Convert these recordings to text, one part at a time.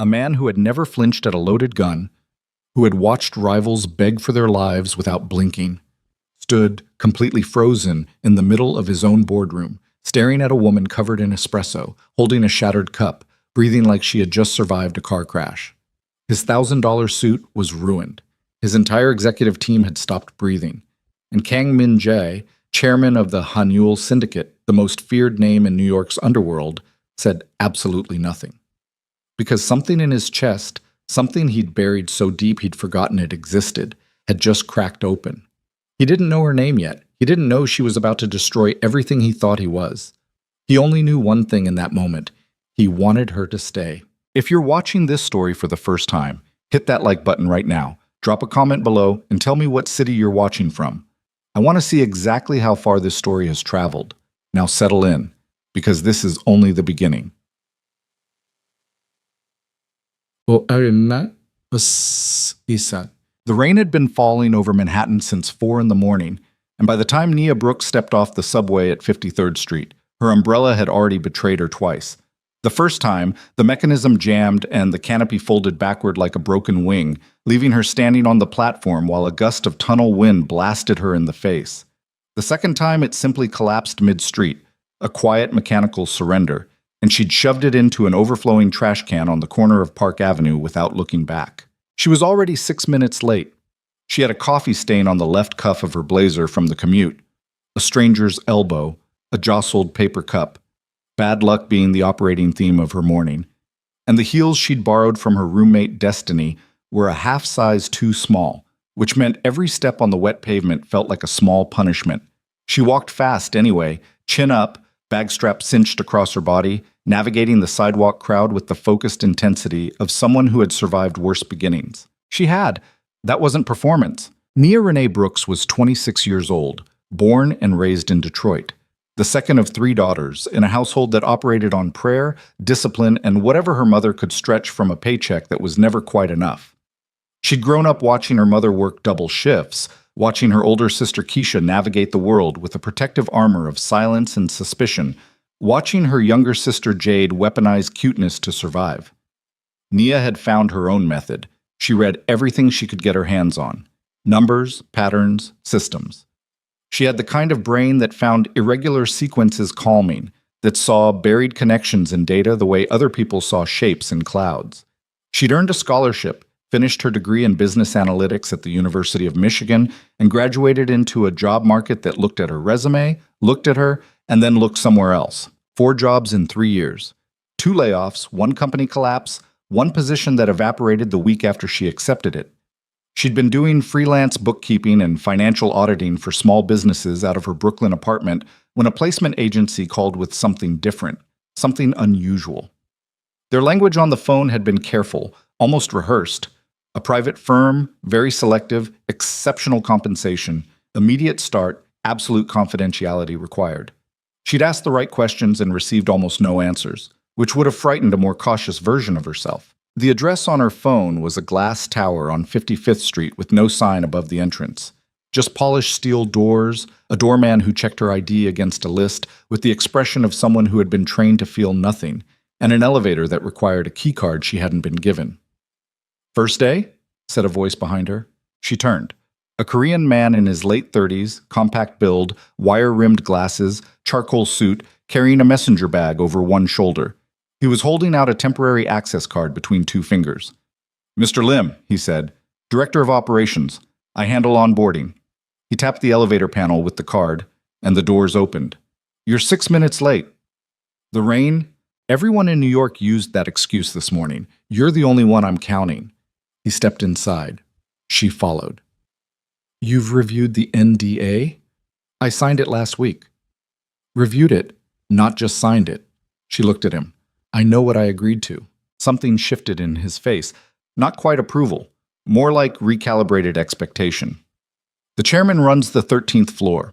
A man who had never flinched at a loaded gun, who had watched rivals beg for their lives without blinking, stood completely frozen in the middle of his own boardroom, staring at a woman covered in espresso, holding a shattered cup, breathing like she had just survived a car crash. His $1,000 suit was ruined. His entire executive team had stopped breathing. And Kang Min Jae, chairman of the Hanyul Syndicate, the most feared name in New York's underworld, said absolutely nothing. Because something in his chest, something he'd buried so deep he'd forgotten it existed, had just cracked open. He didn't know her name yet. He didn't know she was about to destroy everything he thought he was. He only knew one thing in that moment. He wanted her to stay. If you're watching this story for the first time, hit that like button right now. Drop a comment below and tell me what city you're watching from. I want to see exactly how far this story has traveled. Now settle in, because this is only the beginning. The rain had been falling over Manhattan since 4 in the morning, and by the time Nia Brooks stepped off the subway at 53rd Street, her umbrella had already betrayed her twice. The first time, the mechanism jammed and the canopy folded backward like a broken wing, leaving her standing on the platform while a gust of tunnel wind blasted her in the face. The second time, it simply collapsed mid-street, a quiet mechanical surrender, and she'd shoved it into an overflowing trash can on the corner of Park Avenue without looking back. She was already 6 minutes late. She had a coffee stain on the left cuff of her blazer from the commute, a stranger's elbow, a jostled paper cup, bad luck being the operating theme of her morning, and the heels she'd borrowed from her roommate Destiny were a half size too small, which meant every step on the wet pavement felt like a small punishment. She walked fast anyway, chin up, bag strap cinched across her body, navigating the sidewalk crowd with the focused intensity of someone who had survived worse beginnings. She had. That wasn't performance. Nia Renee Brooks was 26 years old, born and raised in Detroit, the second of 3 daughters in a household that operated on prayer, discipline, and whatever her mother could stretch from a paycheck that was never quite enough. She'd grown up watching her mother work double shifts, watching her older sister Keisha navigate the world with a protective armor of silence and suspicion, watching her younger sister Jade weaponize cuteness to survive. Nia had found her own method. She read everything she could get her hands on. Numbers, patterns, systems. She had the kind of brain that found irregular sequences calming, that saw buried connections in data the way other people saw shapes in clouds. She'd earned a scholarship, finished her degree in business analytics at the University of Michigan, and graduated into a job market that looked at her resume, looked at her, and then looked somewhere else. 4 jobs in 3 years. 2 layoffs, 1 company collapse, 1 position that evaporated the week after she accepted it. She'd been doing freelance bookkeeping and financial auditing for small businesses out of her Brooklyn apartment when a placement agency called with something different, something unusual. Their language on the phone had been careful, almost rehearsed. A private firm, very selective, exceptional compensation, immediate start, absolute confidentiality required. She'd asked the right questions and received almost no answers, which would have frightened a more cautious version of herself. The address on her phone was a glass tower on 55th Street with no sign above the entrance. Just polished steel doors, a doorman who checked her ID against a list with the expression of someone who had been trained to feel nothing, and an elevator that required a keycard she hadn't been given. "First day?" said a voice behind her. She turned. A Korean man in his late 30s, compact build, wire-rimmed glasses, charcoal suit, carrying a messenger bag over one shoulder. He was holding out a temporary access card between 2 fingers. "Mr. Lim," he said, "Director of Operations. I handle onboarding." He tapped the elevator panel with the card, and the doors opened. "You're 6 minutes late." "The rain?" "Everyone in New York used that excuse this morning. You're the only one I'm counting." He stepped inside. She followed. "You've reviewed the NDA?" "I signed it last week." "Reviewed it, not just signed it." She looked at him. "I know what I agreed to." Something shifted in his face. Not quite approval, more like recalibrated expectation. "The chairman runs the 13th floor.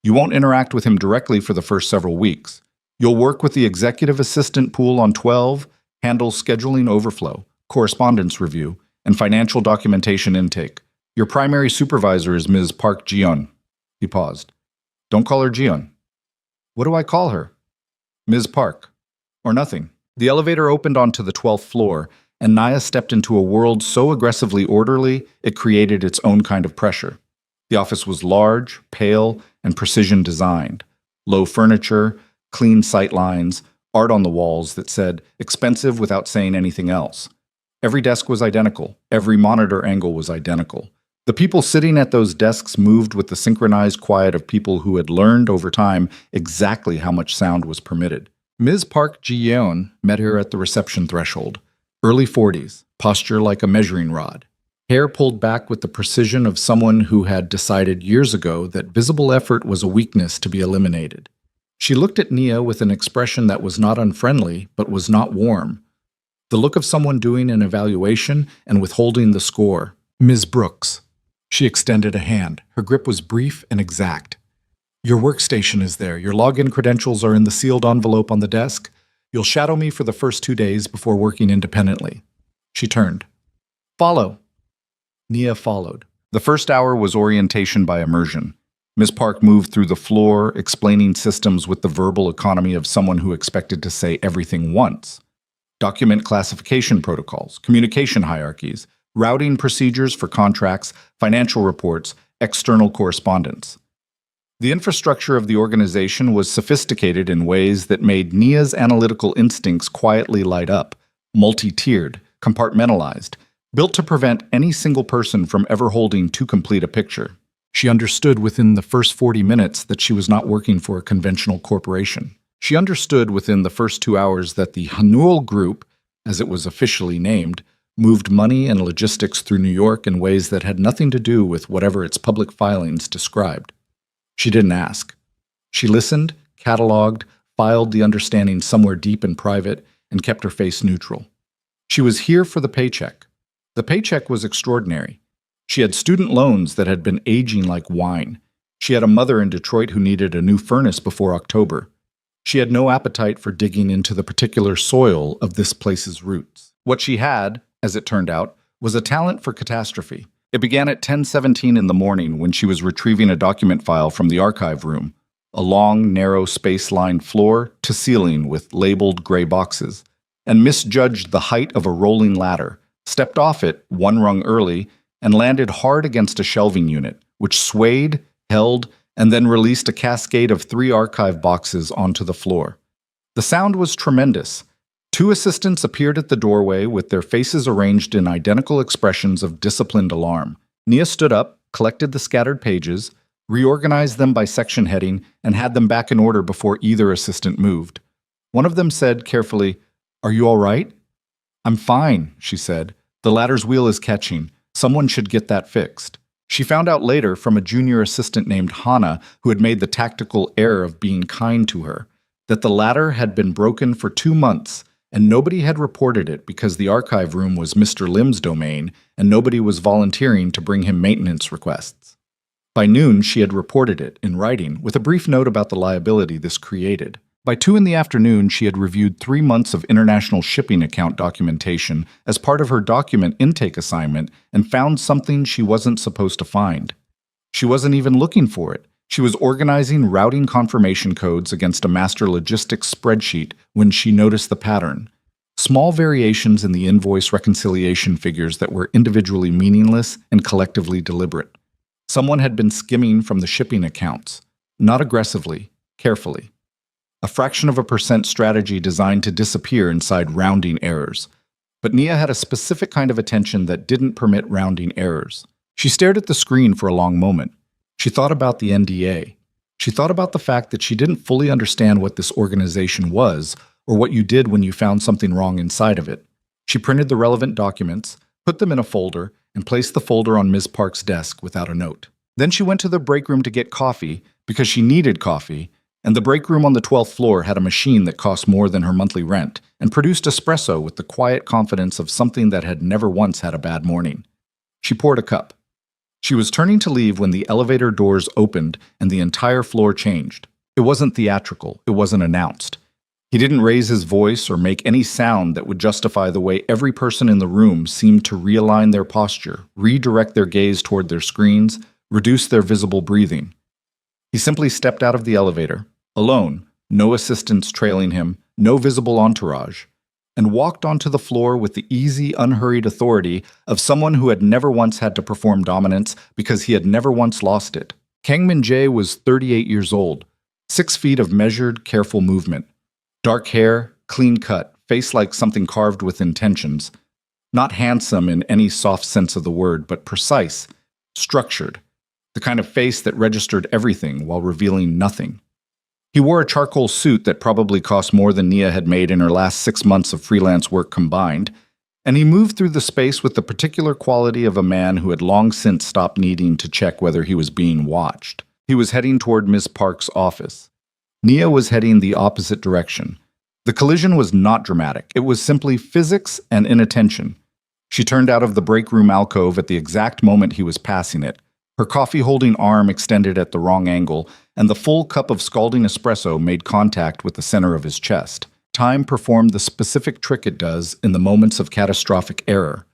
You won't interact with him directly for the first several weeks. You'll work with the executive assistant pool on 12, handle scheduling overflow, correspondence review, and financial documentation intake. Your primary supervisor is Ms. Park Jion." He paused. "Don't call her Jion." "What do I call her?" "Ms. Park. Or nothing." The elevator opened onto the 12th floor, and Naya stepped into a world so aggressively orderly it created its own kind of pressure. The office was large, pale, and precision designed. Low furniture, clean sight lines, art on the walls that said, expensive without saying anything else. Every desk was identical. Every monitor angle was identical. The people sitting at those desks moved with the synchronized quiet of people who had learned over time exactly how much sound was permitted. Ms. Park Ji-yeon met her at the reception threshold. Early 40s, posture like a measuring rod. Hair pulled back with the precision of someone who had decided years ago that visible effort was a weakness to be eliminated. She looked at Nia with an expression that was not unfriendly, but was not warm. The look of someone doing an evaluation and withholding the score. Ms. Brooks. She extended a hand. Her grip was brief and exact. Your workstation is there. Your login credentials are in the sealed envelope on the desk. You'll shadow me for the first 2 days before working independently. She turned. Follow. Nia followed. The first hour was orientation by immersion. Ms. Park moved through the floor, explaining systems with the verbal economy of someone who expected to say everything once. Document classification protocols, communication hierarchies, routing procedures for contracts, financial reports, external correspondence. The infrastructure of the organization was sophisticated in ways that made Nia's analytical instincts quietly light up, multi-tiered, compartmentalized, built to prevent any single person from ever holding too complete a picture. She understood within the first 40 minutes that she was not working for a conventional corporation. She understood within the first 2 hours that the Hanuel Group, as it was officially named, moved money and logistics through New York in ways that had nothing to do with whatever its public filings described. She didn't ask. She listened, cataloged, filed the understanding somewhere deep and private, and kept her face neutral. She was here for the paycheck. The paycheck was extraordinary. She had student loans that had been aging like wine. She had a mother in Detroit who needed a new furnace before October. She had no appetite for digging into the particular soil of this place's roots. What she had, as it turned out, was a talent for catastrophe. It began at 10:17 in the morning when she was retrieving a document file from the archive room, a long, narrow, space-lined floor to ceiling with labeled gray boxes, and misjudged the height of a rolling ladder, stepped off it 1 rung early, and landed hard against a shelving unit, which swayed, held, and then released a cascade of 3 archive boxes onto the floor. The sound was tremendous. 2 assistants appeared at the doorway with their faces arranged in identical expressions of disciplined alarm. Nia stood up, collected the scattered pages, reorganized them by section heading, and had them back in order before either assistant moved. One of them said carefully, "Are you all right?" "I'm fine," she said. "The ladder's wheel is catching. Someone should get that fixed." She found out later from a junior assistant named Hana, who had made the tactical error of being kind to her, that the ladder had been broken for 2 months, and nobody had reported it because the archive room was Mr. Lim's domain, and nobody was volunteering to bring him maintenance requests. By noon, she had reported it, in writing, with a brief note about the liability this created. By 2 in the afternoon, she had reviewed 3 months of international shipping account documentation as part of her document intake assignment and found something she wasn't supposed to find. She wasn't even looking for it. She was organizing routing confirmation codes against a master logistics spreadsheet when she noticed the pattern. Small variations in the invoice reconciliation figures that were individually meaningless and collectively deliberate. Someone had been skimming from the shipping accounts, not aggressively, carefully. A fraction of a percent strategy designed to disappear inside rounding errors. But Nia had a specific kind of attention that didn't permit rounding errors. She stared at the screen for a long moment. She thought about the NDA. She thought about the fact that she didn't fully understand what this organization was or what you did when you found something wrong inside of it. She printed the relevant documents, put them in a folder, and placed the folder on Ms. Park's desk without a note. Then she went to the break room to get coffee because she needed coffee, and the break room on the 12th floor had a machine that cost more than her monthly rent and produced espresso with the quiet confidence of something that had never once had a bad morning. She poured a cup. She was turning to leave when the elevator doors opened and the entire floor changed. It wasn't theatrical. It wasn't announced. He didn't raise his voice or make any sound that would justify the way every person in the room seemed to realign their posture, redirect their gaze toward their screens, reduce their visible breathing. He simply stepped out of the elevator, alone, no assistants trailing him, no visible entourage. and walked onto the floor with the easy, unhurried authority of someone who had never once had to perform dominance because he had never once lost it. Kang Min-jae was 38 years old, 6 feet of measured, careful movement. Dark hair, clean cut, face like something carved with intentions. Not handsome in any soft sense of the word, but precise, structured. The kind of face that registered everything while revealing nothing. He wore a charcoal suit that probably cost more than Nia had made in her last 6 months of freelance work combined, and he moved through the space with the particular quality of a man who had long since stopped needing to check whether he was being watched. He was heading toward Miss Park's office. Nia was heading the opposite direction. The collision was not dramatic. It was simply physics and inattention. She turned out of the break room alcove at the exact moment he was passing it, her coffee-holding arm extended at the wrong angle, and the full cup of scalding espresso made contact with the center of his chest. Time performed the specific trick it does in the moments of catastrophic error.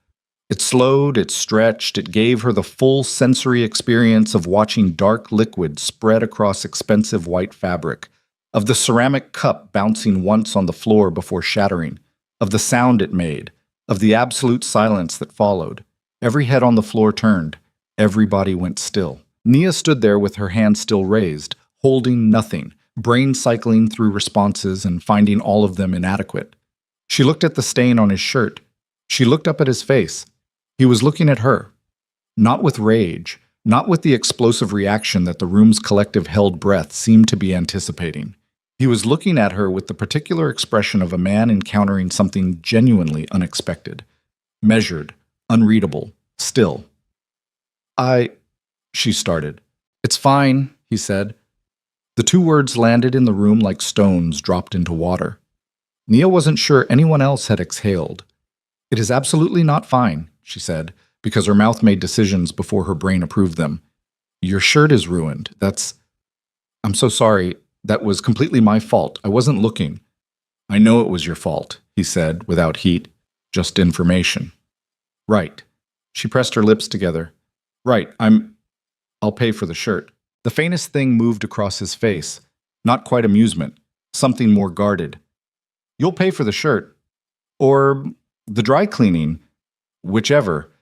It slowed, it stretched, it gave her the full sensory experience of watching dark liquid spread across expensive white fabric, of the ceramic cup bouncing once on the floor before shattering, of the sound it made, of the absolute silence that followed. Every head on the floor turned. Everybody went still. Nia stood there with her hand still raised, holding nothing, brain cycling through responses and finding all of them inadequate. She looked at the stain on his shirt. She looked up at his face. He was looking at her. Not with rage, not with the explosive reaction that the room's collective held breath seemed to be anticipating. He was looking at her with the particular expression of a man encountering something genuinely unexpected. Measured, unreadable, still. She started. "It's fine," he said. The 2 words landed in the room like stones dropped into water. Nia wasn't sure anyone else had exhaled. "It is absolutely not fine," she said, because her mouth made decisions before her brain approved them. "Your shirt is ruined. I'm so sorry. That was completely my fault. I wasn't looking." "I know it was your fault," he said, without heat, just information. "Right." She pressed her lips together. "Right, I'll pay for the shirt." The faintest thing moved across his face. Not quite amusement, something more guarded. "You'll pay for the shirt. Or the dry cleaning. Whichever.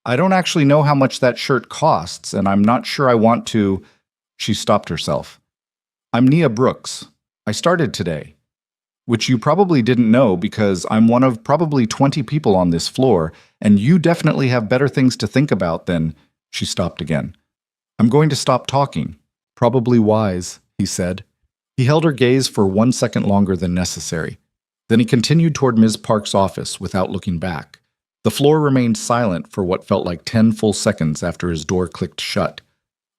I don't actually know how much that shirt costs, and I'm not sure I want to—" She stopped herself. "I'm Nia Brooks. I started today. Which you probably didn't know because I'm one of probably 20 people on this floor, and you definitely have better things to think about than—" She stopped again. "I'm going to stop talking. Probably wise," he said. He held her gaze for 1 second longer than necessary. Then he continued toward Ms. Park's office without looking back. The floor remained silent for what felt like 10 full seconds after his door clicked shut.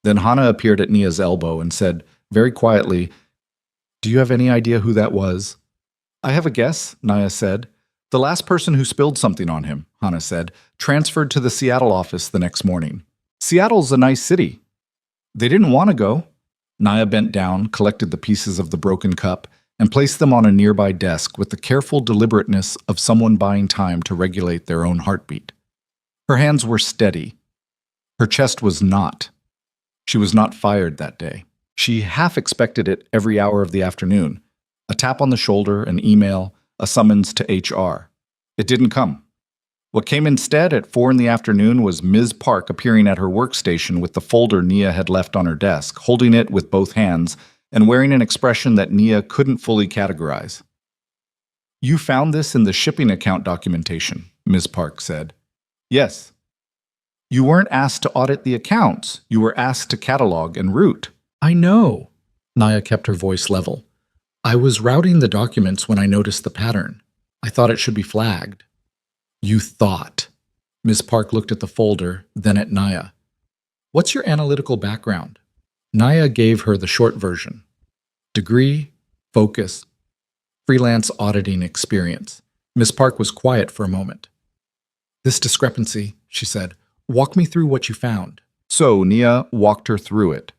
Then Hana appeared at Nia's elbow and said, very quietly, "Do you have any idea who that was?" "I have a guess," Nia said. "The last person who spilled something on him," Hana said, "transferred to the Seattle office the next morning." "Seattle's a nice city." "They didn't want to go." Nia bent down, collected the pieces of the broken cup, and placed them on a nearby desk with the careful deliberateness of someone buying time to regulate their own heartbeat. Her hands were steady. Her chest was not. She was not fired that day. She half expected it every hour of the afternoon. A tap on the shoulder, an email, a summons to HR. It didn't come. What came instead at 4 in the afternoon was Ms. Park appearing at her workstation with the folder Nia had left on her desk, holding it with both hands, and wearing an expression that Nia couldn't fully categorize. "You found this in the shipping account documentation," Ms. Park said. "Yes." "You weren't asked to audit the accounts. You were asked to catalog and route." "I know." Nia kept her voice level. "I was routing the documents when I noticed the pattern. I thought it should be flagged." "You thought." Ms. Park looked at the folder, then at Nia. "What's your analytical background?" Nia gave her the short version. Degree, focus, freelance auditing experience. Ms. Park was quiet for a moment. "This discrepancy," she said. "Walk me through what you found." So Nia walked her through it.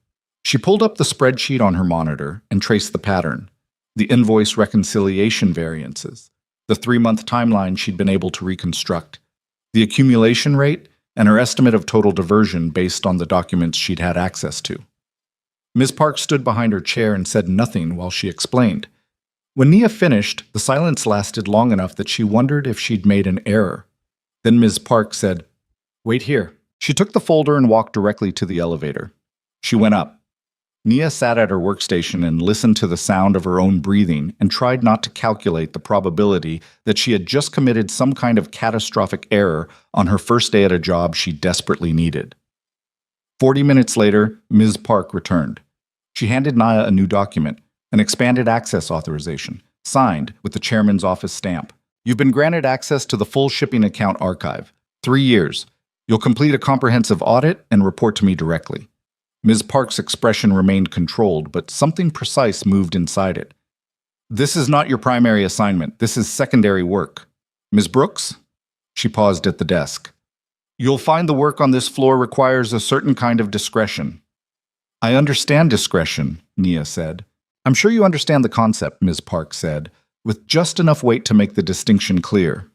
She pulled up the spreadsheet on her monitor and traced the pattern, the invoice reconciliation variances, the 3-month timeline she'd been able to reconstruct, the accumulation rate, and her estimate of total diversion based on the documents she'd had access to. Ms. Park stood behind her chair and said nothing while she explained. When Nia finished, the silence lasted long enough that she wondered if she'd made an error. Then Ms. Park said, "Wait here." She took the folder and walked directly to the elevator. She went up. Nia sat at her workstation and listened to the sound of her own breathing and tried not to calculate the probability that she had just committed some kind of catastrophic error on her first day at a job she desperately needed. 40 minutes later, Ms. Park returned. She handed Nia a new document, an expanded access authorization, signed with the chairman's office stamp. "You've been granted access to the full shipping account archive. 3 years. You'll complete a comprehensive audit and report to me directly." Ms. Park's expression remained controlled, but something precise moved inside it. "This is not your primary assignment. This is secondary work. Ms. Brooks?" She paused at the desk. "You'll find the work on this floor requires a certain kind of discretion." "I understand discretion," Nia said. "I'm sure you understand the concept," Ms. Park said, with just enough weight to make the distinction clear.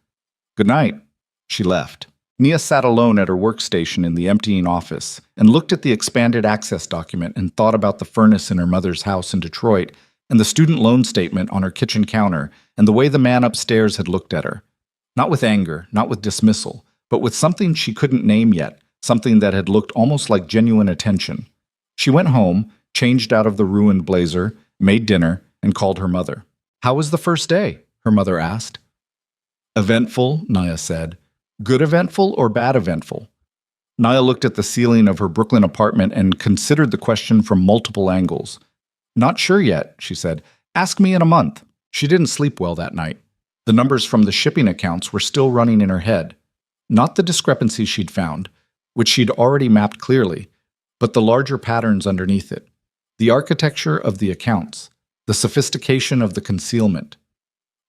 "Good night." She left. Nia sat alone at her workstation in the emptying office and looked at the expanded access document and thought about the furnace in her mother's house in Detroit and the student loan statement on her kitchen counter and the way the man upstairs had looked at her. Not with anger, not with dismissal, but with something she couldn't name yet, something that had looked almost like genuine attention. She went home, changed out of the ruined blazer, made dinner, and called her mother. "How was the first day?" her mother asked. "Eventful," Nia said. "Good eventful or bad eventful?" Nia looked at the ceiling of her Brooklyn apartment and considered the question from multiple angles. "Not sure yet," she said. "Ask me in a month." She didn't sleep well that night. The numbers from the shipping accounts were still running in her head. Not the discrepancies she'd found, which she'd already mapped clearly, but the larger patterns underneath it. The architecture of the accounts, the sophistication of the concealment.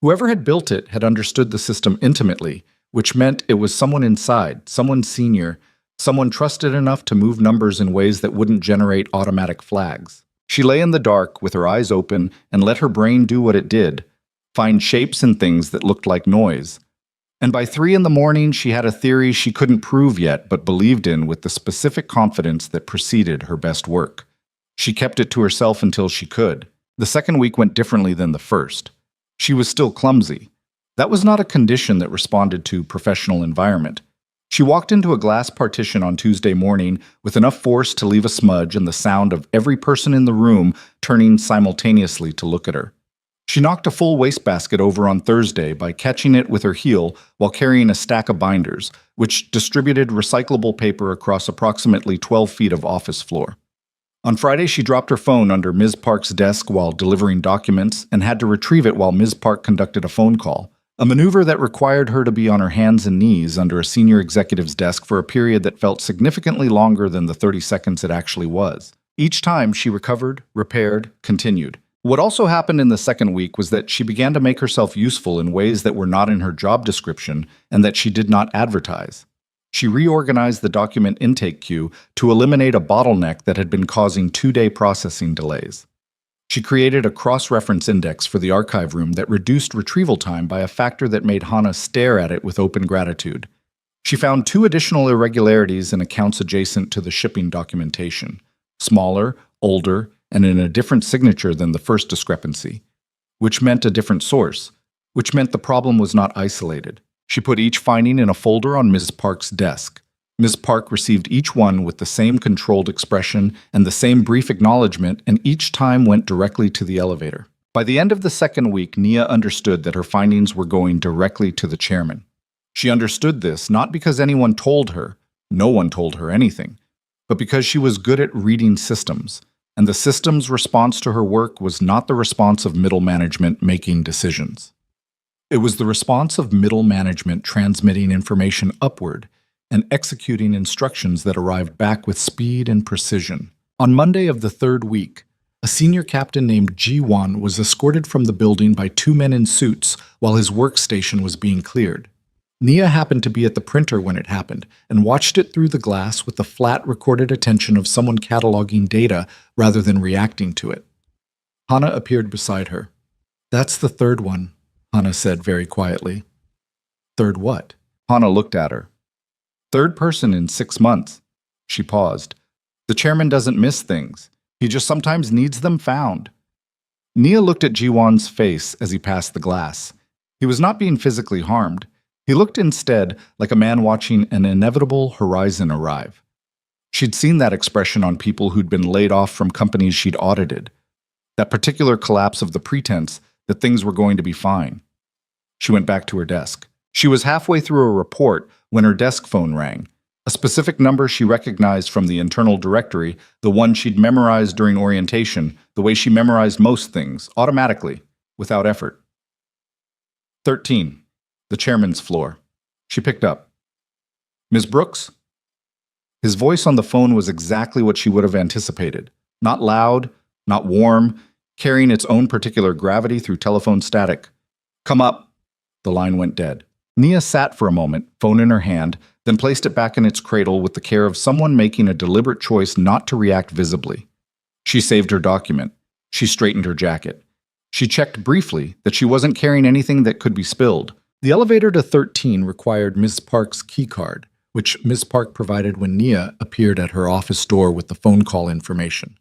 Whoever had built it had understood the system intimately, which meant it was someone inside, someone senior, someone trusted enough to move numbers in ways that wouldn't generate automatic flags. She lay in the dark with her eyes open and let her brain do what it did, find shapes and things that looked like noise. And by 3 in the morning, she had a theory she couldn't prove yet but believed in with the specific confidence that preceded her best work. She kept it to herself until she could. The second week went differently than the first. She was still clumsy. That was not a condition that responded to professional environment. She walked into a glass partition on Tuesday morning with enough force to leave a smudge and the sound of every person in the room turning simultaneously to look at her. She knocked a full wastebasket over on Thursday by catching it with her heel while carrying a stack of binders, which distributed recyclable paper across approximately 12 feet of office floor. On Friday, she dropped her phone under Ms. Park's desk while delivering documents and had to retrieve it while Ms. Park conducted a phone call, a maneuver that required her to be on her hands and knees under a senior executive's desk for a period that felt significantly longer than the 30 seconds it actually was. Each time, she recovered, repaired, continued. What also happened in the second week was that she began to make herself useful in ways that were not in her job description and that she did not advertise. She reorganized the document intake queue to eliminate a bottleneck that had been causing 2-day processing delays. She created a cross-reference index for the archive room that reduced retrieval time by a factor that made Hannah stare at it with open gratitude. She found 2 additional irregularities in accounts adjacent to the shipping documentation, smaller, older, and in a different signature than the first discrepancy, which meant a different source, which meant the problem was not isolated. She put each finding in a folder on Ms. Park's desk. Ms. Park received each one with the same controlled expression and the same brief acknowledgement, and each time went directly to the elevator. By the end of the second week, Nia understood that her findings were going directly to the chairman. She understood this not because anyone told her, no one told her anything, but because she was good at reading systems, and the system's response to her work was not the response of middle management making decisions. It was the response of middle management transmitting information upward and executing instructions that arrived back with speed and precision. On Monday of the third week, a senior captain named G1 was escorted from the building by 2 men in suits while his workstation was being cleared. Nia happened to be at the printer when it happened and watched it through the glass with the flat recorded attention of someone cataloging data rather than reacting to it. Hannah appeared beside her. "That's the third one," Hannah said very quietly. "Third what?" Hannah looked at her. "Third person in 6 months." She paused. "The chairman doesn't miss things. He just sometimes needs them found." Nia looked at Jiwon's face as he passed the glass. He was not being physically harmed. He looked instead like a man watching an inevitable horizon arrive. She'd seen that expression on people who'd been laid off from companies she'd audited. That particular collapse of the pretense that things were going to be fine. She went back to her desk. She was halfway through a report when her desk phone rang. A specific number she recognized from the internal directory, the one she'd memorized during orientation, the way she memorized most things, automatically, without effort. 13. The chairman's floor. She picked up. Ms. Brooks? His voice on the phone was exactly what she would have anticipated. Not loud, not warm, carrying its own particular gravity through telephone static. Come up. The line went dead. Nia sat for a moment, phone in her hand, then placed it back in its cradle with the care of someone making a deliberate choice not to react visibly. She saved her document. She straightened her jacket. She checked briefly that she wasn't carrying anything that could be spilled. The elevator to 13 required Ms. Park's keycard, which Ms. Park provided when Nia appeared at her office door with the phone call information.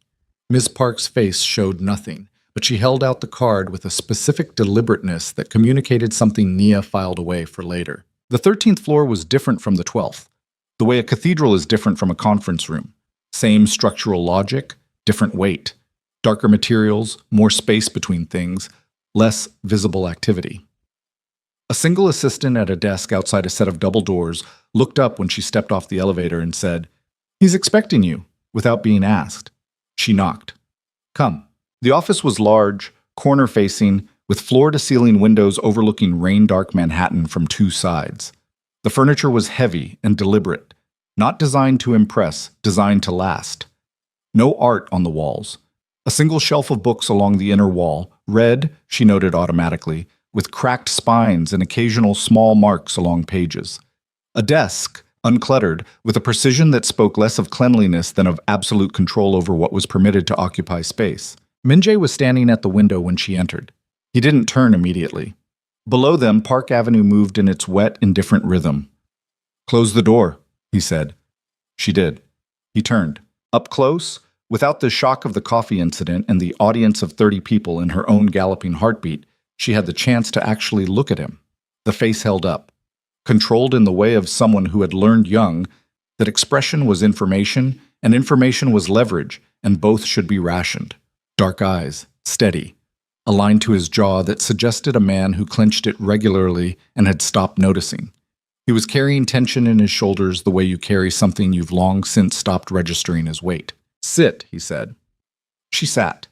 Ms. Park's face showed nothing, but she held out the card with a specific deliberateness that communicated something Nia filed away for later. The 13th floor was different from the 12th, the way a cathedral is different from a conference room. Same structural logic, different weight. Darker materials, more space between things, less visible activity. A single assistant at a desk outside a set of double doors looked up when she stepped off the elevator and said, "He's expecting you," without being asked. She knocked. "Come." The office was large, corner-facing, with floor-to-ceiling windows overlooking rain-dark Manhattan from two sides. The furniture was heavy and deliberate, not designed to impress, designed to last. No art on the walls. A single shelf of books along the inner wall, red, she noted automatically, with cracked spines and occasional small marks along pages. A desk, uncluttered, with a precision that spoke less of cleanliness than of absolute control over what was permitted to occupy space. Min-jae was standing at the window when she entered. He didn't turn immediately. Below them, Park Avenue moved in its wet, indifferent rhythm. "Close the door," he said. She did. He turned. Up close, without the shock of the coffee incident and the audience of 30 people in her own galloping heartbeat, she had the chance to actually look at him. The face held up, controlled in the way of someone who had learned young that expression was information and information was leverage, and both should be rationed. Dark eyes, steady, a line to his jaw that suggested a man who clenched it regularly and had stopped noticing. He was carrying tension in his shoulders the way you carry something you've long since stopped registering as weight. "Sit," he said. She sat.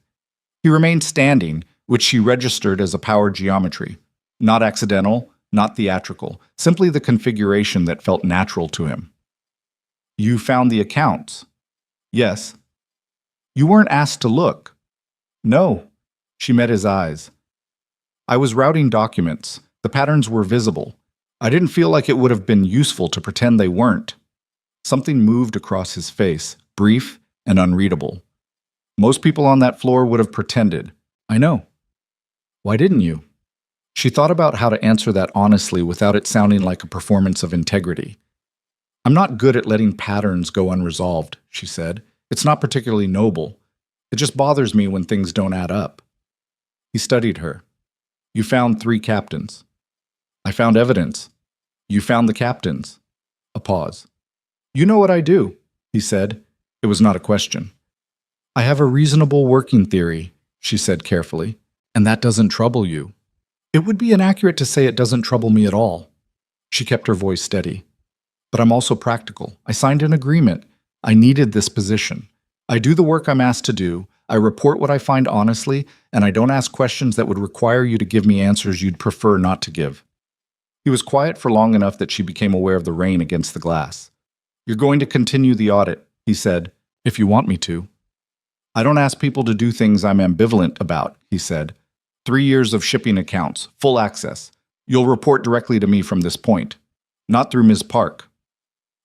He remained standing, which she registered as a power geometry. Not accidental, not theatrical, simply the configuration that felt natural to him. "You found the accounts?" "Yes." "You weren't asked to look." "No." She met his eyes. "I was routing documents. The patterns were visible. I didn't feel like it would have been useful to pretend they weren't." Something moved across his face, brief and unreadable. "Most people on that floor would have pretended." "I know." "Why didn't you?" She thought about how to answer that honestly without it sounding like a performance of integrity. "I'm not good at letting patterns go unresolved," she said. "It's not particularly noble. It just bothers me when things don't add up." He studied her. "You found 3 captains." "I found evidence." "You found the captains." A pause. "You know what I do," he said. It was not a question. "I have a reasonable working theory," she said carefully, "and that doesn't trouble you." "It would be inaccurate to say it doesn't trouble me at all." She kept her voice steady. "But I'm also practical. I signed an agreement. I needed this position. I do the work I'm asked to do. I report what I find honestly, and I don't ask questions that would require you to give me answers you'd prefer not to give." He was quiet for long enough that she became aware of the rain against the glass. "You're going to continue the audit," he said, "if you want me to." "I don't ask people to do things I'm ambivalent about," he said. 3 years of shipping accounts, full access. You'll report directly to me from this point. Not through Ms. Park."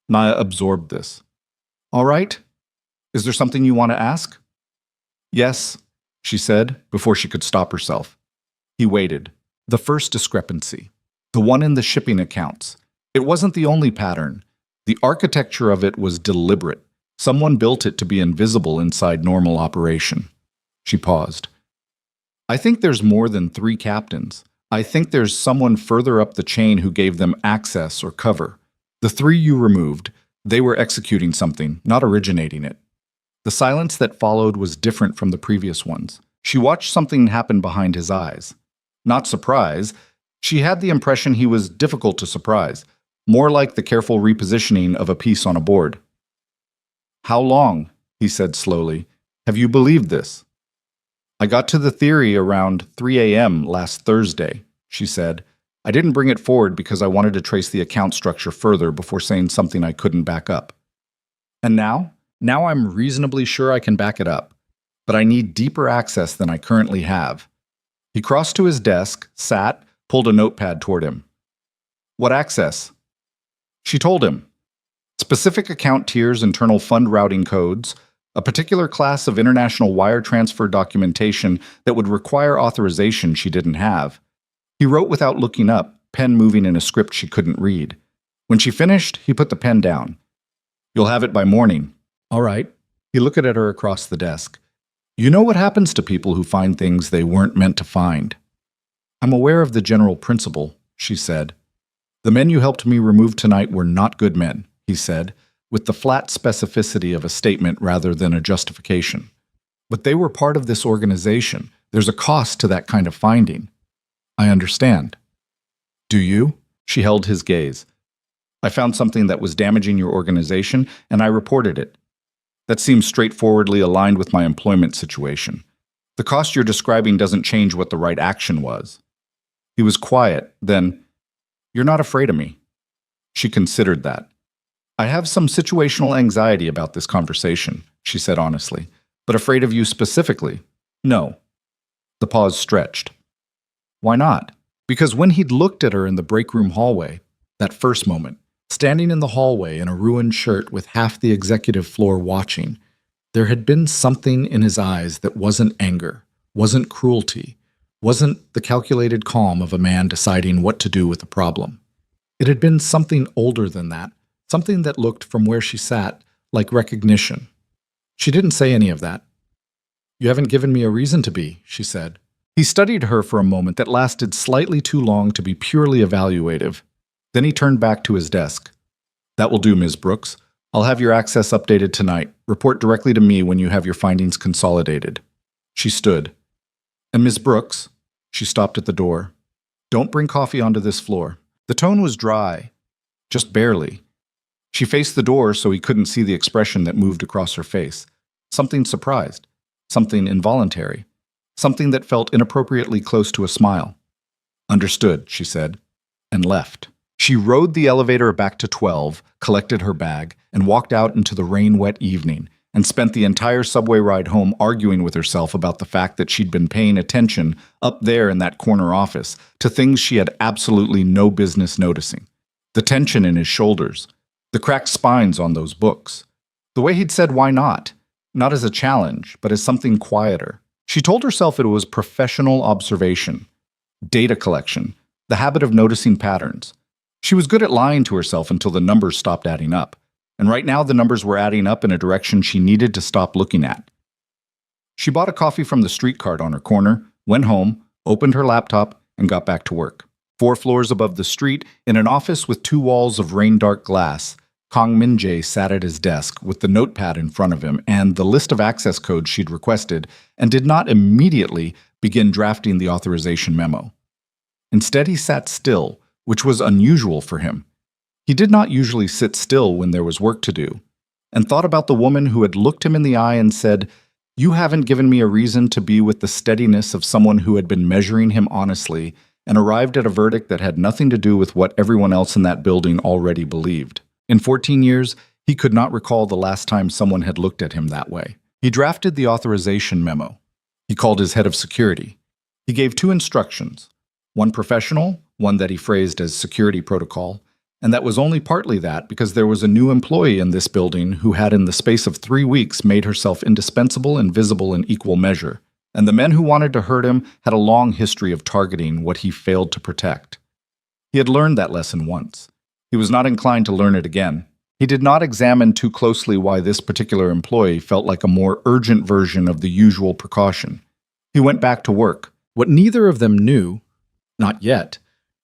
Nia absorbed this. "All right. Is there something you want to ask?" "Yes," she said, before she could stop herself. He waited. The first discrepancy. The one in the shipping accounts. It wasn't the only pattern. The architecture of it was deliberate. Someone built it to be invisible inside normal operation. She paused. I think there's more than 3 captains. I think there's someone further up the chain who gave them access or cover. The 3 you removed, they were executing something, not originating it. The silence that followed was different from the previous ones. She watched something happen behind his eyes. Not surprise. She had the impression he was difficult to surprise, more like the careful repositioning of a piece on a board. "How long," he said slowly, "have you believed this?" "I got to the theory around 3 a.m. last Thursday," she said. "I didn't bring it forward because I wanted to trace the account structure further before saying something I couldn't back up. And now? Now I'm reasonably sure I can back it up, but I need deeper access than I currently have." He crossed to his desk, sat, pulled a notepad toward him. "What access?" She told him. Specific account tiers, internal fund routing codes, a particular class of international wire transfer documentation that would require authorization she didn't have. He wrote without looking up, pen moving in a script she couldn't read. When she finished, he put the pen down. "You'll have it by morning." "All right." He looked at her across the desk. "You know what happens to people who find things they weren't meant to find." "I'm aware of the general principle," she said. "The men you helped me remove tonight were not good men," he said, with the flat specificity of a statement rather than a justification. "But they were part of this organization. There's a cost to that kind of finding." "I understand." "Do you?" She held his gaze. "I found something that was damaging your organization, and I reported it. That seems straightforwardly aligned with my employment situation. The cost you're describing doesn't change what the right action was." He was quiet, then, "You're not afraid of me." She considered that. "I have some situational anxiety about this conversation," she said honestly, "but afraid of you specifically? No." The pause stretched. "Why not?" Because when he'd looked at her in the break room hallway, that first moment, standing in the hallway in a ruined shirt with half the executive floor watching, there had been something in his eyes that wasn't anger, wasn't cruelty, wasn't the calculated calm of a man deciding what to do with a problem. It had been something older than that, something that looked from where she sat like recognition. She didn't say any of that. "You haven't given me a reason to be," she said. He studied her for a moment that lasted slightly too long to be purely evaluative. Then he turned back to his desk. "That will do, Ms. Brooks. I'll have your access updated tonight. Report directly to me when you have your findings consolidated." She stood. "And Ms. Brooks," she stopped at the door, "don't bring coffee onto this floor." The tone was dry, just barely. She faced the door so he couldn't see the expression that moved across her face. Something surprised, something involuntary, something that felt inappropriately close to a smile. "Understood," she said, and left. She rode the elevator back to 12, collected her bag, and walked out into the rain-wet evening, and spent the entire subway ride home arguing with herself about the fact that she'd been paying attention up there in that corner office to things she had absolutely no business noticing. The tension in his shoulders, the cracked spines on those books, the way he'd said why not as a challenge, but as something quieter. She told herself it was professional observation, data collection, the habit of noticing patterns. She was good at lying to herself until the numbers stopped adding up. And right now the numbers were adding up in a direction she needed to stop looking at. She bought a coffee from the street cart on her corner, went home, opened her laptop, and got back to work. 4 floors above the street, in an office with 2 walls of rain-dark glass, Kong Min-jae sat at his desk with the notepad in front of him and the list of access codes she'd requested, and did not immediately begin drafting the authorization memo. Instead, he sat still, which was unusual for him. He did not usually sit still when there was work to do, and thought about the woman who had looked him in the eye and said, "You haven't given me a reason to be," with the steadiness of someone who had been measuring him honestly and arrived at a verdict that had nothing to do with what everyone else in that building already believed. In 14 years, he could not recall the last time someone had looked at him that way. He drafted the authorization memo. He called his head of security. He gave 2 instructions, one professional, one that he phrased as security protocol, and that was only partly that because there was a new employee in this building who had in the space of 3 weeks made herself indispensable and visible in equal measure, and the men who wanted to hurt him had a long history of targeting what he failed to protect. He had learned that lesson once. He was not inclined to learn it again. He did not examine too closely why this particular employee felt like a more urgent version of the usual precaution. He went back to work, What neither of them knew, not yet,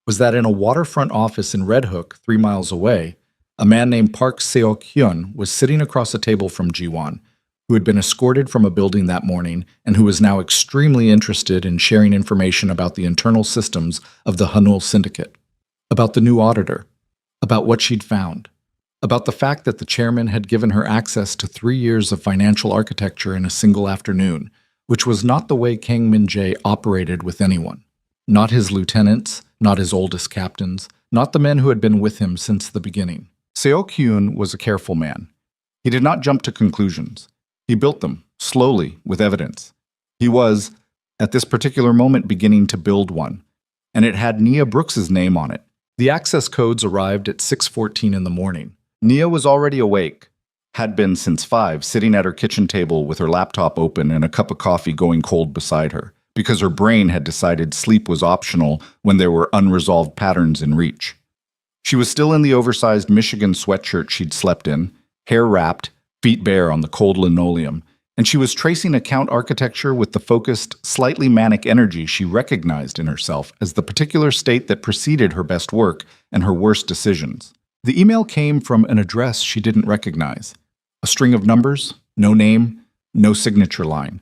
was that in a waterfront office in Red Hook, 3 miles away, a man named Park Seok-hyun was sitting across a table from Ji-won, who had been escorted from a building that morning and who was now extremely interested in sharing information about the internal systems of the Hanul Syndicate, about the new auditor, about what she'd found, about the fact that the chairman had given her access to 3 years of financial architecture in a single afternoon, which was not the way Kang Min-jae operated with anyone. Not his lieutenants, not his oldest captains, not the men who had been with him since the beginning. Seok-hyun was a careful man. He did not jump to conclusions. He built them, slowly, with evidence. He was, at this particular moment, beginning to build one, and it had Nia Brooks's name on it. The access codes arrived at 6:14 in the morning. Nia was already awake, had been since 5, sitting at her kitchen table with her laptop open and a cup of coffee going cold beside her, because her brain had decided sleep was optional when there were unresolved patterns in reach. She was still in the oversized Michigan sweatshirt she'd slept in, hair wrapped, feet bare on the cold linoleum, and she was tracing account architecture with the focused, slightly manic energy she recognized in herself as the particular state that preceded her best work and her worst decisions. The email came from an address she didn't recognize. A string of numbers, no name, no signature line.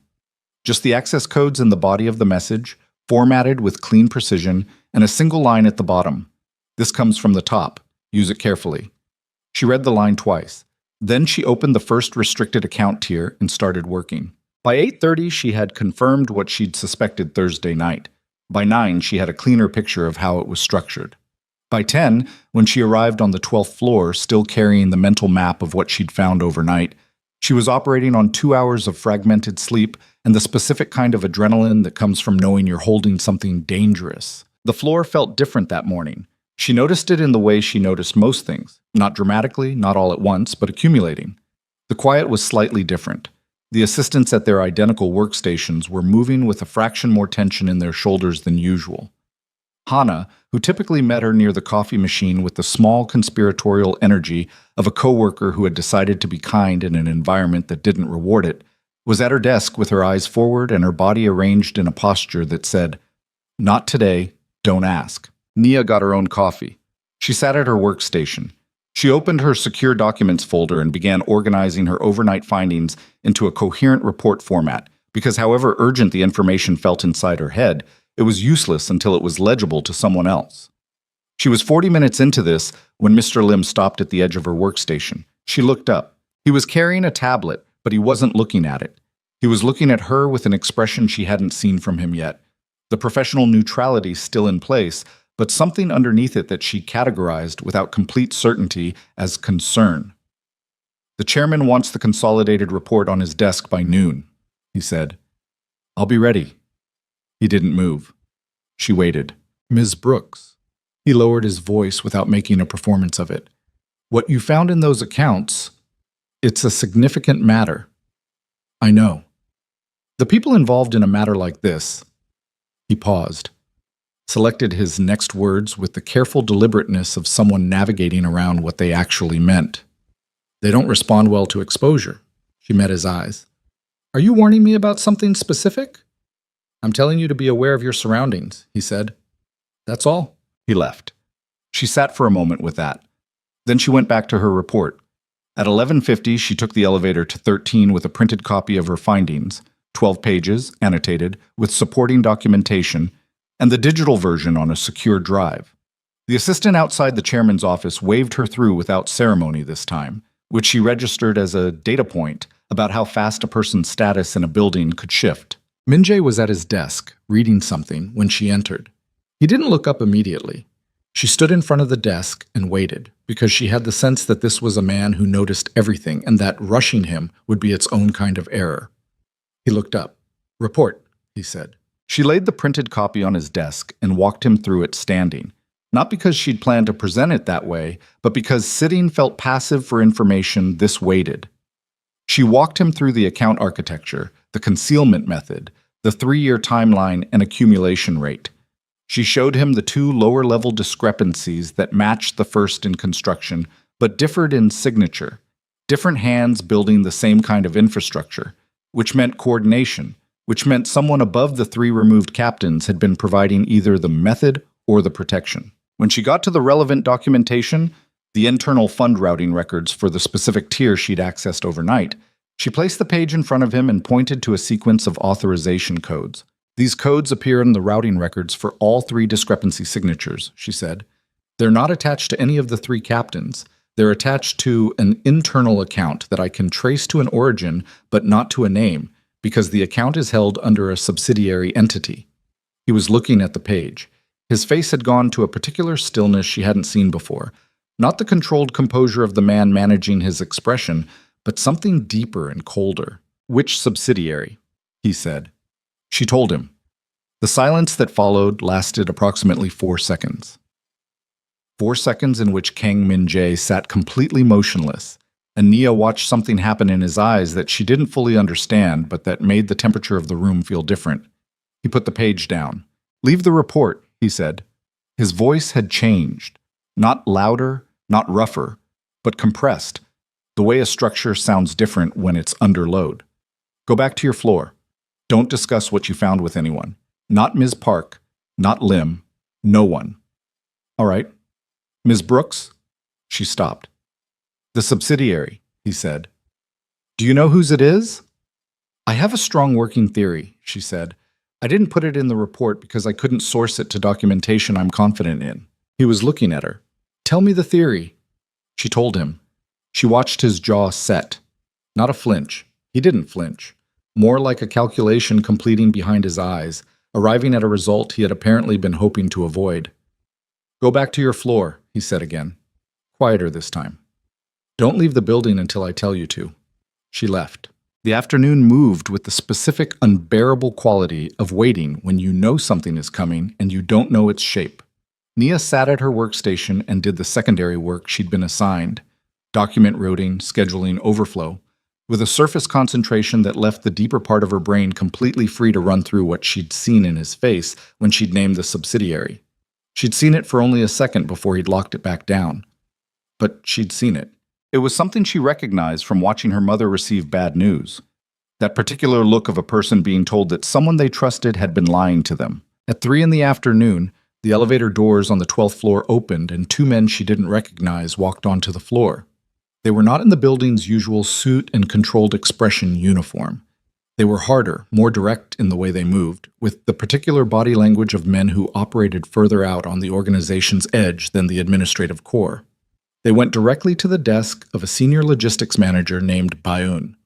Just the access codes in the body of the message, formatted with clean precision, and a single line at the bottom. This comes from the top. Use it carefully. She read the line twice. Then she opened the first restricted account tier and started working. By 8:30, she had confirmed what she'd suspected Thursday night. By 9, she had a cleaner picture of how it was structured. By 10, when she arrived on the 12th floor, still carrying the mental map of what she'd found overnight, she was operating on 2 hours of fragmented sleep and the specific kind of adrenaline that comes from knowing you're holding something dangerous. The floor felt different that morning. She noticed it in the way she noticed most things, not dramatically, not all at once, but accumulating. The quiet was slightly different. The assistants at their identical workstations were moving with a fraction more tension in their shoulders than usual. Hana, who typically met her near the coffee machine with the small conspiratorial energy of a coworker who had decided to be kind in an environment that didn't reward it, was at her desk with her eyes forward and her body arranged in a posture that said, "Not today, don't ask." Nia got her own coffee. She sat at her workstation. She opened her secure documents folder and began organizing her overnight findings into a coherent report format, because however urgent the information felt inside her head, it was useless until it was legible to someone else. She was 40 minutes into this when Mr. Lim stopped at the edge of her workstation. She looked up. He was carrying a tablet, but he wasn't looking at it. He was looking at her with an expression she hadn't seen from him yet. The professional neutrality still in place, but something underneath it that she categorized without complete certainty as concern. "The chairman wants the consolidated report on his desk by noon," he said. "I'll be ready." He didn't move. She waited. "Ms. Brooks." He lowered his voice without making a performance of it. "What you found in those accounts, it's a significant matter. I know. The people involved in a matter like this." He paused, selected his next words with the careful deliberateness of someone navigating around what they actually meant. "They don't respond well to exposure." She met his eyes. "Are you warning me about something specific?" "I'm telling you to be aware of your surroundings," he said. "That's all." He left. She sat for a moment with that. Then she went back to her report. At 11:50, she took the elevator to 13 with a printed copy of her findings, 12 pages, annotated, with supporting documentation, and the digital version on a secure drive. The assistant outside the chairman's office waved her through without ceremony this time, which she registered as a data point about how fast a person's status in a building could shift. Min-jae was at his desk, reading something, when she entered. He didn't look up immediately. She stood in front of the desk and waited, because she had the sense that this was a man who noticed everything and that rushing him would be its own kind of error. He looked up. "Report," he said. She laid the printed copy on his desk and walked him through it standing, not because she'd planned to present it that way, but because sitting felt passive for information this weighted. She walked him through the account architecture, the concealment method, the 3-year timeline and accumulation rate. She showed him the 2 lower-level discrepancies that matched the first in construction, but differed in signature. Different hands building the same kind of infrastructure, which meant coordination, which meant someone above the three removed captains had been providing either the method or the protection. When she got to the relevant documentation, the internal fund routing records for the specific tier she'd accessed overnight, she placed the page in front of him and pointed to a sequence of authorization codes. These codes appear in the routing records for all three discrepancy signatures, she said. They're not attached to any of the three captains. They're attached to an internal account that I can trace to an origin, but not to a name, because the account is held under a subsidiary entity. He was looking at the page. His face had gone to a particular stillness she hadn't seen before. Not the controlled composure of the man managing his expression, but something deeper and colder. Which subsidiary? He said. She told him. The silence that followed lasted approximately 4 seconds. 4 seconds in which Kang Min-jae sat completely motionless, and Nia watched something happen in his eyes that she didn't fully understand, but that made the temperature of the room feel different. He put the page down. "Leave the report," he said. His voice had changed. Not louder, not rougher, but compressed, the way a structure sounds different when it's under load. "Go back to your floor. Don't discuss what you found with anyone. Not Ms. Park, not Lim, no one." "All right. Ms. Brooks?" She stopped. "The subsidiary," he said. "Do you know whose it is?" "I have a strong working theory," she said. "I didn't put it in the report because I couldn't source it to documentation I'm confident in." He was looking at her. "Tell me the theory." She told him. She watched his jaw set. Not a flinch. He didn't flinch. More like a calculation completing behind his eyes, arriving at a result he had apparently been hoping to avoid. "Go back to your floor," he said again. Quieter this time. "Don't leave the building until I tell you to." She left. The afternoon moved with the specific, unbearable quality of waiting when you know something is coming and you don't know its shape. Nia sat at her workstation and did the secondary work she'd been assigned, document routing, scheduling, overflow, with a surface concentration that left the deeper part of her brain completely free to run through what she'd seen in his face when she'd named the subsidiary. She'd seen it for only a second before he'd locked it back down. But she'd seen it. It was something she recognized from watching her mother receive bad news. That particular look of a person being told that someone they trusted had been lying to them. At 3 in the afternoon, the elevator doors on the 12th floor opened and 2 men she didn't recognize walked onto the floor. They were not in the building's usual suit and controlled expression uniform. They were harder, more direct in the way they moved, with the particular body language of men who operated further out on the organization's edge than the administrative core. They went directly to the desk of a senior logistics manager named Bayoon,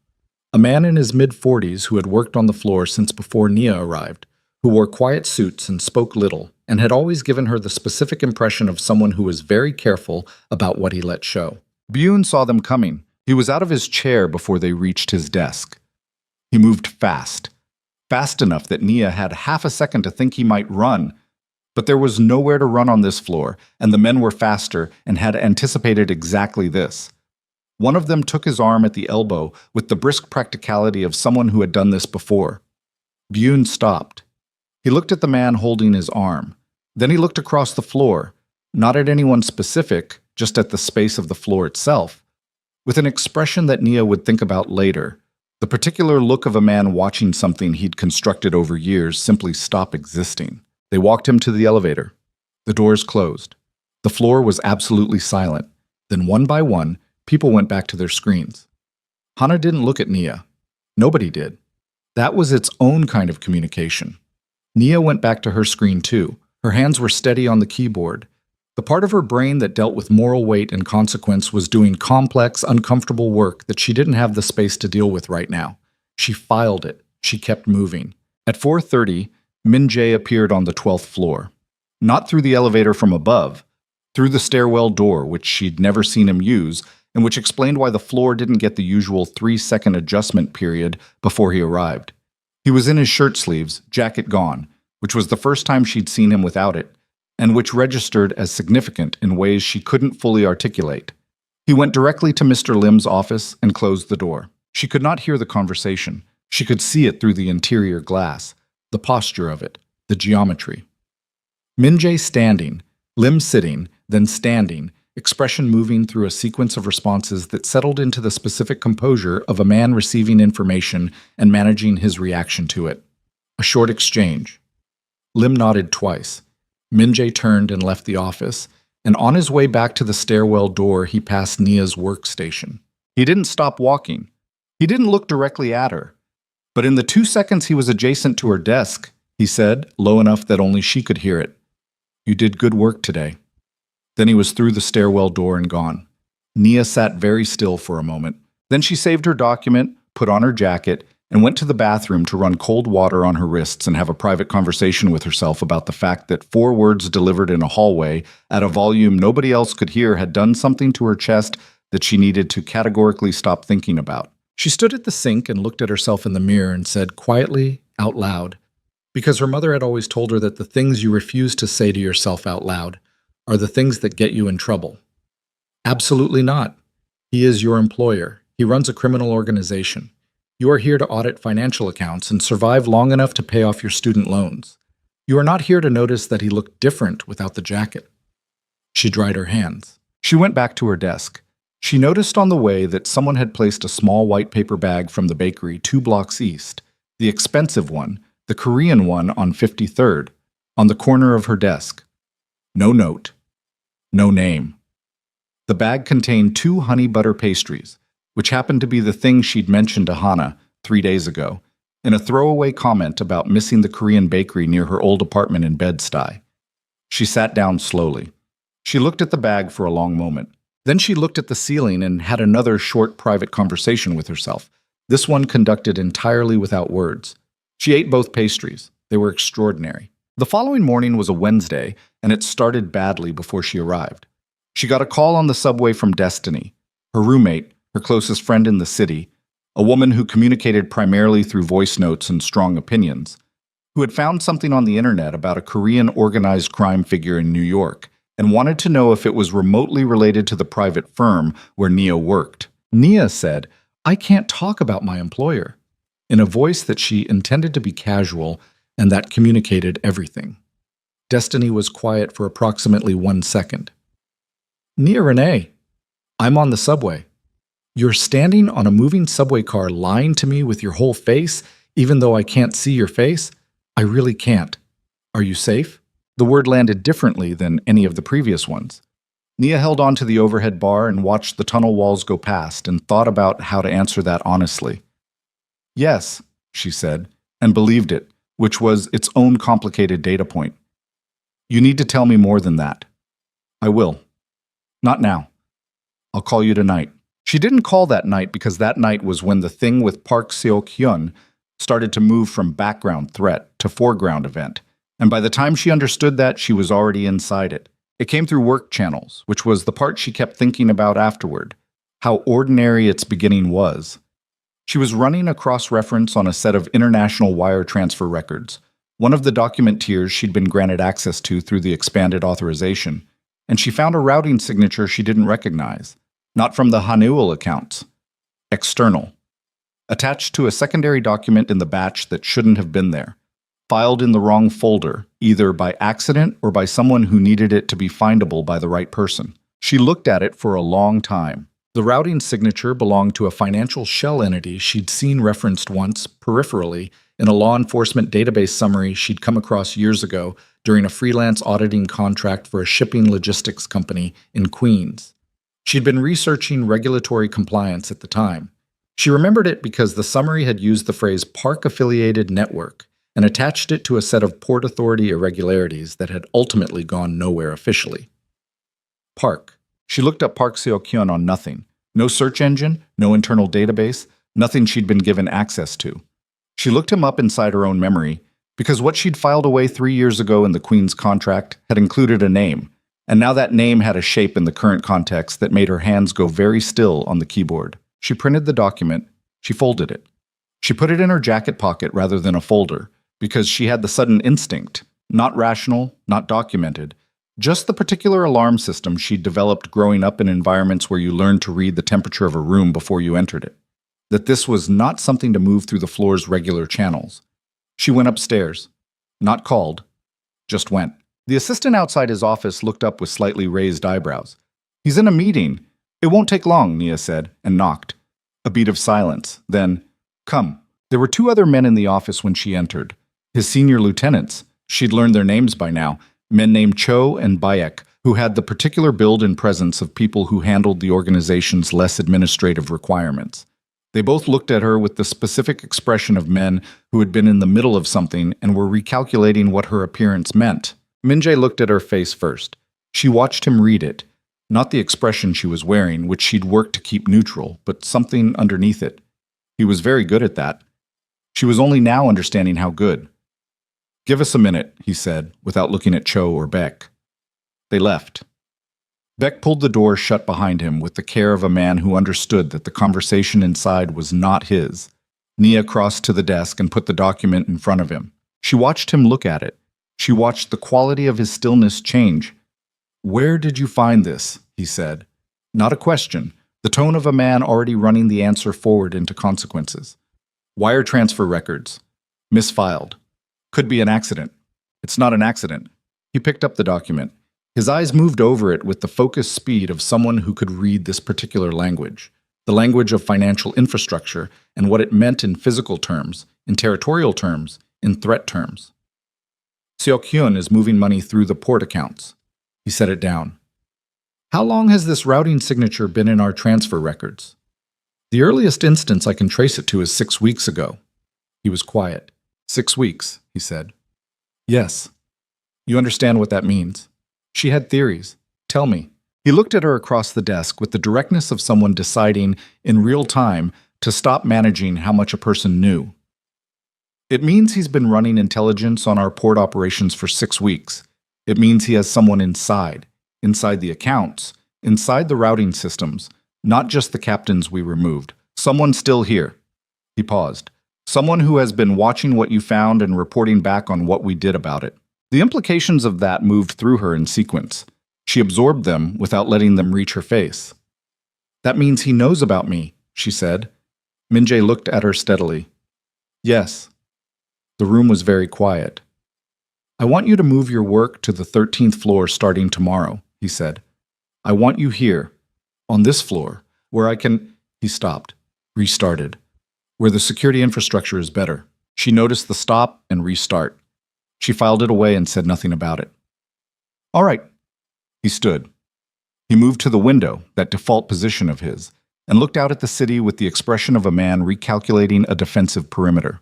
a man in his mid-40s who had worked on the floor since before Nia arrived, who wore quiet suits and spoke little, and had always given her the specific impression of someone who was very careful about what he let show. Bayoon saw them coming. He was out of his chair before they reached his desk. He moved fast enough that Nia had half a second to think he might run. But there was nowhere to run on this floor, and the men were faster and had anticipated exactly this. One of them took his arm at the elbow with the brisk practicality of someone who had done this before. Bayoon stopped. He looked at the man holding his arm. Then he looked across the floor, not at anyone specific, just at the space of the floor itself, with an expression that Nia would think about later. The particular look of a man watching something he'd constructed over years simply stop existing. They walked him to the elevator. The doors closed. The floor was absolutely silent. Then one by one, people went back to their screens. Hana didn't look at Nia. Nobody did. That was its own kind of communication. Nia went back to her screen too. Her hands were steady on the keyboard. The part of her brain that dealt with moral weight and consequence was doing complex, uncomfortable work that she didn't have the space to deal with right now. She filed it. She kept moving. At 4:30, Min-jae appeared on the 12th floor. Not through the elevator from above, through the stairwell door, which she'd never seen him use, and which explained why the floor didn't get the usual 3-second adjustment period before he arrived. He was in his shirt sleeves, jacket gone, which was the first time she'd seen him without it, and which registered as significant in ways she couldn't fully articulate. He went directly to Mr. Lim's office and closed the door. She could not hear the conversation. She could see it through the interior glass, the posture of it, the geometry. Min-jae standing, Lim sitting, then standing, expression moving through a sequence of responses that settled into the specific composure of a man receiving information and managing his reaction to it. A short exchange. Lim nodded twice. Minjae turned and left the office, and on his way back to the stairwell door, he passed Nia's workstation. He didn't stop walking. He didn't look directly at her. But in the 2 seconds he was adjacent to her desk, he said, low enough that only she could hear it, "You did good work today." Then he was through the stairwell door and gone. Nia sat very still for a moment. Then she saved her document, put on her jacket, and went to the bathroom to run cold water on her wrists and have a private conversation with herself about the fact that 4 words delivered in a hallway at a volume nobody else could hear had done something to her chest that she needed to categorically stop thinking about. She stood at the sink and looked at herself in the mirror and said quietly, out loud, because her mother had always told her that the things you refuse to say to yourself out loud are the things that get you in trouble. Absolutely not. He is your employer. He runs a criminal organization. You are here to audit financial accounts and survive long enough to pay off your student loans. You are not here to notice that he looked different without the jacket. She dried her hands. She went back to her desk. She noticed on the way that someone had placed a small white paper bag from the bakery 2 blocks east, the expensive one, the Korean one on 53rd, on the corner of her desk. No note. No name. The bag contained 2 honey butter pastries, which happened to be the thing she'd mentioned to Hana 3 days ago, in a throwaway comment about missing the Korean bakery near her old apartment in Bed-Stuy. She sat down slowly. She looked at the bag for a long moment. Then she looked at the ceiling and had another short private conversation with herself, this one conducted entirely without words. She ate both pastries. They were extraordinary. The following morning was a Wednesday, and it started badly before she arrived. She got a call on the subway from Destiny, her roommate, her closest friend in the city, a woman who communicated primarily through voice notes and strong opinions, who had found something on the internet about a Korean organized crime figure in New York and wanted to know if it was remotely related to the private firm where Nia worked. Nia said, "I can't talk about my employer," in a voice that she intended to be casual and that communicated everything. Destiny was quiet for approximately 1 second. "Nia Renee, I'm on the subway. You're standing on a moving subway car lying to me with your whole face, even though I can't see your face? I really can't. Are you safe?" The word landed differently than any of the previous ones. Nia held on to the overhead bar and watched the tunnel walls go past and thought about how to answer that honestly. "Yes," she said, and believed it, which was its own complicated data point. "You need to tell me more than that." "I will. Not now. I'll call you tonight." She didn't call that night because that night was when the thing with Park Seo-kyun started to move from background threat to foreground event, and by the time she understood that, she was already inside it. It came through work channels, which was the part she kept thinking about afterward, how ordinary its beginning was. She was running a cross-reference on a set of international wire transfer records, one of the document tiers she'd been granted access to through the expanded authorization, and she found a routing signature she didn't recognize, not from the Hanuel accounts. External. Attached to a secondary document in the batch that shouldn't have been there. Filed in the wrong folder, either by accident or by someone who needed it to be findable by the right person. She looked at it for a long time. The routing signature belonged to a financial shell entity she'd seen referenced once, peripherally, in a law enforcement database summary she'd come across years ago during a freelance auditing contract for a shipping logistics company in Queens. She'd been researching regulatory compliance at the time. She remembered it because the summary had used the phrase Park-affiliated network and attached it to a set of Port Authority irregularities that had ultimately gone nowhere officially. Park. She looked up Park Seo-kyun on nothing. No search engine, no internal database, nothing she'd been given access to. She looked him up inside her own memory, because what she'd filed away 3 years ago in the Queen's contract had included a name, and now that name had a shape in the current context that made her hands go very still on the keyboard. She printed the document. She folded it. She put it in her jacket pocket rather than a folder, because she had the sudden instinct, not rational, not documented, just the particular alarm system she'd developed growing up in environments where you learned to read the temperature of a room before you entered it, that this was not something to move through the floor's regular channels. She went upstairs. Not called. Just went. The assistant outside his office looked up with slightly raised eyebrows. "He's in a meeting. It won't take long," Nia said, and knocked. A beat of silence. Then, "Come." There were 2 other men in the office when she entered. His senior lieutenants, she'd learned their names by now, men named Cho and Bayek, who had the particular build and presence of people who handled the organization's less administrative requirements. They both looked at her with the specific expression of men who had been in the middle of something and were recalculating what her appearance meant. Min-jae looked at her face first. She watched him read it, not the expression she was wearing, which she'd worked to keep neutral, but something underneath it. He was very good at that. She was only now understanding how good. "Give us a minute," he said, without looking at Cho or Beck. They left. Beck pulled the door shut behind him with the care of a man who understood that the conversation inside was not his. Nia crossed to the desk and put the document in front of him. She watched him look at it. She watched the quality of his stillness change. "Where did you find this?" he said. Not a question, the tone of a man already running the answer forward into consequences. "Wire transfer records. Misfiled. Could be an accident." "It's not an accident." He picked up the document. His eyes moved over it with the focused speed of someone who could read this particular language, the language of financial infrastructure and what it meant in physical terms, in territorial terms, in threat terms. "Seok-hyun is moving money through the port accounts." He set it down. "How long has this routing signature been in our transfer records?" "The earliest instance I can trace it to is 6 weeks ago." He was quiet. 6 weeks, he said. "Yes." "You understand what that means?" She had theories. "Tell me." He looked at her across the desk with the directness of someone deciding, in real time, to stop managing how much a person knew. "It means he's been running intelligence on our port operations for 6 weeks. It means he has someone inside the accounts, inside the routing systems, not just the captains we removed. Someone still here." He paused. "Someone who has been watching what you found and reporting back on what we did about it." The implications of that moved through her in sequence. She absorbed them without letting them reach her face. "That means he knows about me," she said. Min-jae looked at her steadily. "Yes." The room was very quiet. "I want you to move your work to the 13th floor starting tomorrow," he said. "I want you here, on this floor, where I can—" He stopped, restarted. "Where the security infrastructure is better." She noticed the stop and restart. She filed it away and said nothing about it. "All right." He stood. He moved to the window, that default position of his, and looked out at the city with the expression of a man recalculating a defensive perimeter.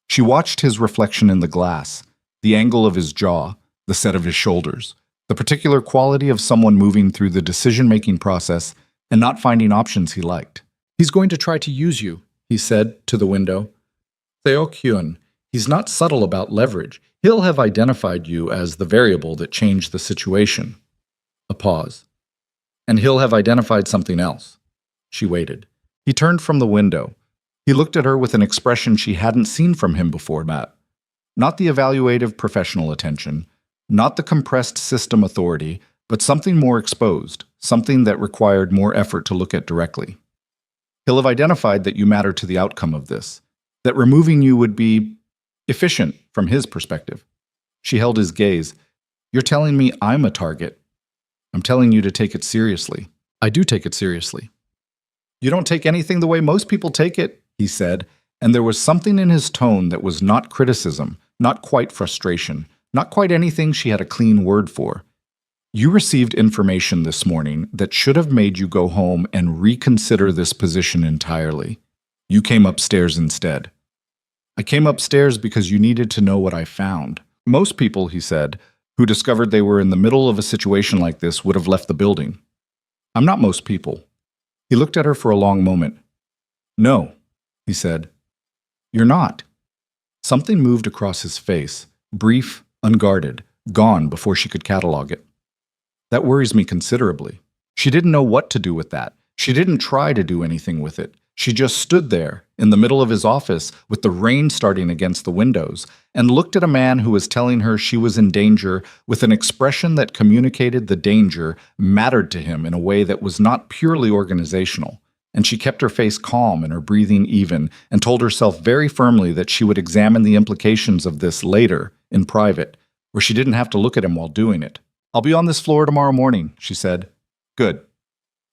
She watched his reflection in the glass, the angle of his jaw, the set of his shoulders, the particular quality of someone moving through the decision-making process and not finding options he liked. "He's going to try to use you," he said to the window. "Seok-hyun, he's not subtle about leverage. He'll have identified you as the variable that changed the situation." A pause. "And he'll have identified something else." She waited. He turned from the window. He looked at her with an expression she hadn't seen from him before that. Not the evaluative professional attention, not the compressed system authority, but something more exposed, something that required more effort to look at directly. "He'll have identified that you matter to the outcome of this, that removing you would be efficient from his perspective." She held his gaze. "You're telling me I'm a target." "I'm telling you to take it seriously." "I do take it seriously." "You don't take anything the way most people take it," he said, and there was something in his tone that was not criticism, not quite frustration, not quite anything she had a clean word for. "You received information this morning that should have made you go home and reconsider this position entirely. You came upstairs instead." "I came upstairs because you needed to know what I found." "Most people," he said, "who discovered they were in the middle of a situation like this would have left the building." "I'm not most people." He looked at her for a long moment. "No," he said. "You're not." Something moved across his face, brief, unguarded, gone before she could catalog it. "That worries me considerably." She didn't know what to do with that. She didn't try to do anything with it. She just stood there, in the middle of his office, with the rain starting against the windows, and looked at a man who was telling her she was in danger with an expression that communicated the danger mattered to him in a way that was not purely organizational. And she kept her face calm and her breathing even, and told herself very firmly that she would examine the implications of this later, in private, where she didn't have to look at him while doing it. "I'll be on this floor tomorrow morning," she said. "Good."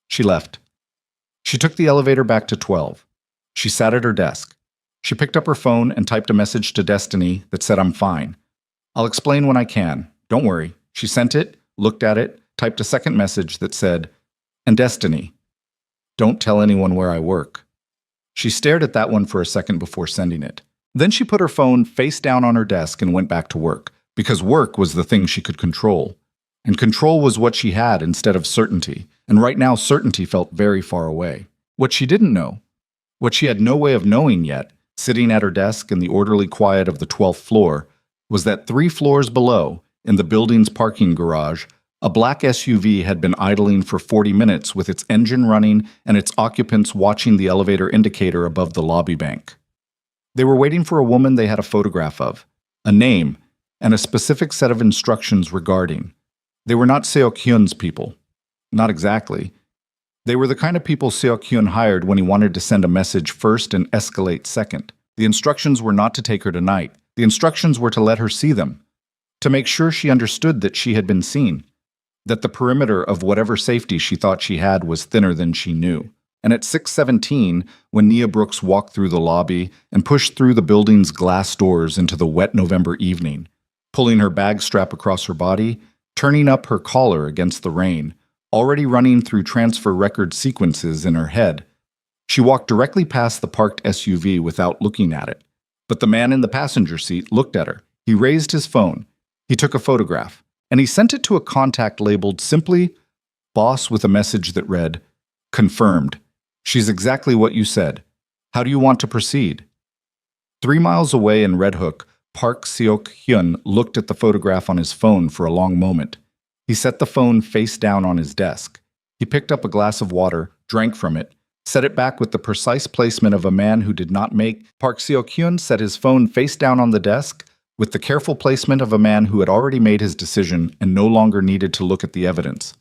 She left. She took the elevator back to 12. She sat at her desk. She picked up her phone and typed a message to Destiny that said, "I'm fine. I'll explain when I can. Don't worry." She sent it, looked at it, typed a second message that said, "And Destiny, don't tell anyone where I work." She stared at that one for a second before sending it. Then she put her phone face down on her desk and went back to work, because work was the thing she could control. And control was what she had instead of certainty, and right now certainty felt very far away. What she didn't know, what she had no way of knowing yet, sitting at her desk in the orderly quiet of the 12th floor, was that 3 floors below, in the building's parking garage, a black SUV had been idling for 40 minutes with its engine running and its occupants watching the elevator indicator above the lobby bank. They were waiting for a woman they had a photograph of, a name, and a specific set of instructions regarding. They were not Seo-kyun's people. Not exactly. They were the kind of people Seo-kyun hired when he wanted to send a message first and escalate second. The instructions were not to take her tonight. The instructions were to let her see them, to make sure she understood that she had been seen, that the perimeter of whatever safety she thought she had was thinner than she knew. And at 6:17, when Nia Brooks walked through the lobby and pushed through the building's glass doors into the wet November evening, pulling her bag strap across her body, turning up her collar against the rain, already running through transfer record sequences in her head, she walked directly past the parked SUV without looking at it. But the man in the passenger seat looked at her. He raised his phone. He took a photograph, and he sent it to a contact labeled simply "Boss" with a message that read, "Confirmed. She's exactly what you said. How do you want to proceed?" 3 miles away in Red Hook, Park Seok-hyun looked at the photograph on his phone for a long moment. He set the phone face down on his desk. He picked up a glass of water, drank from it, set it back with the precise placement of a man who did not make. Park Seok-hyun set his phone face down on the desk with the careful placement of a man who had already made his decision and no longer needed to look at the evidence.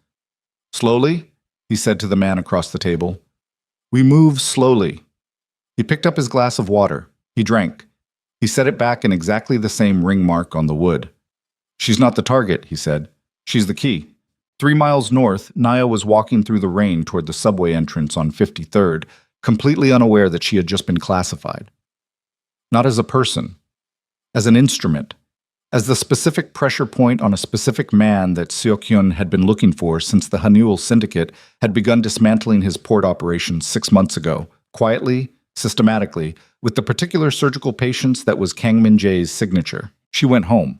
"Slowly," he said to the man across the table. "We move slowly." He picked up his glass of water. He drank. He set it back in exactly the same ring mark on the wood. "She's not the target," he said. "She's the key." 3 miles north, Nia was walking through the rain toward the subway entrance on 53rd, completely unaware that she had just been classified. Not as a person, as an instrument, as the specific pressure point on a specific man that Seok-hyun had been looking for since the Haneul Syndicate had begun dismantling his port operations 6 months ago, quietly, systematically, with the particular surgical patience that was Kang Min-jae's signature. She went home.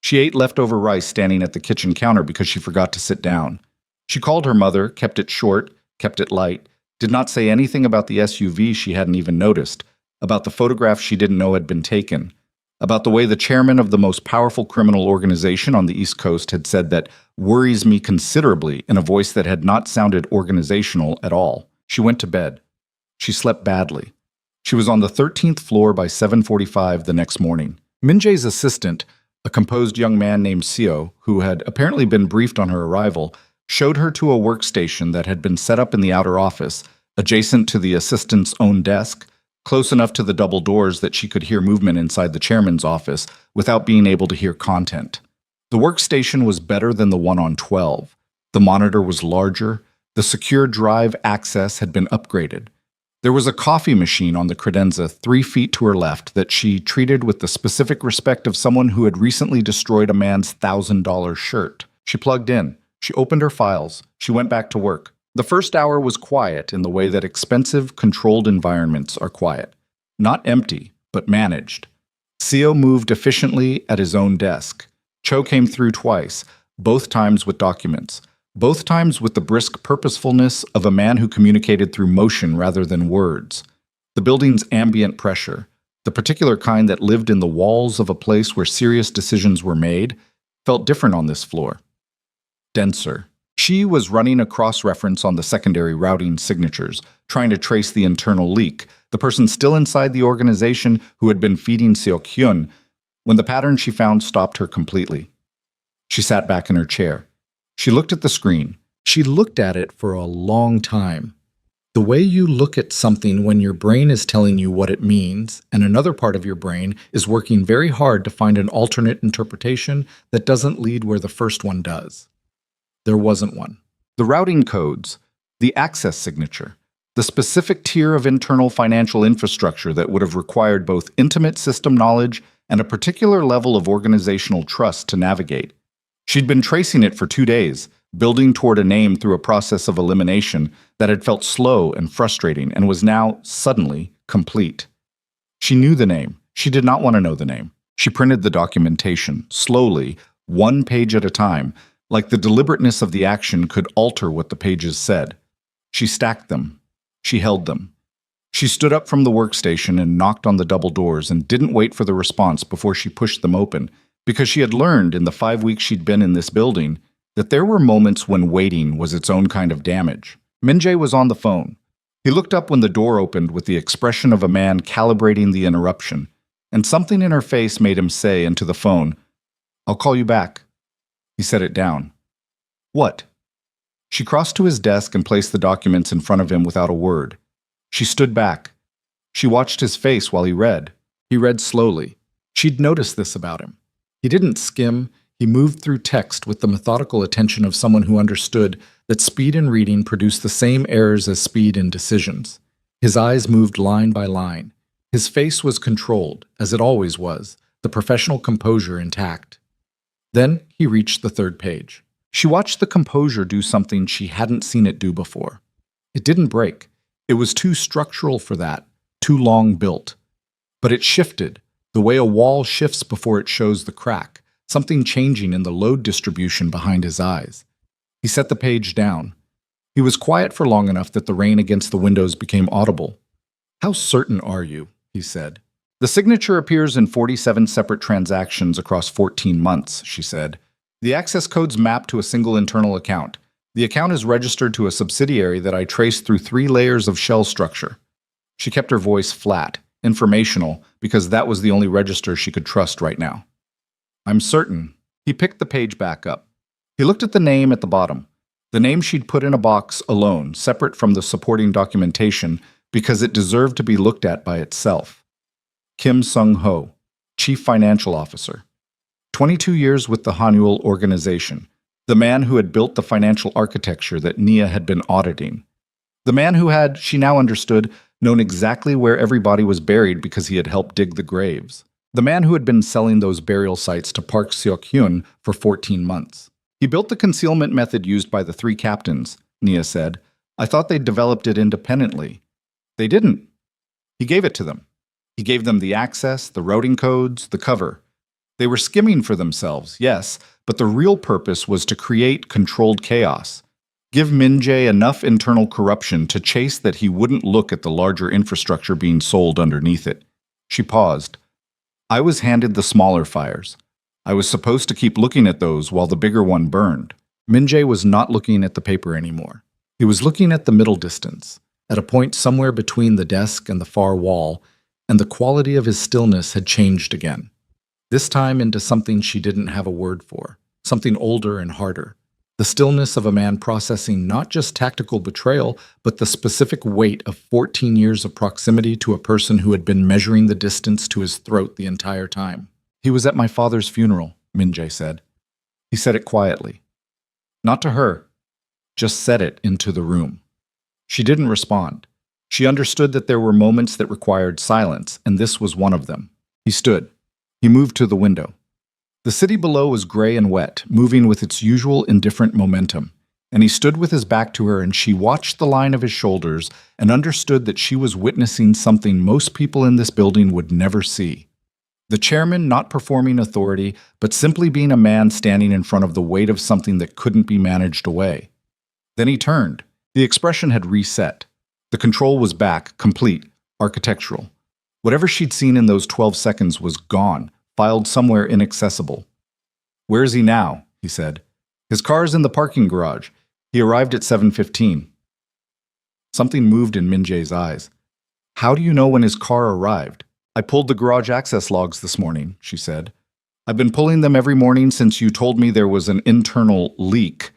She ate leftover rice standing at the kitchen counter because she forgot to sit down. She called her mother, kept it short, kept it light, did not say anything about the SUV she hadn't even noticed, about the photograph she didn't know had been taken, about the way the chairman of the most powerful criminal organization on the East Coast had said that "worries me considerably" in a voice that had not sounded organizational at all. She went to bed. She slept badly. She was on the 13th floor by 7:45 the next morning. Min-jae's assistant, a composed young man named Seo, who had apparently been briefed on her arrival, showed her to a workstation that had been set up in the outer office, adjacent to the assistant's own desk, close enough to the double doors that she could hear movement inside the chairman's office without being able to hear content. The workstation was better than the one on 12. The monitor was larger. The secure drive access had been upgraded. There was a coffee machine on the credenza 3 feet to her left that she treated with the specific respect of someone who had recently destroyed a man's $1,000 shirt. She plugged in. She opened her files. She went back to work. The first hour was quiet in the way that expensive, controlled environments are quiet. Not empty, but managed. Seo moved efficiently at his own desk. Cho came through twice, both times with documents. Both times with the brisk purposefulness of a man who communicated through motion rather than words. The building's ambient pressure, the particular kind that lived in the walls of a place where serious decisions were made, felt different on this floor. Denser. She was running a cross-reference on the secondary routing signatures, trying to trace the internal leak, the person still inside the organization who had been feeding Seok-hyun, when the pattern she found stopped her completely. She sat back in her chair. She looked at the screen. She looked at it for a long time. The way you look at something when your brain is telling you what it means, and another part of your brain is working very hard to find an alternate interpretation that doesn't lead where the first one does. There wasn't one. The routing codes, the access signature, The specific tier of internal financial infrastructure that would have required both intimate system knowledge and a particular level of organizational trust to navigate. She'd been tracing it for 2 days, building toward a name through a process of elimination that had felt slow and frustrating and was now, suddenly, complete. She knew the name. She did not want to know the name. She printed the documentation, slowly, one page at a time, like the deliberateness of the action could alter what the pages said. She stacked them. She held them. She stood up from the workstation and knocked on the double doors and didn't wait for the response before she pushed them open, because she had learned in the 5 weeks she'd been in this building that there were moments when waiting was its own kind of damage. Min-jae was on the phone. He looked up when the door opened with the expression of a man calibrating the interruption, and something in her face made him say into the phone, "I'll call you back." He set it down. "What?" She crossed to his desk and placed the documents in front of him without a word. She stood back. She watched his face while he read. He read slowly. She'd noticed this about him. He didn't skim. He moved through text with the methodical attention of someone who understood that speed in reading produced the same errors as speed in decisions. His eyes moved line by line. His face was controlled, as it always was, the professional composure intact. Then he reached the third page. She watched the composure do something she hadn't seen it do before. It didn't break. It was too structural for that, too long built. But it shifted, the way a wall shifts before it shows the crack, something changing in the load distribution behind his eyes. He set the page down. He was quiet for long enough that the rain against the windows became audible. "How certain are you?" he said. "The signature appears in 47 separate transactions across 14 months, she said. The access codes map to a single internal account. The account is registered to a subsidiary that I traced through 3 layers of shell structure." She kept her voice flat, informational, because that was the only register she could trust right now. "I'm certain." He picked the page back up. He looked at the name at the bottom, the name she'd put in a box alone, separate from the supporting documentation, because it deserved to be looked at by itself. Kim Sung-ho, Chief Financial Officer. 22 years with the Hanuel organization, the man who had built the financial architecture that Nia had been auditing. The man who had, she now understood, known exactly where everybody was buried because he had helped dig the graves. The man who had been selling those burial sites to Park Seok-hyun for 14 months. He built the concealment method used by the 3 captains, Nia said. "I thought they developed it independently." "They didn't." He gave it to them. He gave them the access, the routing codes, the cover. They were skimming for themselves, yes, but the real purpose was to create controlled chaos. Give Min-jae enough internal corruption to chase that he wouldn't look at the larger infrastructure being sold underneath it. She paused. "I was handed the smaller fires. I was supposed to keep looking at those while the bigger one burned." Min-jae was not looking at the paper anymore. He was looking at the middle distance, at a point somewhere between the desk and the far wall, and the quality of his stillness had changed again. This time into something she didn't have a word for, something older and harder. The stillness of a man processing not just tactical betrayal, but the specific weight of 14 years of proximity to a person who had been measuring the distance to his throat the entire time. "He was at my father's funeral," Min-jae said. He said it quietly. Not to her, just said it into the room. She didn't respond. She understood that there were moments that required silence, and this was one of them. He stood. He moved to the window. The city below was gray and wet, moving with its usual indifferent momentum, and he stood with his back to her, and she watched the line of his shoulders and understood that she was witnessing something most people in this building would never see. The chairman not performing authority, but simply being a man standing in front of the weight of something that couldn't be managed away. Then he turned. The expression had reset. The control was back, complete, architectural. Whatever she'd seen in those 12 seconds was gone, filed somewhere inaccessible. "Where is he now?" he said. "His car's in the parking garage. He arrived at 7:15. Something moved in Min-jae's eyes. "How do you know when his car arrived?" "I pulled the garage access logs this morning," she said. "I've been pulling them every morning since you told me there was an internal leak.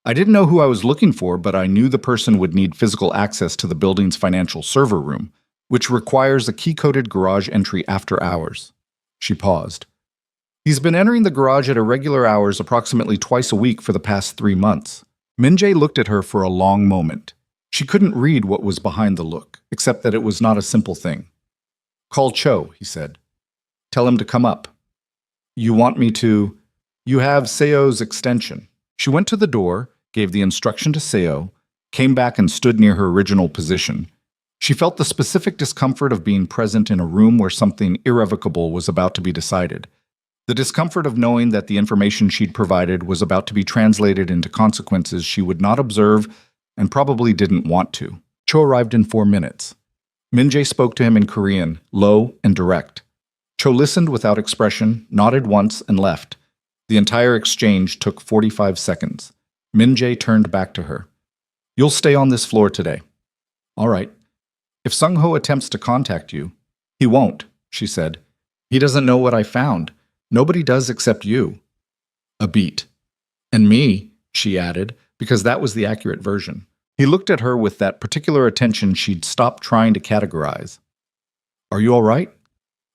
I didn't know who I was looking for, but I knew the person would need physical access to the building's financial server room, which requires a key-coded garage entry after hours." She paused. "He's been entering the garage at irregular hours approximately twice a week for the past 3 months. Min-jae looked at her for a long moment. She couldn't read what was behind the look, except that it was not a simple thing. "Call Cho," he said. "Tell him to come up." "You want me to—" "You have Seo's extension." She went to the door, gave the instruction to Seo, came back and stood near her original position. She felt the specific discomfort of being present in a room where something irrevocable was about to be decided. The discomfort of knowing that the information she'd provided was about to be translated into consequences she would not observe and probably didn't want to. Cho arrived in 4 minutes. Min-jae spoke to him in Korean, low and direct. Cho listened without expression, nodded once, and left. The entire exchange took 45 seconds. Min-jae turned back to her. "You'll stay on this floor today." "All right." "If Sung-ho attempts to contact you—" "He won't," she said. "He doesn't know what I found. Nobody does except you." A beat. "And me," she added, because that was the accurate version. He looked at her with that particular attention she'd stopped trying to categorize. "Are you all right?"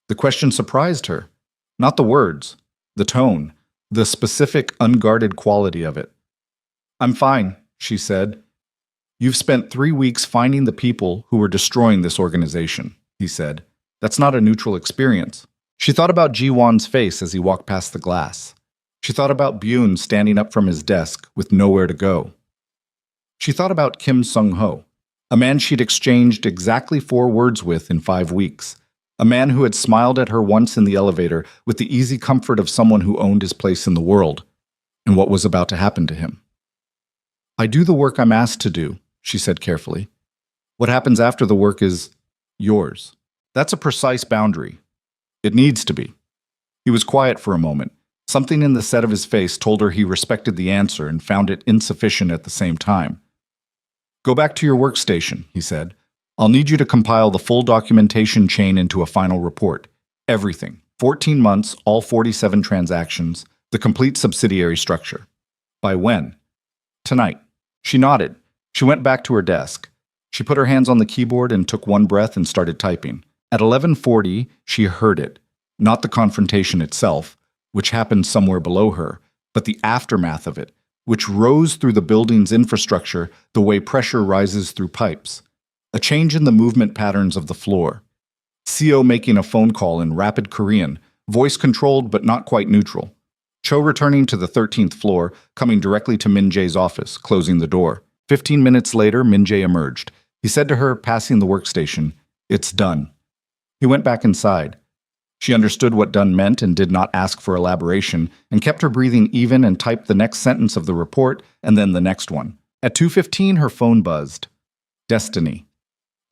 The question surprised her. Not the words, the tone, the specific, unguarded quality of it. "I'm fine," she said. "You've spent 3 weeks finding the people who were destroying this organization," he said. "That's not a neutral experience." She thought about Ji-won's face as he walked past the glass. She thought about Byun standing up from his desk with nowhere to go. She thought about Kim Sung-ho, a man she'd exchanged exactly 4 words with in 5 weeks, a man who had smiled at her once in the elevator with the easy comfort of someone who owned his place in the world, and what was about to happen to him. "I do the work I'm asked to do," she said carefully. "What happens after the work is yours." That's a precise boundary. It needs to be. He was quiet for a moment. Something in the set of his face told her he respected the answer and found it insufficient at the same time. "Go back to your workstation," he said. "I'll need you to compile the full documentation chain into a final report. Everything. 14 months, all 47 transactions, the complete subsidiary structure. By when?" "Tonight." She nodded. She went back to her desk. She put her hands on the keyboard and took one breath and started typing. At 11:40, she heard it. Not the confrontation itself, which happened somewhere below her, but the aftermath of it, which rose through the building's infrastructure the way pressure rises through pipes. A change in the movement patterns of the floor. Seo making a phone call in rapid Korean, voice-controlled but not quite neutral. Cho returning to the 13th floor, coming directly to Min-jae's office, closing the door. 15 minutes later, Min-jae emerged. He said to her, passing the workstation, "It's done." He went back inside. She understood what done meant and did not ask for elaboration, and kept her breathing even and typed the next sentence of the report and then the next one. At 2:15, her phone buzzed. Destiny.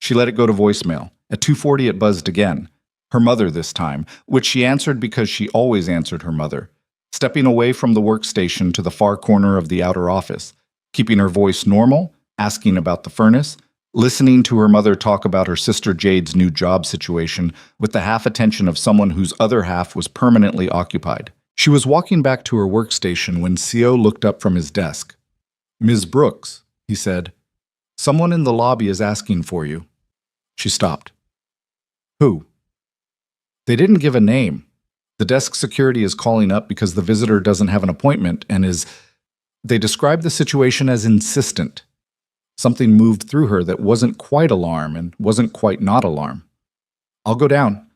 She let it go to voicemail. At 2:40, it buzzed again. Her mother this time, which she answered because she always answered her mother. Stepping away from the workstation to the far corner of the outer office, keeping her voice normal, asking about the furnace, listening to her mother talk about her sister Jade's new job situation with the half attention of someone whose other half was permanently occupied. She was walking back to her workstation when Seo looked up from his desk. "Ms. Brooks," he said, "someone in the lobby is asking for you." She stopped. "Who?" They didn't give a name. The desk security is calling up because the visitor doesn't have an appointment and is... They described the situation as insistent. Something moved through her that wasn't quite alarm and wasn't quite not alarm. "I'll go down."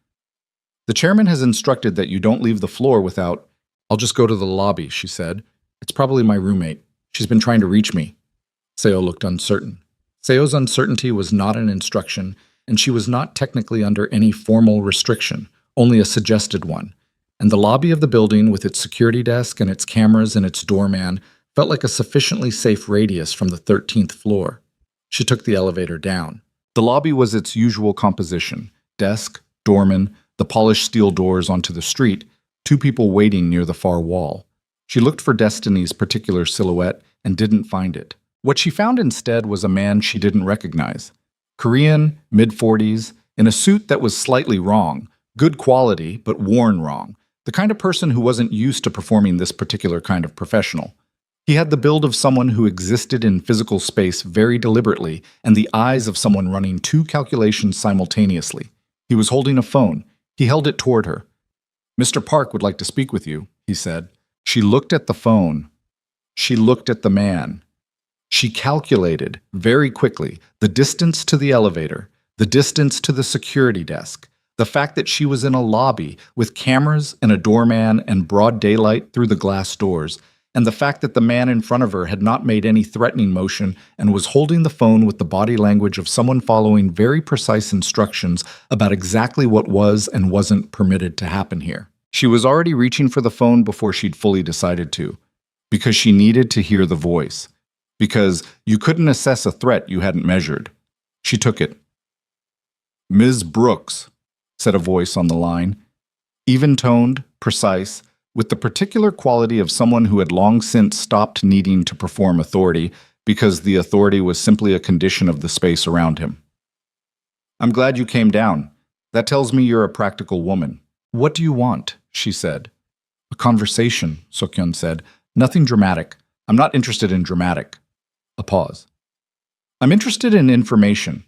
"The chairman has instructed that you don't leave the floor without—" "I'll just go to the lobby," she said. "It's probably my roommate. She's been trying to reach me." Seo looked uncertain. Seo's uncertainty was not an instruction, and she was not technically under any formal restriction, only a suggested one. And the lobby of the building, with its security desk and its cameras and its doorman, felt like a sufficiently safe radius from the 13th floor. She took the elevator down. The lobby was its usual composition: desk, doorman, the polished steel doors onto the street, 2 people waiting near the far wall. She looked for Destiny's particular silhouette and didn't find it. What she found instead was a man she didn't recognize. Korean, mid-40s, in a suit that was slightly wrong, good quality but worn wrong, the kind of person who wasn't used to performing this particular kind of professional. He had the build of someone who existed in physical space very deliberately and the eyes of someone running 2 calculations simultaneously. He was holding a phone. He held it toward her. "Mr. Park would like to speak with you," he said. She looked at the phone. She looked at the man. She calculated, very quickly, the distance to the elevator, the distance to the security desk, the fact that she was in a lobby with cameras and a doorman and broad daylight through the glass doors, and the fact that the man in front of her had not made any threatening motion and was holding the phone with the body language of someone following very precise instructions about exactly what was and wasn't permitted to happen here. She was already reaching for the phone before she'd fully decided to, because she needed to hear the voice, because you couldn't assess a threat you hadn't measured. She took it. "Ms. Brooks," said a voice on the line, even-toned, precise, with the particular quality of someone who had long since stopped needing to perform authority because the authority was simply a condition of the space around him. "I'm glad you came down. That tells me you're a practical woman. What do you want?" she said. "A conversation," Sokyun said. "Nothing dramatic. I'm not interested in dramatic." A pause. "I'm interested in information.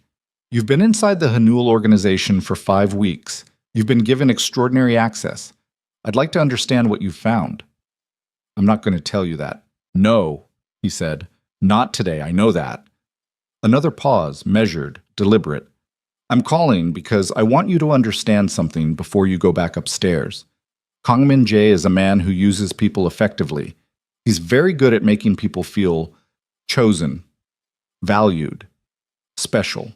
You've been inside the Hanul organization for 5 weeks. You've been given extraordinary access. I'd like to understand what you've found." "I'm not going to tell you that." "No," he said. "Not today, I know that." Another pause, measured, deliberate. "I'm calling because I want you to understand something before you go back upstairs. Kang Min-jae is a man who uses people effectively. He's very good at making people feel chosen, valued, special."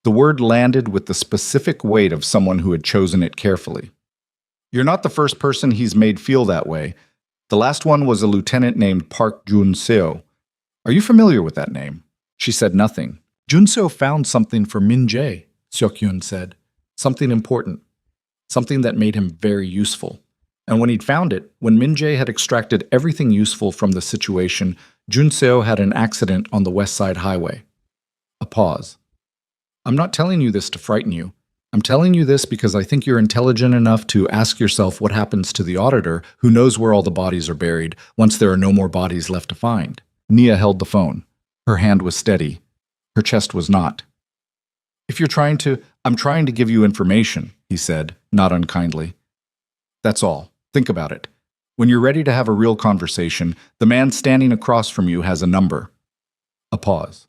The word landed with the specific weight of someone who had chosen it carefully. "You're not the first person he's made feel that way. The last one was a lieutenant named Park Jun-seo. Are you familiar with that name?" She said nothing. "Jun-seo found something for Min-jae," Seok-hyun said. "Something important. Something that made him very useful. And when he'd found it, when Min-jae had extracted everything useful from the situation, Jun-seo had an accident on the West Side Highway." A pause. "I'm not telling you this to frighten you. I'm telling you this because I think you're intelligent enough to ask yourself what happens to the auditor who knows where all the bodies are buried once there are no more bodies left to find." Nia held the phone. Her hand was steady. Her chest was not. I'm trying to give you information," he said, not unkindly. "That's all. Think about it. When you're ready to have a real conversation, the man standing across from you has a number." A pause.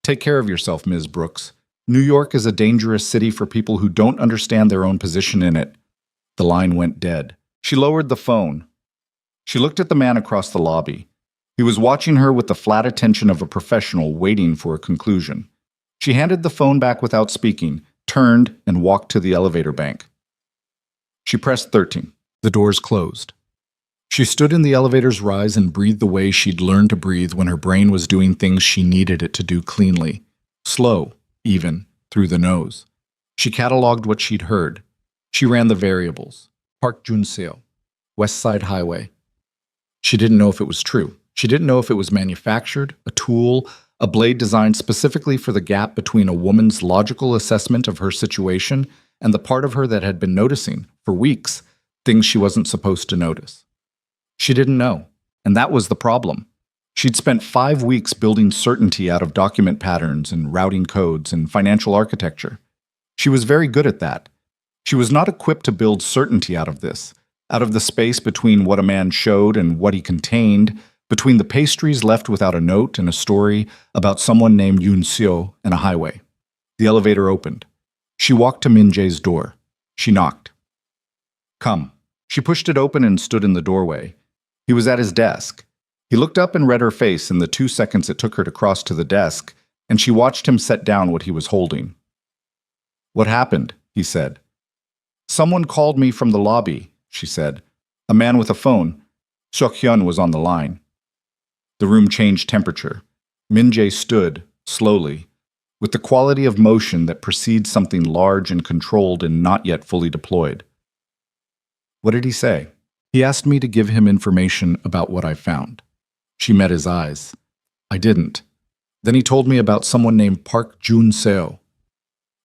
"Take care of yourself, Ms. Brooks. New York is a dangerous city for people who don't understand their own position in it." The line went dead. She lowered the phone. She looked at the man across the lobby. He was watching her with the flat attention of a professional waiting for a conclusion. She handed the phone back without speaking, turned, and walked to the elevator bank. She pressed 13. The doors closed. She stood in the elevator's rise and breathed the way she'd learned to breathe when her brain was doing things she needed it to do cleanly. Slow, even, through the nose. She cataloged what she'd heard. She ran the variables. Park Jun-seo, West Side Highway. She didn't know if it was true. She didn't know if it was manufactured, a tool, a blade designed specifically for the gap between a woman's logical assessment of her situation and the part of her that had been noticing, for weeks, things she wasn't supposed to notice. She didn't know, and that was the problem. She'd spent 5 weeks building certainty out of document patterns and routing codes and financial architecture. She was very good at that. She was not equipped to build certainty out of this, out of the space between what a man showed and what he contained, between the pastries left without a note and a story about someone named Yoon-seo and a highway. The elevator opened. She walked to Min-jae's door. She knocked. "Come." She pushed it open and stood in the doorway. He was at his desk. He looked up and read her face in the 2 seconds it took her to cross to the desk, and she watched him set down what he was holding. "What happened?" he said. "Someone called me from the lobby," she said. "A man with a phone. Seok-hyun was on the line." The room changed temperature. Min-jae stood, slowly, with the quality of motion that precedes something large and controlled and not yet fully deployed. "What did he say?" "He asked me to give him information about what I found." She met his eyes. "I didn't. Then he told me about someone named Park Jun-seo."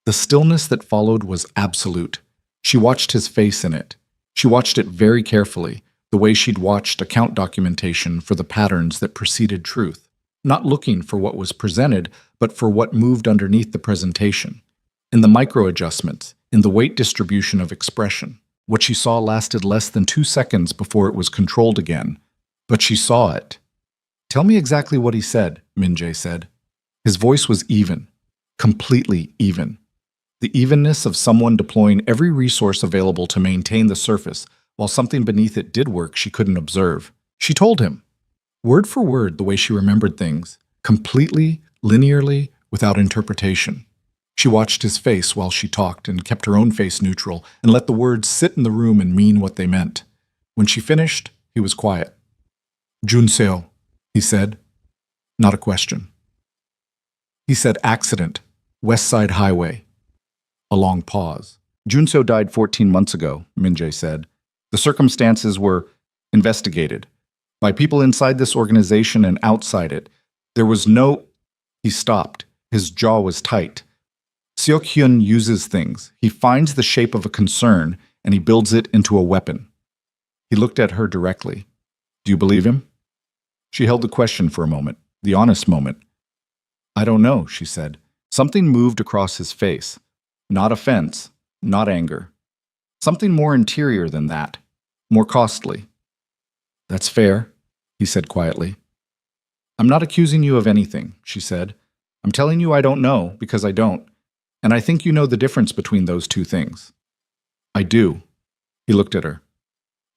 The stillness that followed was absolute. She watched his face in it. She watched it very carefully, the way she'd watched account documentation for the patterns that preceded truth, not looking for what was presented, but for what moved underneath the presentation, in the micro-adjustments, in the weight distribution of expression. What she saw lasted less than 2 seconds before it was controlled again, but she saw it. "Tell me exactly what he said," Min-jae said. His voice was even, completely even. The evenness of someone deploying every resource available to maintain the surface, while something beneath it did work she couldn't observe. She told him, word for word the way she remembered things, completely, linearly, without interpretation. She watched his face while she talked and kept her own face neutral and let the words sit in the room and mean what they meant. When she finished, he was quiet. Junseo, he said. Not a question. He said accident, West Side Highway. A long pause. Junseo died 14 months ago, Min-jae said. The circumstances were investigated by people inside this organization and outside it. There was no... He stopped. His jaw was tight. Seok-hyun uses things. He finds the shape of a concern and he builds it into a weapon. He looked at her directly. Do you believe him? She held the question for a moment, the honest moment. I don't know, she said. Something moved across his face. Not offense, not anger. Something more interior than that, more costly. That's fair, he said quietly. I'm not accusing you of anything, she said. I'm telling you I don't know because I don't. And I think you know the difference between those two things. I do. He looked at her.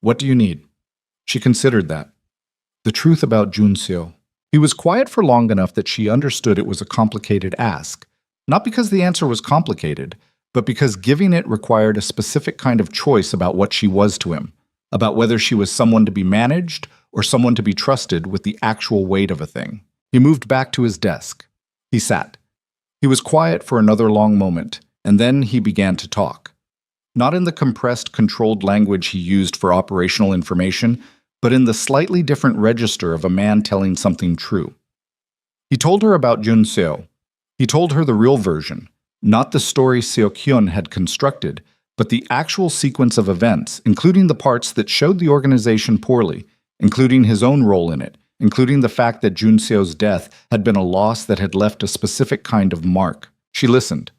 What do you need? She considered that. The truth about Junseo. He was quiet for long enough that she understood it was a complicated ask. Not because the answer was complicated, but because giving it required a specific kind of choice about what she was to him, about whether she was someone to be managed or someone to be trusted with the actual weight of a thing. He moved back to his desk. He sat. He was quiet for another long moment, and then he began to talk. Not in the compressed, controlled language he used for operational information, but in the slightly different register of a man telling something true. He told her about Junseo. He told her the real version, not the story Seok-hyun had constructed, but the actual sequence of events, including the parts that showed the organization poorly, including his own role in it, including the fact that Junseo's death had been a loss that had left a specific kind of mark. She listened.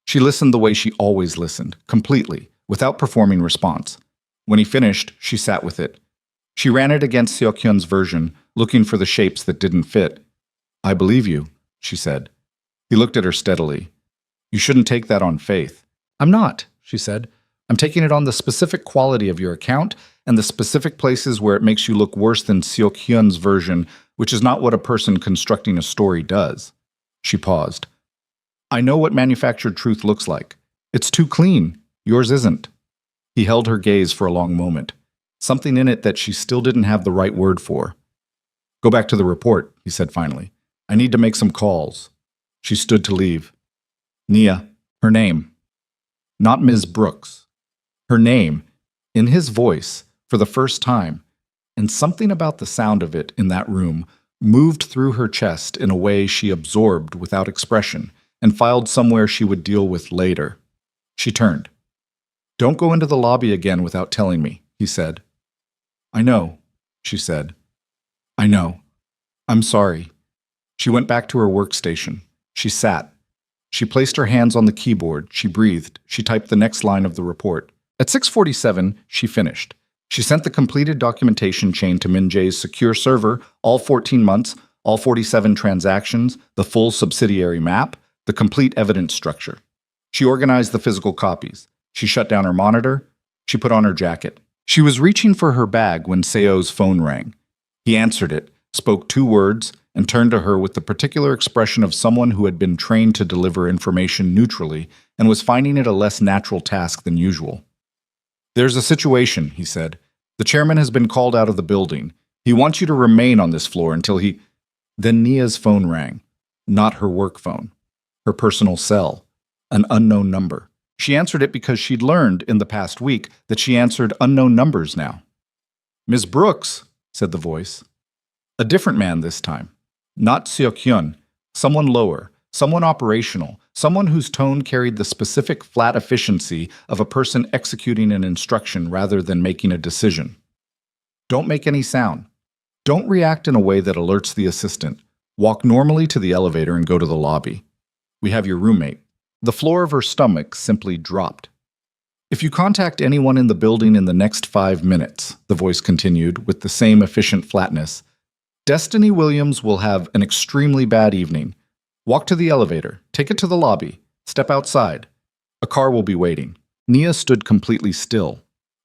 She listened the way she always listened, completely, without performing response. When he finished, she sat with it. She ran it against Seok-hyun's version, looking for the shapes that didn't fit. I believe you, she said. He looked at her steadily. You shouldn't take that on faith. I'm not, she said. I'm taking it on the specific quality of your account and the specific places where it makes you look worse than Seok-hyun's version, which is not what a person constructing a story does. She paused. I know what manufactured truth looks like. It's too clean. Yours isn't. He held her gaze for a long moment. Something in it that she still didn't have the right word for. Go back to the report, he said finally. I need to make some calls. She stood to leave. Nia, her name. Not Ms. Brooks. Her name, in his voice, for the first time, and something about the sound of it in that room moved through her chest in a way she absorbed without expression and filed somewhere she would deal with later. She turned. Don't go into the lobby again without telling me, he said. I know, she said. I know. I'm sorry. She went back to her workstation. She sat. She placed her hands on the keyboard. She breathed. She typed the next line of the report. At 6:47, she finished. She sent the completed documentation chain to Min-jae's secure server, all 14 months, all 47 transactions, the full subsidiary map, the complete evidence structure. She organized the physical copies. She shut down her monitor. She put on her jacket. She was reaching for her bag when Seo's phone rang. He answered it, spoke 2 words, and turned to her with the particular expression of someone who had been trained to deliver information neutrally and was finding it a less natural task than usual. There's a situation, he said. The chairman has been called out of the building. He wants you to remain on this floor until he... Then Nia's phone rang. Not her work phone. Her personal cell. An unknown number. She answered it because she'd learned in the past week that she answered unknown numbers now. Ms. Brooks, said the voice. A different man this time. Not Seok-hyun. Someone lower. Someone operational. Someone whose tone carried the specific flat efficiency of a person executing an instruction rather than making a decision. Don't make any sound. Don't react in a way that alerts the assistant. Walk normally to the elevator and go to the lobby. We have your roommate. The floor of her stomach simply dropped. If you contact anyone in the building in the next 5 minutes, the voice continued with the same efficient flatness, Destiny Williams will have an extremely bad evening. Walk to the elevator, take it to the lobby, step outside. A car will be waiting. Nia stood completely still.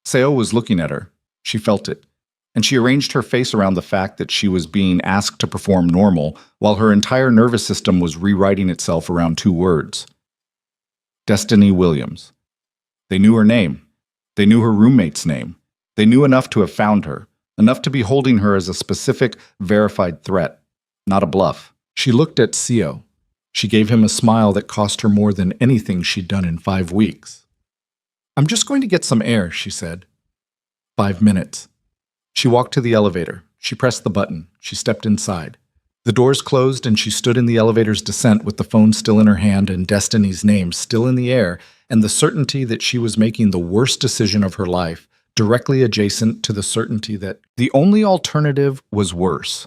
Seo was looking at her. She felt it. And she arranged her face around the fact that she was being asked to perform normal while her entire nervous system was rewriting itself around two words. Destiny Williams. They knew her name. They knew her roommate's name. They knew enough to have found her, enough to be holding her as a specific, verified threat, not a bluff. She looked at Seo. She gave him a smile that cost her more than anything she'd done in 5 weeks. "I'm just going to get some air," she said. 5 minutes. She walked to the elevator. She pressed the button. She stepped inside. The doors closed and she stood in the elevator's descent with the phone still in her hand and Destiny's name still in the air and the certainty that she was making the worst decision of her life, directly adjacent to the certainty that the only alternative was worse.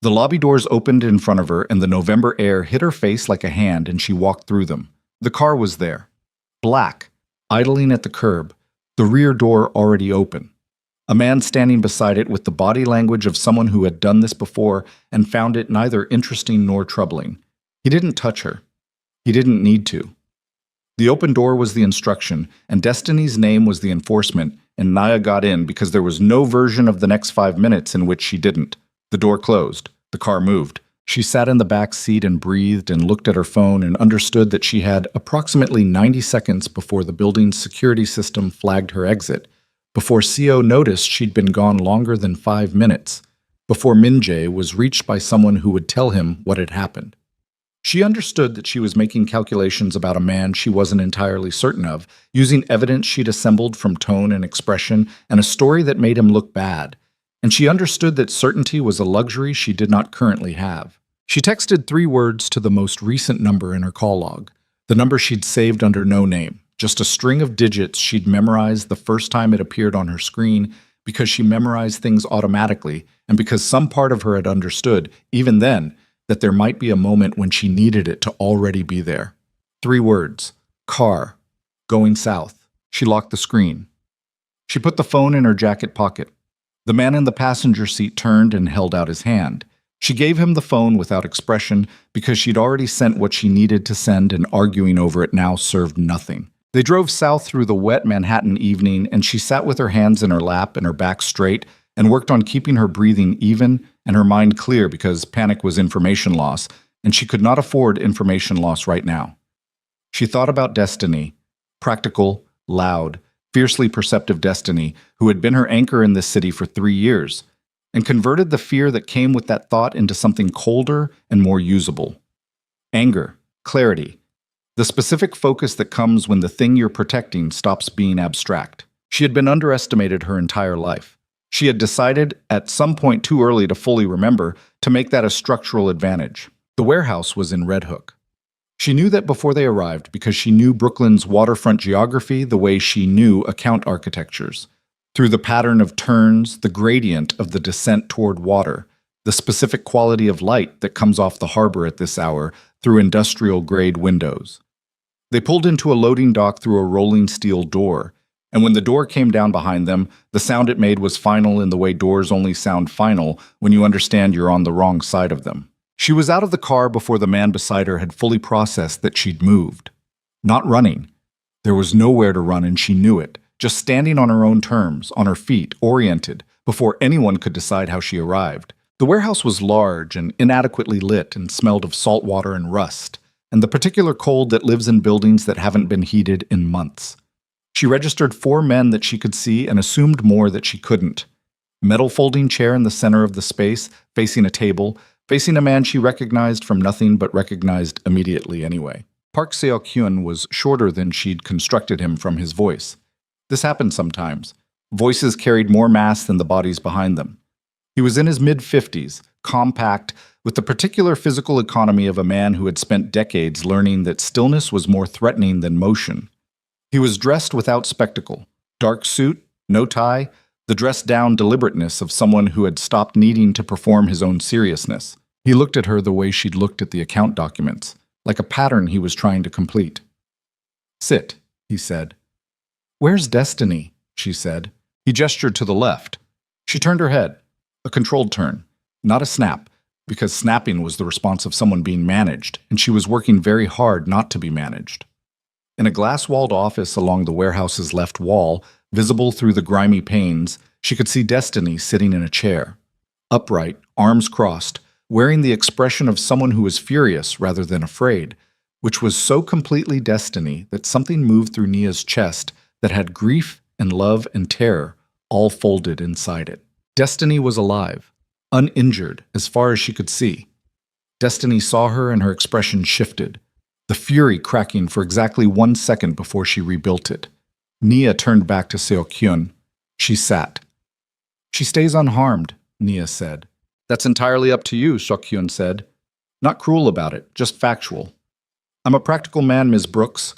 The lobby doors opened in front of her and the November air hit her face like a hand and she walked through them. The car was there. Black, idling at the curb, the rear door already open. A man standing beside it with the body language of someone who had done this before and found it neither interesting nor troubling. He didn't touch her. He didn't need to. The open door was the instruction, and Destiny's name was the enforcement, and Nia got in because there was no version of the next 5 minutes in which she didn't. The door closed. The car moved. She sat in the back seat and breathed and looked at her phone and understood that she had approximately 90 seconds before the building's security system flagged her exit, before Seo noticed she'd been gone longer than 5 minutes, before Min-jae was reached by someone who would tell him what had happened. She understood that she was making calculations about a man she wasn't entirely certain of, using evidence she'd assembled from tone and expression and a story that made him look bad, and she understood that certainty was a luxury she did not currently have. She texted 3 words to the most recent number in her call log, the number she'd saved under no name. Just a string of digits she'd memorized the first time it appeared on her screen because she memorized things automatically and because some part of her had understood, even then, that there might be a moment when she needed it to already be there. 3 words. Car. Going south. She locked the screen. She put the phone in her jacket pocket. The man in the passenger seat turned and held out his hand. She gave him the phone without expression because she'd already sent what she needed to send and arguing over it now served nothing. They drove south through the wet Manhattan evening, and she sat with her hands in her lap and her back straight and worked on keeping her breathing even and her mind clear because panic was information loss, and she could not afford information loss right now. She thought about Destiny, practical, loud, fiercely perceptive Destiny, who had been her anchor in this city for 3 years, and converted the fear that came with that thought into something colder and more usable. Anger, clarity, the specific focus that comes when the thing you're protecting stops being abstract. She had been underestimated her entire life. She had decided, at some point too early to fully remember, to make that a structural advantage. The warehouse was in Red Hook. She knew that before they arrived because she knew Brooklyn's waterfront geography the way she knew account architectures. Through the pattern of turns, the gradient of the descent toward water, the specific quality of light that comes off the harbor at this hour through industrial-grade windows. They pulled into a loading dock through a rolling steel door, and when the door came down behind them, the sound it made was final in the way doors only sound final when you understand you're on the wrong side of them. She was out of the car before the man beside her had fully processed that she'd moved. Not running. There was nowhere to run, and she knew it, just standing on her own terms, on her feet, oriented, before anyone could decide how she arrived. The warehouse was large and inadequately lit and smelled of salt water and rust, and the particular cold that lives in buildings that haven't been heated in months. She registered 4 men that she could see and assumed more that she couldn't. Metal folding chair in the center of the space, facing a table, facing a man she recognized from nothing but recognized immediately anyway. Park Seo-kyun was shorter than she'd constructed him from his voice. This happened sometimes. Voices carried more mass than the bodies behind them. He was in his mid-50s, compact, with the particular physical economy of a man who had spent decades learning that stillness was more threatening than motion. He was dressed without spectacle. Dark suit, no tie, the dressed-down deliberateness of someone who had stopped needing to perform his own seriousness. He looked at her the way she'd looked at the account documents, like a pattern he was trying to complete. "Sit," he said. "Where's Destiny?" she said. He gestured to the left. She turned her head. A controlled turn. Not a snap, because snapping was the response of someone being managed, and she was working very hard not to be managed. In a glass-walled office along the warehouse's left wall, visible through the grimy panes, she could see Destiny sitting in a chair. Upright, arms crossed, wearing the expression of someone who was furious rather than afraid, which was so completely Destiny that something moved through Nia's chest that had grief and love and terror all folded inside it. Destiny was alive, uninjured as far as she could see. Destiny saw her and her expression shifted, the fury cracking for exactly 1 second before she rebuilt it. Nia turned back to Seo-kyun. She sat. "She stays unharmed," Nia said. "That's entirely up to you," Seo-kyun said. "Not cruel about it, just factual. I'm a practical man, Ms. Brooks.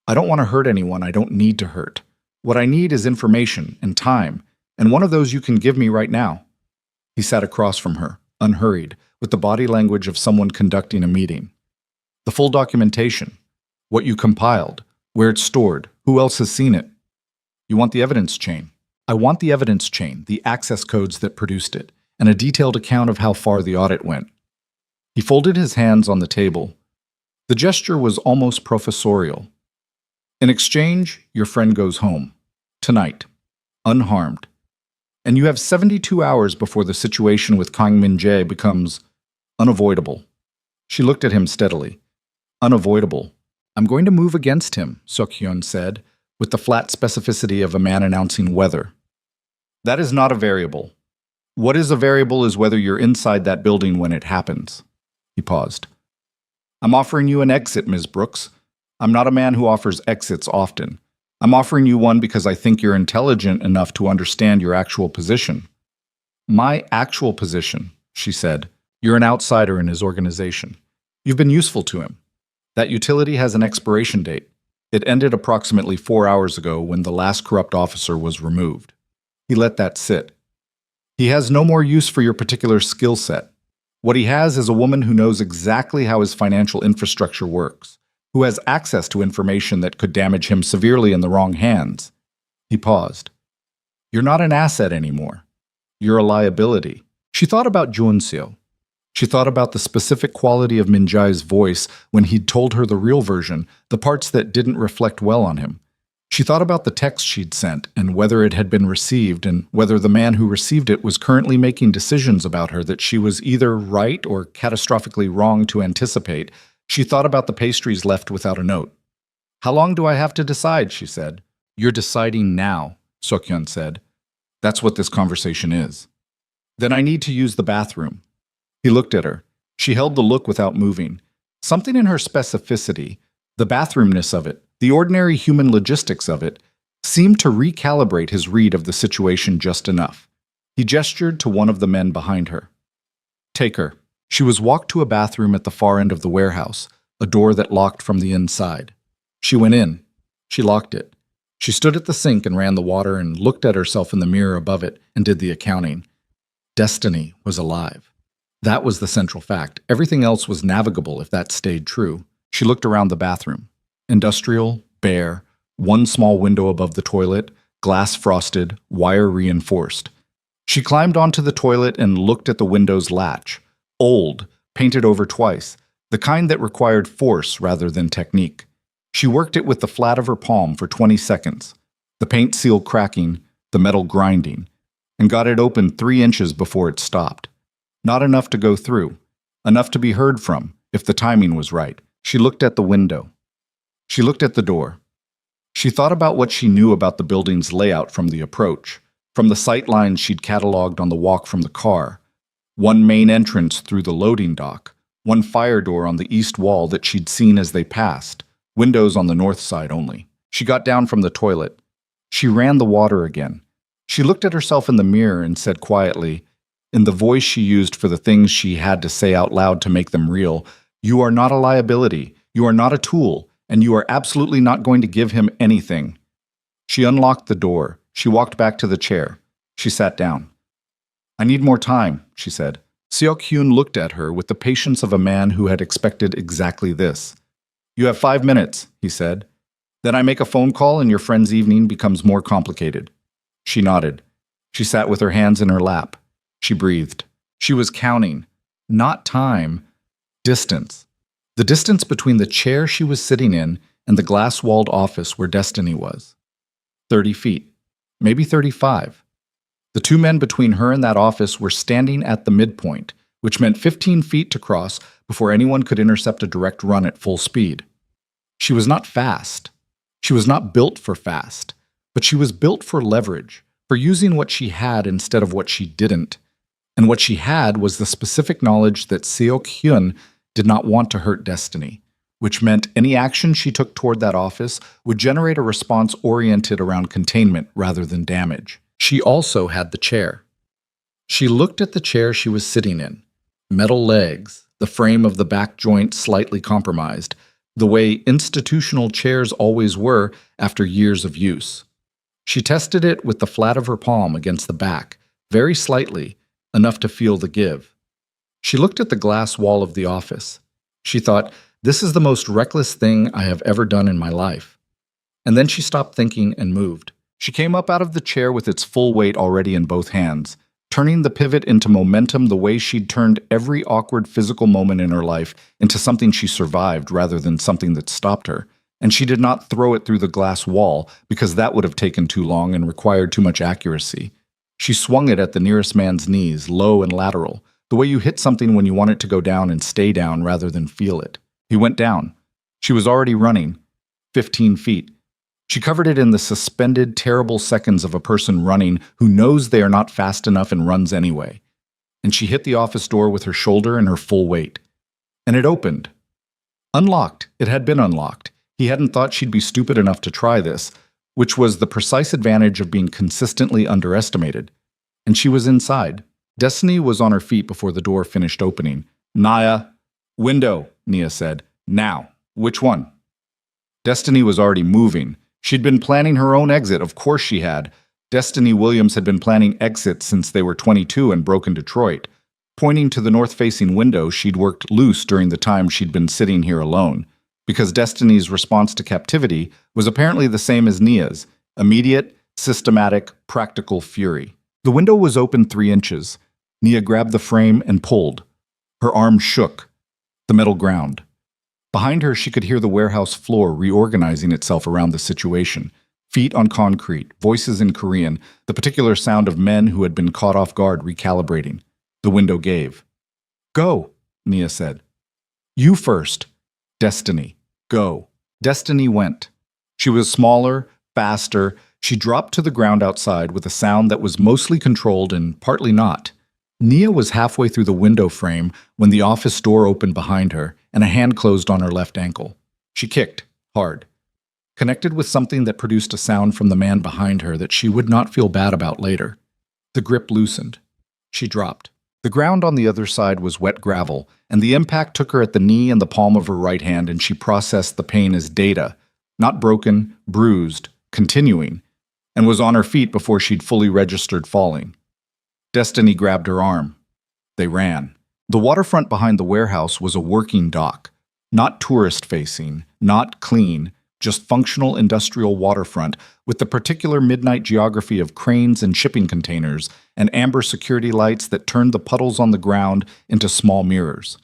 I don't want to hurt anyone I don't need to hurt. What I need is information and time, and one of those you can give me right now." He sat across from her, unhurried, with the body language of someone conducting a meeting. "The full documentation, what you compiled, where it's stored, who else has seen it. You want the evidence chain." "I want the evidence chain, the access codes that produced it, and a detailed account of how far the audit went." He folded his hands on the table. The gesture was almost professorial. "In exchange, your friend goes home. Tonight. Unharmed. And you have 72 hours before the situation with Kang Min-jae becomes unavoidable." She looked at him steadily. "Unavoidable. I'm going to move against him," Seo-kyun said, with the flat specificity of a man announcing weather. "That is not a variable. What is a variable is whether you're inside that building when it happens." He paused. "I'm offering you an exit, Ms. Brooks. I'm not a man who offers exits often. I'm offering you one because I think you're intelligent enough to understand your actual position." "My actual position," she said. "You're an outsider in his organization. You've been useful to him. That utility has an expiration date. It ended approximately 4 hours ago when the last corrupt officer was removed." He let that sit. "He has no more use for your particular skill set. What he has is a woman who knows exactly how his financial infrastructure works, who has access to information that could damage him severely in the wrong hands." He paused. "You're not an asset anymore. You're a liability." She thought about Junseo. She thought about the specific quality of Min-jae's voice when he'd told her the real version, the parts that didn't reflect well on him. She thought about the text she'd sent and whether it had been received and whether the man who received it was currently making decisions about her that she was either right or catastrophically wrong to anticipate. She thought about the pastries left without a note. "How long do I have to decide?" she said. "You're deciding now," Seo-kyun said. "That's what this conversation is." "Then I need to use the bathroom." He looked at her. She held the look without moving. Something in her specificity, the bathroomness of it, the ordinary human logistics of it, seemed to recalibrate his read of the situation just enough. He gestured to one of the men behind her. "Take her." She was walked to a bathroom at the far end of the warehouse, a door that locked from the inside. She went in. She locked it. She stood at the sink and ran the water and looked at herself in the mirror above it and did the accounting. Destiny was alive. That was the central fact. Everything else was navigable if that stayed true. She looked around the bathroom. Industrial, bare, one small window above the toilet, glass frosted, wire reinforced. She climbed onto the toilet and looked at the window's latch. Old, painted over twice, the kind that required force rather than technique. She worked it with the flat of her palm for 20 seconds, the paint seal cracking, the metal grinding, and got it open 3 inches before it stopped. Not enough to go through, enough to be heard from, if the timing was right. She looked at the window. She looked at the door. She thought about what she knew about the building's layout from the approach, from the sight lines she'd cataloged on the walk from the car. One main entrance through the loading dock, one fire door on the east wall that she'd seen as they passed, windows on the north side only. She got down from the toilet. She ran the water again. She looked at herself in the mirror and said quietly, in the voice she used for the things she had to say out loud to make them real, "You are not a liability, you are not a tool, and you are absolutely not going to give him anything." She unlocked the door. She walked back to the chair. She sat down. "I need more time," she said. Seo-kyun looked at her with the patience of a man who had expected exactly this. "You have 5 minutes," he said. "Then I make a phone call and your friend's evening becomes more complicated." She nodded. She sat with her hands in her lap. She breathed. She was counting, not time, distance. The distance between the chair she was sitting in and the glass-walled office where Destiny was. 30 feet, maybe 35. The two men between her and that office were standing at the midpoint, which meant 15 feet to cross before anyone could intercept a direct run at full speed. She was not fast. She was not built for fast, but she was built for leverage, for using what she had instead of what she didn't. And what she had was the specific knowledge that Seok Hyun did not want to hurt Destiny, which meant any action she took toward that office would generate a response oriented around containment rather than damage. She also had the chair. She looked at the chair she was sitting in. Metal legs, the frame of the back joint slightly compromised, the way institutional chairs always were after years of use. She tested it with the flat of her palm against the back, very slightly, enough to feel the give. She looked at the glass wall of the office. She thought, this is the most reckless thing I have ever done in my life. And then she stopped thinking and moved. She came up out of the chair with its full weight already in both hands, turning the pivot into momentum the way she'd turned every awkward physical moment in her life into something she survived rather than something that stopped her. And she did not throw it through the glass wall because that would have taken too long and required too much accuracy. She swung it at the nearest man's knees, low and lateral, the way you hit something when you want it to go down and stay down rather than feel it. He went down. She was already running, 15 feet. She covered it in the suspended, terrible seconds of a person running who knows they are not fast enough and runs anyway. And she hit the office door with her shoulder and her full weight. And it opened. Unlocked. It had been unlocked. He hadn't thought she'd be stupid enough to try this, which was the precise advantage of being consistently underestimated. And she was inside. Destiny was on her feet before the door finished opening. Naya. Window, Nia said. Now. Which one? Destiny was already moving. She'd been planning her own exit, of course she had. Destiny Williams had been planning exits since they were 22 and broke in Detroit. Pointing to the north-facing window, she'd worked loose during the time she'd been sitting here alone, because Destiny's response to captivity was apparently the same as Nia's, immediate, systematic, practical fury. The window was open 3 inches. Nia grabbed the frame and pulled. Her arm shook. The metal ground. Behind her, she could hear the warehouse floor reorganizing itself around the situation. Feet on concrete, voices in Korean, the particular sound of men who had been caught off guard recalibrating. The window gave. Go, Nia said. You first. Destiny. Go. Destiny went. She was smaller, faster. She dropped to the ground outside with a sound that was mostly controlled and partly not. Nia was halfway through the window frame when the office door opened behind her and a hand closed on her left ankle. She kicked, hard. Connected with something that produced a sound from the man behind her that she would not feel bad about later. The grip loosened. She dropped. The ground on the other side was wet gravel, and the impact took her at the knee and the palm of her right hand, and she processed the pain as data, not broken, bruised, continuing, and was on her feet before she'd fully registered falling. Destiny grabbed her arm. They ran. The waterfront behind the warehouse was a working dock, not tourist-facing, not clean, just functional industrial waterfront with the particular midnight geography of cranes and shipping containers and amber security lights that turned the puddles on the ground into small mirrors.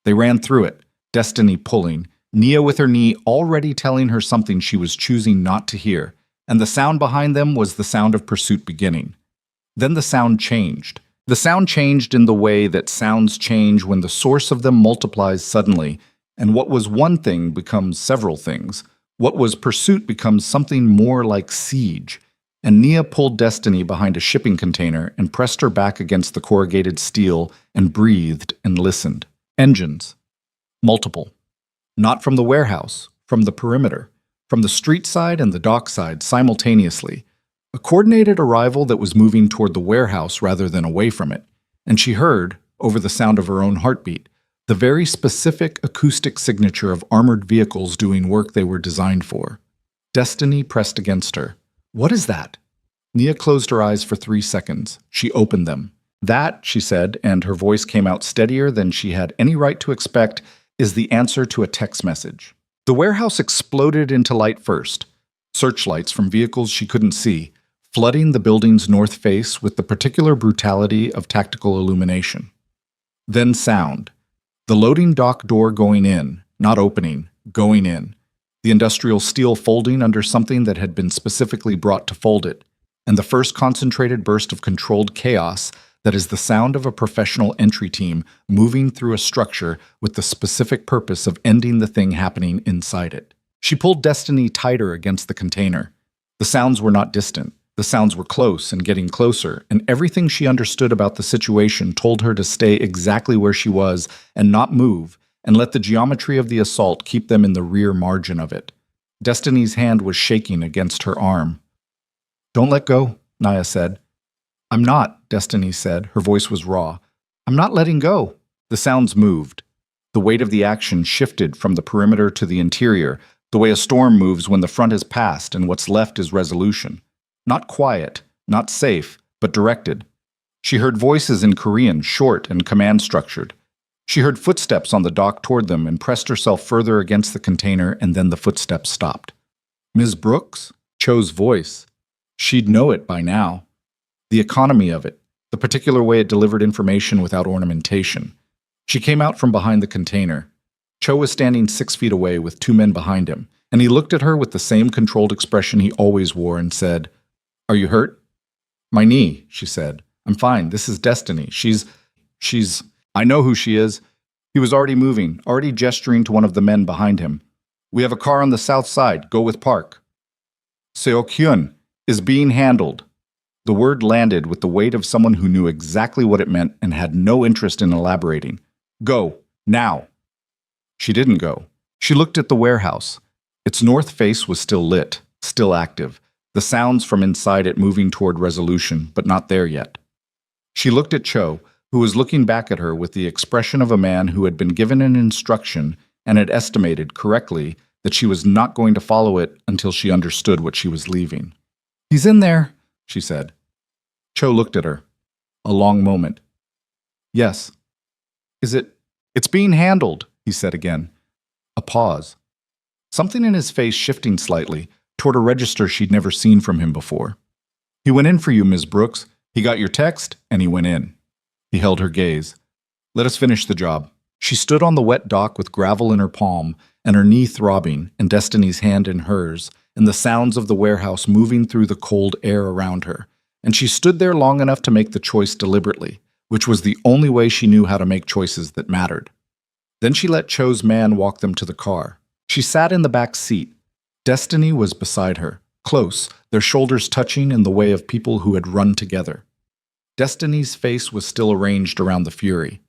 They ran through it, Destiny pulling, Nia with her knee already telling her something she was choosing not to hear, and the sound behind them was the sound of pursuit beginning. Then the sound changed. The sound changed in the way that sounds change when the source of them multiplies suddenly, and what was one thing becomes several things. What was pursuit becomes something more like siege. And Nia pulled Destiny behind a shipping container and pressed her back against the corrugated steel and breathed and listened. Engines. Multiple. Not from the warehouse, from the perimeter, from the street side and the dock side simultaneously. A coordinated arrival that was moving toward the warehouse rather than away from it. And she heard, over the sound of her own heartbeat, the very specific acoustic signature of armored vehicles doing work they were designed for. Destiny pressed against her. What is that? Nia closed her eyes for 3 seconds. She opened them. That, she said, and her voice came out steadier than she had any right to expect, is the answer to a text message. The warehouse exploded into light first. Searchlights from vehicles she couldn't see. flooding the building's north face with the particular brutality of tactical illumination. Then sound. The loading dock door going in, not opening, going in. The industrial steel folding under something that had been specifically brought to fold it, and the first concentrated burst of controlled chaos that is the sound of a professional entry team moving through a structure with the specific purpose of ending the thing happening inside it. She pulled Destiny tighter against the container. The sounds were not distant. The sounds were close and getting closer, and everything she understood about the situation told her to stay exactly where she was and not move, and let the geometry of the assault keep them in the rear margin of it. Destiny's hand was shaking against her arm. "Don't let go," Nia said. "I'm not," Destiny said. Her voice was raw. "I'm not letting go." The sounds moved. The weight of the action shifted from the perimeter to the interior, the way a storm moves when the front is passed and what's left is resolution. Not quiet, not safe, but directed. She heard voices in Korean, short and command-structured. She heard footsteps on the dock toward them and pressed herself further against the container, and then the footsteps stopped. "Ms. Brooks?" Cho's voice. She'd know it by now. The economy of it, the particular way it delivered information without ornamentation. She came out from behind the container. Cho was standing 6 feet away with 2 men behind him, and he looked at her with the same controlled expression he always wore and said, "Are you hurt?" "My knee," she said. "I'm fine. This is Destiny. She's... I know who she is." He was already moving, already gesturing to one of the men behind him. "We have a car on the south side. Go with Park." "Seo-kyun is being handled." The word landed with the weight of someone who knew exactly what it meant and had no interest in elaborating. "Go. Now." She didn't go. She looked at the warehouse. Its north face was still lit, still active, the sounds from inside it moving toward resolution, but not there yet. She looked at Cho, who was looking back at her with the expression of a man who had been given an instruction and had estimated correctly that she was not going to follow it until she understood what she was leaving. "He's in there," she said. Cho looked at her. A long moment. "Yes." It's being handled," he said again. A pause. Something in his face shifting slightly, toward a register she'd never seen from him before. "He went in for you, Ms. Brooks. He got your text, and he went in." He held her gaze. "Let us finish the job." She stood on the wet dock with gravel in her palm, and her knee throbbing, and Destiny's hand in hers, and the sounds of the warehouse moving through the cold air around her. And she stood there long enough to make the choice deliberately, which was the only way she knew how to make choices that mattered. Then she let Cho's man walk them to the car. She sat in the back seat. Destiny was beside her, close, their shoulders touching in the way of people who had run together. Destiny's face was still arranged around the fury.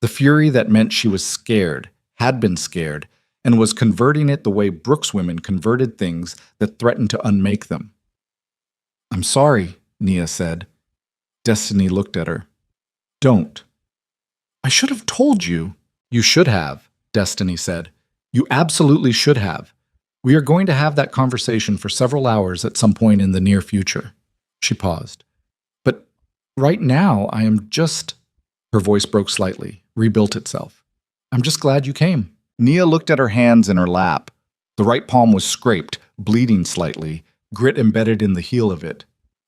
The fury that meant she was scared, had been scared, and was converting it the way Brooks women converted things that threatened to unmake them. "I'm sorry," Nia said. Destiny looked at her. "Don't." "I should have told you." "You should have," Destiny said. "You absolutely should have. We are going to have that conversation for several hours at some point in the near future." She paused. "But right now, I am just..." Her voice broke slightly, rebuilt itself. "I'm just glad you came." Nia looked at her hands in her lap. The right palm was scraped, bleeding slightly, grit embedded in the heel of it.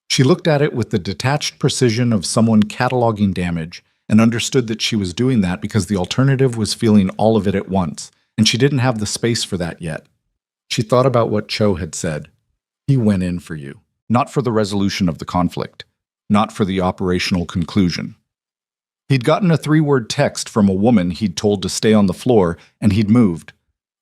She looked at it with the detached precision of someone cataloging damage, and understood that she was doing that because the alternative was feeling all of it at once, and she didn't have the space for that yet. She thought about what Cho had said. He went in for you, not for the resolution of the conflict, not for the operational conclusion. He'd gotten a 3-word text from a woman he'd told to stay on the floor, and he'd moved.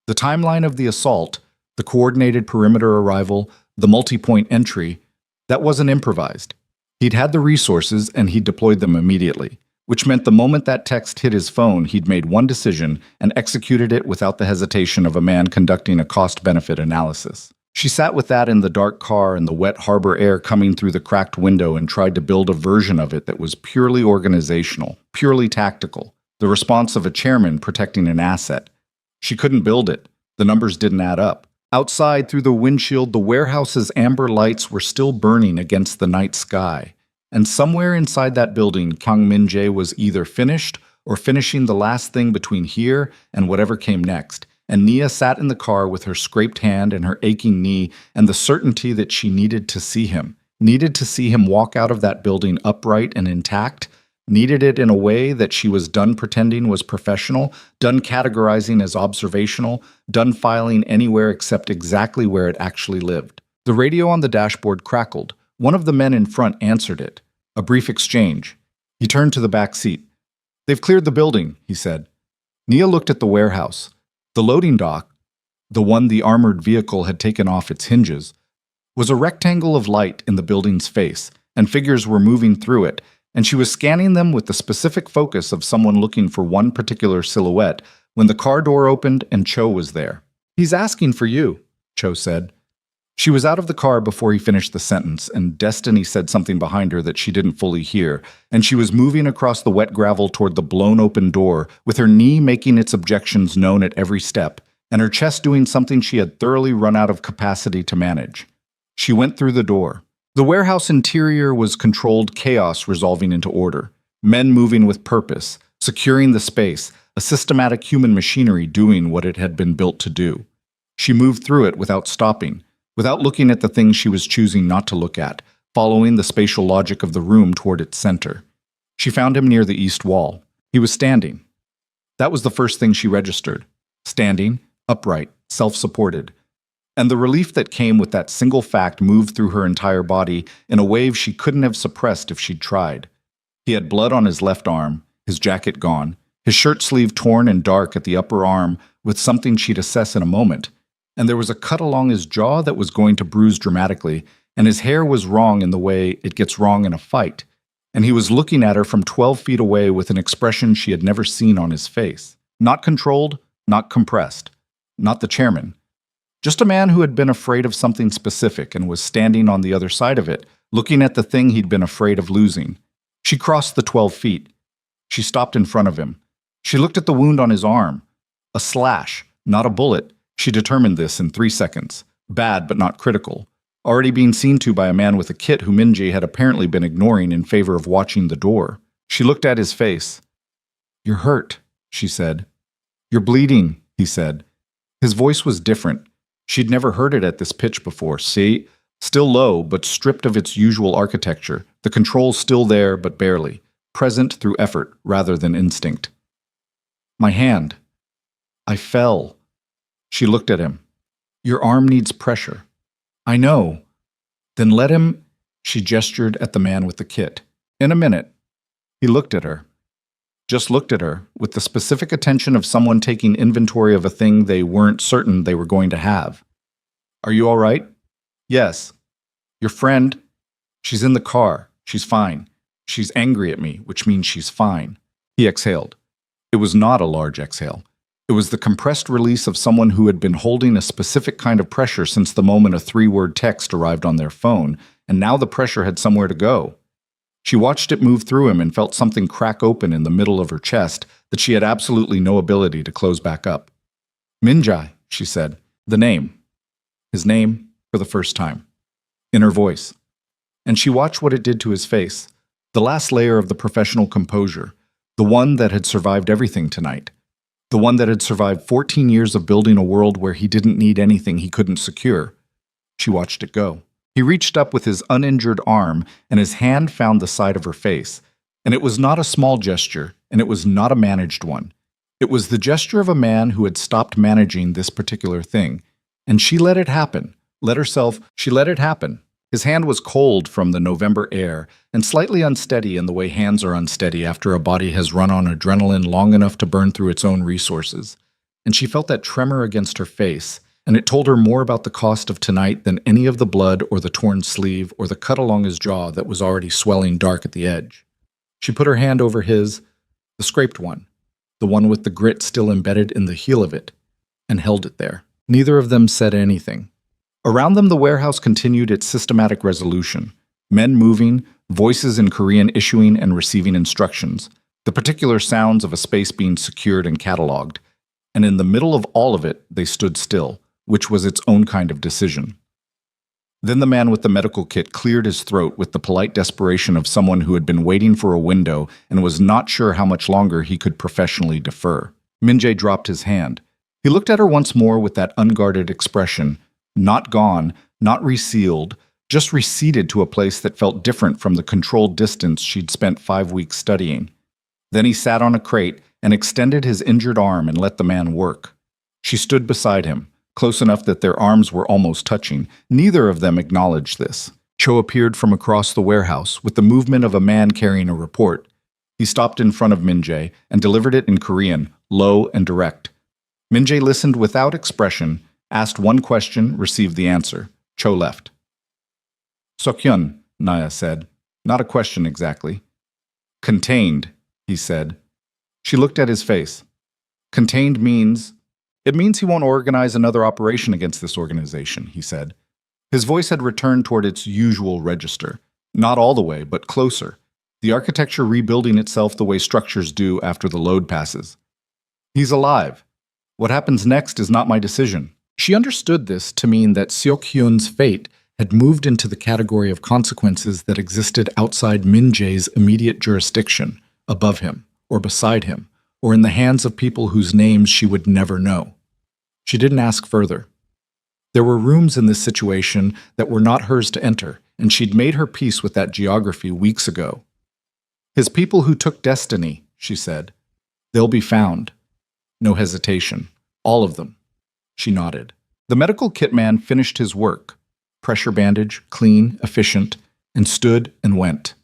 The timeline of the assault, the coordinated perimeter arrival, the multi-point entry, that wasn't improvised. He'd had the resources, and he'd deployed them immediately, which meant the moment that text hit his phone, he'd made one decision and executed it without the hesitation of a man conducting a cost-benefit analysis. She sat with that in the dark car and the wet harbor air coming through the cracked window and tried to build a version of it that was purely organizational, purely tactical, the response of a chairman protecting an asset. She couldn't build it. The numbers didn't add up. Outside, through the windshield, the warehouse's amber lights were still burning against the night sky. And somewhere inside that building, Kang Min-jae was either finished or finishing the last thing between here and whatever came next. And Nia sat in the car with her scraped hand and her aching knee and the certainty that she needed to see him. needed to see him walk out of that building upright and intact, needed it in a way that she was done pretending was professional, done categorizing as observational, done filing anywhere except exactly where it actually lived. The radio on the dashboard crackled. One of the men in front answered it. A brief exchange. He turned to the back seat. "They've cleared the building," he said. Nia looked at the warehouse. The loading dock, the one the armored vehicle had taken off its hinges, was a rectangle of light in the building's face, and figures were moving through it, and she was scanning them with the specific focus of someone looking for one particular silhouette when the car door opened and Cho was there. "He's asking for you," Cho said. She was out of the car before he finished the sentence, and Destiny said something behind her that she didn't fully hear, and she was moving across the wet gravel toward the blown-open door, with her knee making its objections known at every step, and her chest doing something she had thoroughly run out of capacity to manage. She went through the door. The warehouse interior was controlled chaos resolving into order, men moving with purpose, securing the space, a systematic human machinery doing what it had been built to do. She moved through it without stopping, without looking at the things she was choosing not to look at, following the spatial logic of the room toward its center. She found him near the east wall. He was standing. That was the first thing she registered. Standing, upright, self-supported. And the relief that came with that single fact moved through her entire body in a wave she couldn't have suppressed if she'd tried. He had blood on his left arm, his jacket gone, his shirt sleeve torn and dark at the upper arm with something she'd assess in a moment, and there was a cut along his jaw that was going to bruise dramatically, and his hair was wrong in the way it gets wrong in a fight, and he was looking at her from 12 feet away with an expression she had never seen on his face. Not controlled, not compressed, not the chairman. Just a man who had been afraid of something specific and was standing on the other side of it, looking at the thing he'd been afraid of losing. She crossed the 12 feet. She stopped in front of him. She looked at the wound on his arm. A slash, not a bullet. She determined this in 3 seconds. Bad, but not critical. Already being seen to by a man with a kit who Minjae had apparently been ignoring in favor of watching the door. She looked at his face. "You're hurt," she said. "You're bleeding," he said. His voice was different. She'd never heard it at this pitch before. See? Still low, but stripped of its usual architecture. The controls still there, but barely. Present through effort rather than instinct. "My hand. I fell." She looked at him. "Your arm needs pressure." "I know." "Then let him—" She gestured at the man with the kit. "In a minute." He looked at her. Just looked at her, with the specific attention of someone taking inventory of a thing they weren't certain they were going to have. "Are you all right?" "Yes." "Your friend?" "She's in the car. She's fine. She's angry at me, which means she's fine." He exhaled. It was not a large exhale. It was the compressed release of someone who had been holding a specific kind of pressure since the moment a 3-word text arrived on their phone, and now the pressure had somewhere to go. She watched it move through him and felt something crack open in the middle of her chest that she had absolutely no ability to close back up. "Minjae," she said. The name. His name for the first time. In her voice. And she watched what it did to his face. The last layer of the professional composure. The one that had survived everything tonight. The one that had survived 14 years of building a world where he didn't need anything he couldn't secure. She watched it go. He reached up with his uninjured arm, and his hand found the side of her face. And it was not a small gesture, and it was not a managed one. It was the gesture of a man who had stopped managing this particular thing. And she let it happen. She let it happen. His hand was cold from the November air, and slightly unsteady in the way hands are unsteady after a body has run on adrenaline long enough to burn through its own resources. And she felt that tremor against her face, and it told her more about the cost of tonight than any of the blood or the torn sleeve or the cut along his jaw that was already swelling dark at the edge. She put her hand over his, the scraped one, the one with the grit still embedded in the heel of it, and held it there. Neither of them said anything. Around them, the warehouse continued its systematic resolution. Men moving, voices in Korean issuing and receiving instructions, the particular sounds of a space being secured and cataloged. And in the middle of all of it, they stood still, which was its own kind of decision. Then the man with the medical kit cleared his throat with the polite desperation of someone who had been waiting for a window and was not sure how much longer he could professionally defer. Minjae dropped his hand. He looked at her once more with that unguarded expression, not gone, not resealed, just receded to a place that felt different from the controlled distance she'd spent 5 weeks studying. Then he sat on a crate and extended his injured arm and let the man work. She stood beside him, close enough that their arms were almost touching. Neither of them acknowledged this. Cho appeared from across the warehouse with the movement of a man carrying a report. He stopped in front of Min-jae and delivered it in Korean, low and direct. Min-jae listened without expression, asked one question, received the answer. Cho left. "Seokhyun," Naya said. Not a question exactly. "Contained," he said. She looked at his face. "Contained means..." "It means he won't organize another operation against this organization," he said. His voice had returned toward its usual register. Not all the way, but closer. The architecture rebuilding itself the way structures do after the load passes. "He's alive. What happens next is not my decision." She understood this to mean that Seok-hyun's fate had moved into the category of consequences that existed outside Min-jae's immediate jurisdiction, above him, or beside him, or in the hands of people whose names she would never know. She didn't ask further. There were rooms in this situation that were not hers to enter, and she'd made her peace with that geography weeks ago. "His people who took destiny," she said. "They'll be found." No hesitation. All of them. She nodded. The medical kit man finished his work. Pressure bandage, clean, efficient, and stood and went.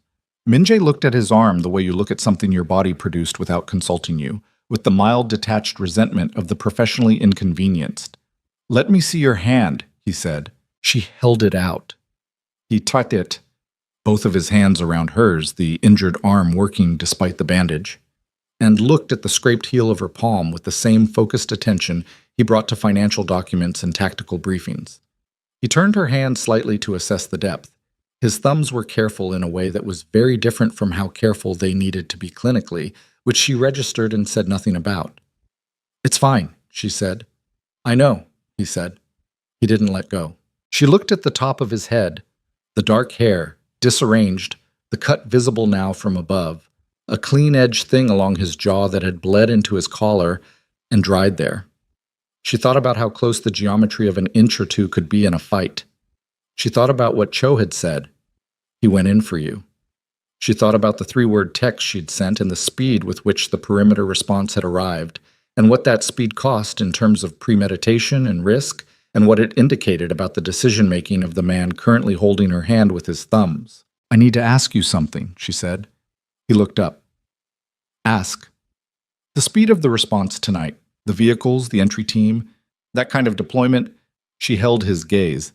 Min-jae looked at his arm the way you look at something your body produced without consulting you, with the mild detached resentment of the professionally inconvenienced. "Let me see your hand," he said. She held it out. He tucked it, both of his hands around hers, the injured arm working despite the bandage, and looked at the scraped heel of her palm with the same focused attention he brought to financial documents and tactical briefings. He turned her hand slightly to assess the depth. His thumbs were careful in a way that was very different from how careful they needed to be clinically, which she registered and said nothing about. "It's fine," she said. "I know," he said. He didn't let go. She looked at the top of his head, the dark hair, disarranged, the cut visible now from above, a clean-edged thing along his jaw that had bled into his collar and dried there. She thought about how close the geometry of an inch or two could be in a fight. She thought about what Cho had said. "He went in for you." She thought about the 3-word text she'd sent and the speed with which the perimeter response had arrived, and what that speed cost in terms of premeditation and risk, and what it indicated about the decision-making of the man currently holding her hand with his thumbs. "I need to ask you something," she said. He looked up. "Ask." The speed of the response tonight, the vehicles, the entry team, that kind of deployment, she held his gaze.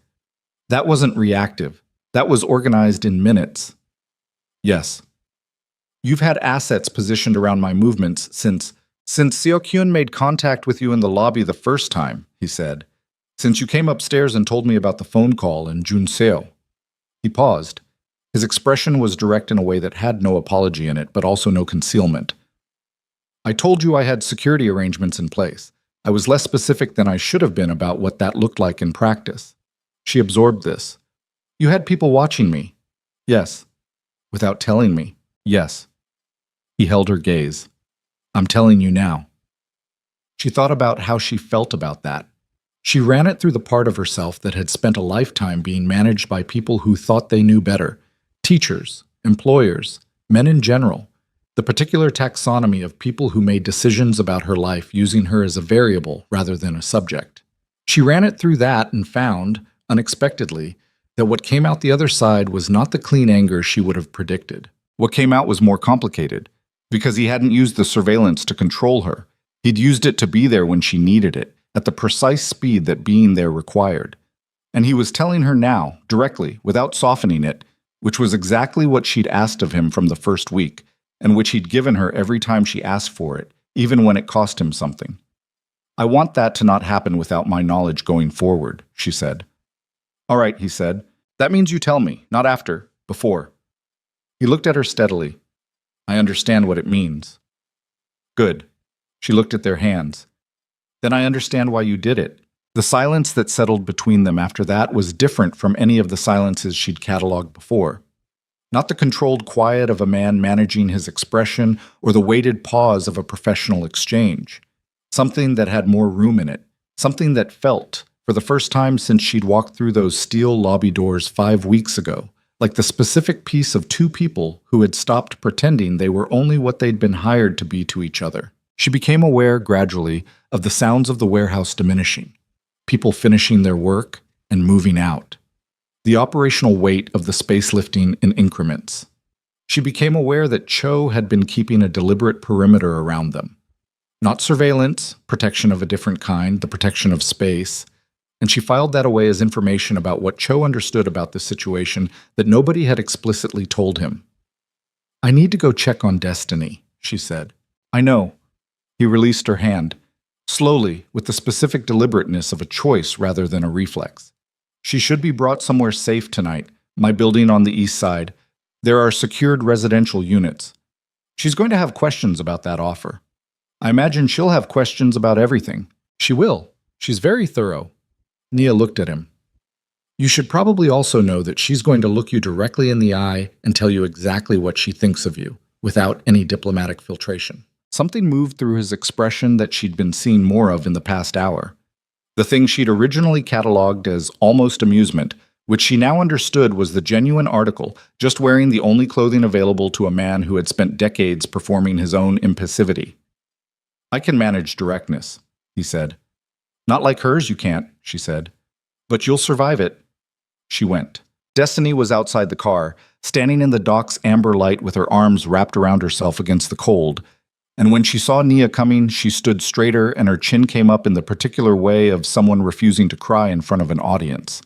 That wasn't reactive. That was organized in minutes. "Yes." "You've had assets positioned around my movements since Seok-hyun made contact with you in the lobby the first time," he said. "Since you came upstairs and told me about the phone call and Junseo." He paused. His expression was direct in a way that had no apology in it, but also no concealment. "I told you I had security arrangements in place. I was less specific than I should have been about what that looked like in practice." She absorbed this. "You had people watching me." "Yes." "Without telling me." "Yes." He held her gaze. "I'm telling you now." She thought about how she felt about that. She ran it through the part of herself that had spent a lifetime being managed by people who thought they knew better. Teachers, employers, men in general. The particular taxonomy of people who made decisions about her life using her as a variable rather than a subject. She ran it through that and found, unexpectedly, that what came out the other side was not the clean anger she would have predicted. What came out was more complicated, because he hadn't used the surveillance to control her. He'd used it to be there when she needed it, at the precise speed that being there required. And he was telling her now, directly, without softening it, which was exactly what she'd asked of him from the first week, and which he'd given her every time she asked for it, even when it cost him something. "I want that to not happen without my knowledge going forward," she said. "All right," he said. "That means you tell me, not after, before." He looked at her steadily. "I understand what it means." "Good." She looked at their hands. "Then I understand why you did it." The silence that settled between them after that was different from any of the silences she'd catalogued before. Not the controlled quiet of a man managing his expression or the weighted pause of a professional exchange. Something that had more room in it, something that felt, for the first time since she'd walked through those steel lobby doors 5 weeks ago, like the specific piece of two people who had stopped pretending they were only what they'd been hired to be to each other. She became aware gradually of the sounds of the warehouse diminishing, people finishing their work and moving out, the operational weight of the space lifting in increments. She became aware that Cho had been keeping a deliberate perimeter around them. Not surveillance, protection of a different kind, the protection of space, and she filed that away as information about what Cho understood about the situation that nobody had explicitly told him. "I need to go check on Destiny," she said. "I know." He released her hand, slowly, with the specific deliberateness of a choice rather than a reflex. "She should be brought somewhere safe tonight, my building on the east side. There are secured residential units. She's going to have questions about that offer. I imagine she'll have questions about everything. She will. She's very thorough." Nia looked at him. "You should probably also know that she's going to look you directly in the eye and tell you exactly what she thinks of you, without any diplomatic filtration." Something moved through his expression that she'd been seeing more of in the past hour. The thing she'd originally cataloged as almost amusement, which she now understood was the genuine article, just wearing the only clothing available to a man who had spent decades performing his own impassivity. "I can manage directness," he said. "Not like hers, you can't," she said. "But you'll survive it." She went. Destiny was outside the car, standing in the dock's amber light with her arms wrapped around herself against the cold, and when she saw Nia coming, she stood straighter and her chin came up in the particular way of someone refusing to cry in front of an audience.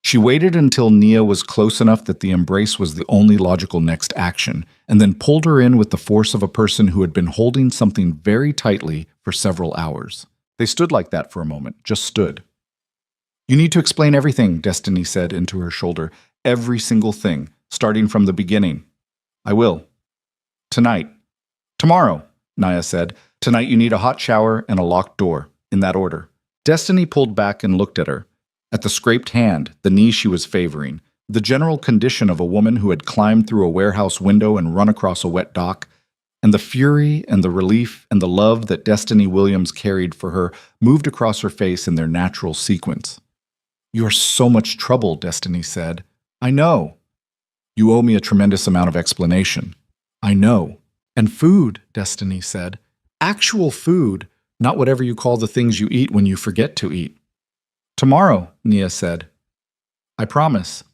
She waited until Nia was close enough that the embrace was the only logical next action, and then pulled her in with the force of a person who had been holding something very tightly for several hours. They stood like that for a moment, just stood. "You need to explain everything," Destiny said into her shoulder. "Every single thing, starting from the beginning." "I will." "Tonight." "Tomorrow," Nia said. "Tonight you need a hot shower and a locked door, in that order." Destiny pulled back and looked at her. At the scraped hand, the knee she was favoring, the general condition of a woman who had climbed through a warehouse window and run across a wet dock, and the fury and the relief and the love that Destiny Williams carried for her moved across her face in their natural sequence. "You are so much trouble," Destiny said. "I know." "You owe me a tremendous amount of explanation." "I know." "And food," Destiny said. "Actual food, not whatever you call the things you eat when you forget to eat." "Tomorrow," Nia said. "I promise."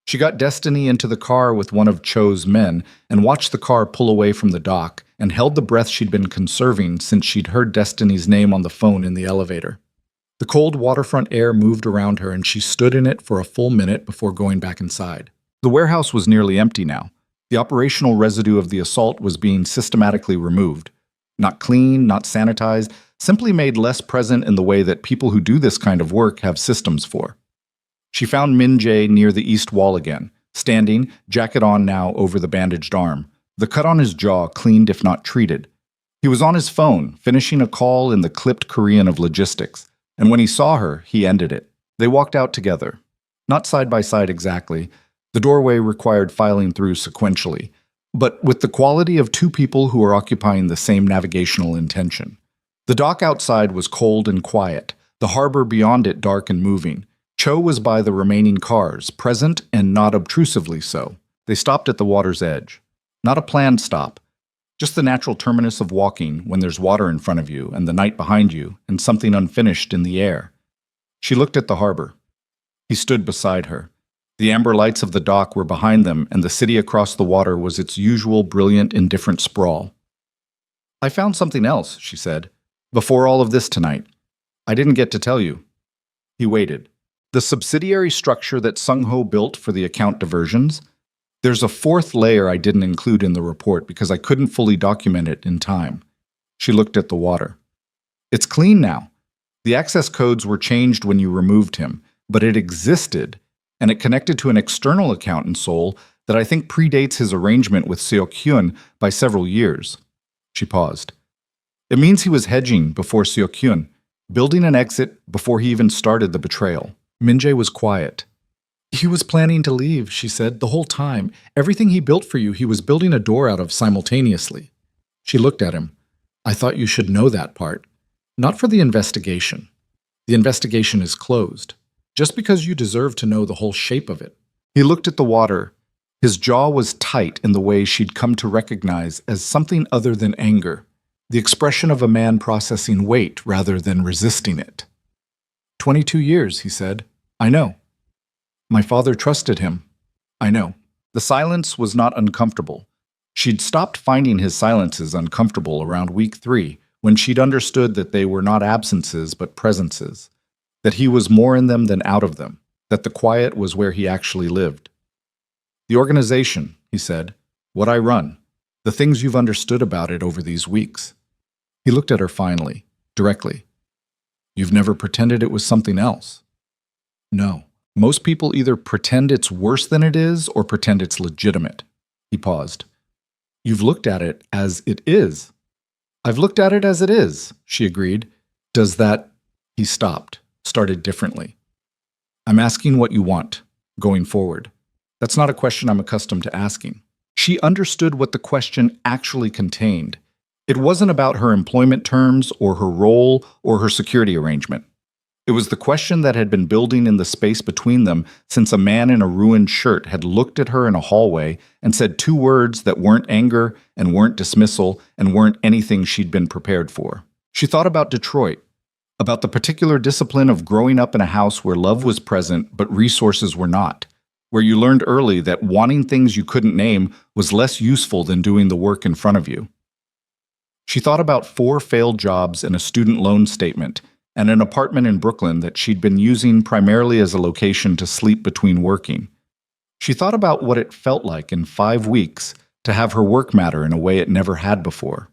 She got Destiny into the car with one of Cho's men and watched the car pull away from the dock and held the breath she'd been conserving since she'd heard Destiny's name on the phone in the elevator. The cold waterfront air moved around her and she stood in it for a full minute before going back inside. The warehouse was nearly empty now. The operational residue of the assault was being systematically removed. Not clean, not sanitized, simply made less present in the way that people who do this kind of work have systems for. She found Min Jae near the east wall again, standing, jacket on now over the bandaged arm, the cut on his jaw cleaned if not treated. He was on his phone, finishing a call in the clipped Korean of logistics, and when he saw her, he ended it. They walked out together. Not side by side exactly. The doorway required filing through sequentially, but with the quality of two people who are occupying the same navigational intention. The dock outside was cold and quiet, the harbor beyond it dark and moving. Cho was by the remaining cars, present and not obtrusively so. They stopped at the water's edge. Not a planned stop, just the natural terminus of walking when there's water in front of you and the night behind you and something unfinished in the air. She looked at the harbor. He stood beside her. The amber lights of the dock were behind them, and the city across the water was its usual brilliant, indifferent sprawl. "I found something else," she said, "before all of this tonight. I didn't get to tell you." He waited. "The subsidiary structure that Sung-ho built for the account diversions? There's a fourth layer I didn't include in the report because I couldn't fully document it in time." She looked at the water. "It's clean now. The access codes were changed when you removed him, but it existed, and it connected to an external account in Seoul that I think predates his arrangement with Seok-hyun by several years." She paused. "It means he was hedging before Seok-hyun, building an exit before he even started the betrayal." Min Jae was quiet. "He was planning to leave," she said, "the whole time. Everything he built for you, he was building a door out of simultaneously." She looked at him. "I thought you should know that part. Not for the investigation." The investigation is closed, just because you deserve to know the whole shape of it. He looked at the water. His jaw was tight in the way she'd come to recognize as something other than anger, the expression of a man processing weight rather than resisting it. 22 years, he said. I know. My father trusted him. I know. The silence was not uncomfortable. She'd stopped finding his silences uncomfortable around week 3, when she'd understood that they were not absences but presences, that he was more in them than out of them, that the quiet was where he actually lived. The organization, he said, what I run, the things you've understood about it over these weeks. He looked at her finally, directly. You've never pretended it was something else. No. Most people either pretend it's worse than it is or pretend it's legitimate. He paused. You've looked at it as it is. I've looked at it as it is, she agreed. Does that... He stopped, started differently. I'm asking what you want, going forward. That's not a question I'm accustomed to asking. She understood what the question actually contained. It wasn't about her employment terms or her role or her security arrangement. It was the question that had been building in the space between them since a man in a ruined shirt had looked at her in a hallway and said 2 words that weren't anger and weren't dismissal and weren't anything she'd been prepared for. She thought about Detroit, about the particular discipline of growing up in a house where love was present but resources were not, where you learned early that wanting things you couldn't name was less useful than doing the work in front of you. She thought about 4 failed jobs and a student loan statement and an apartment in Brooklyn that she'd been using primarily as a location to sleep between working. She thought about what it felt like in 5 weeks to have her work matter in a way it never had before.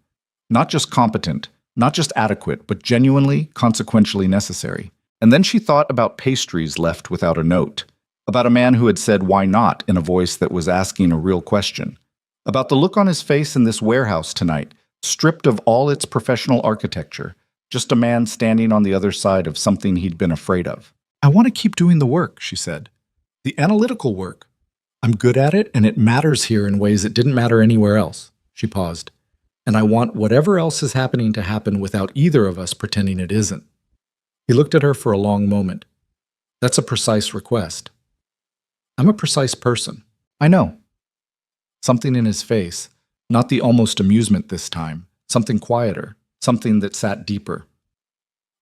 Not just competent, not just adequate, but genuinely, consequentially necessary. And then she thought about pastries left without a note, about a man who had said why not in a voice that was asking a real question, about the look on his face in this warehouse tonight, stripped of all its professional architecture, just a man standing on the other side of something he'd been afraid of. I want to keep doing the work, she said. The analytical work. I'm good at it, and it matters here in ways it didn't matter anywhere else. She paused. And I want whatever else is happening to happen without either of us pretending it isn't. He looked at her for a long moment. That's a precise request. I'm a precise person. I know. Something in his face, not the almost amusement this time, something quieter, something that sat deeper.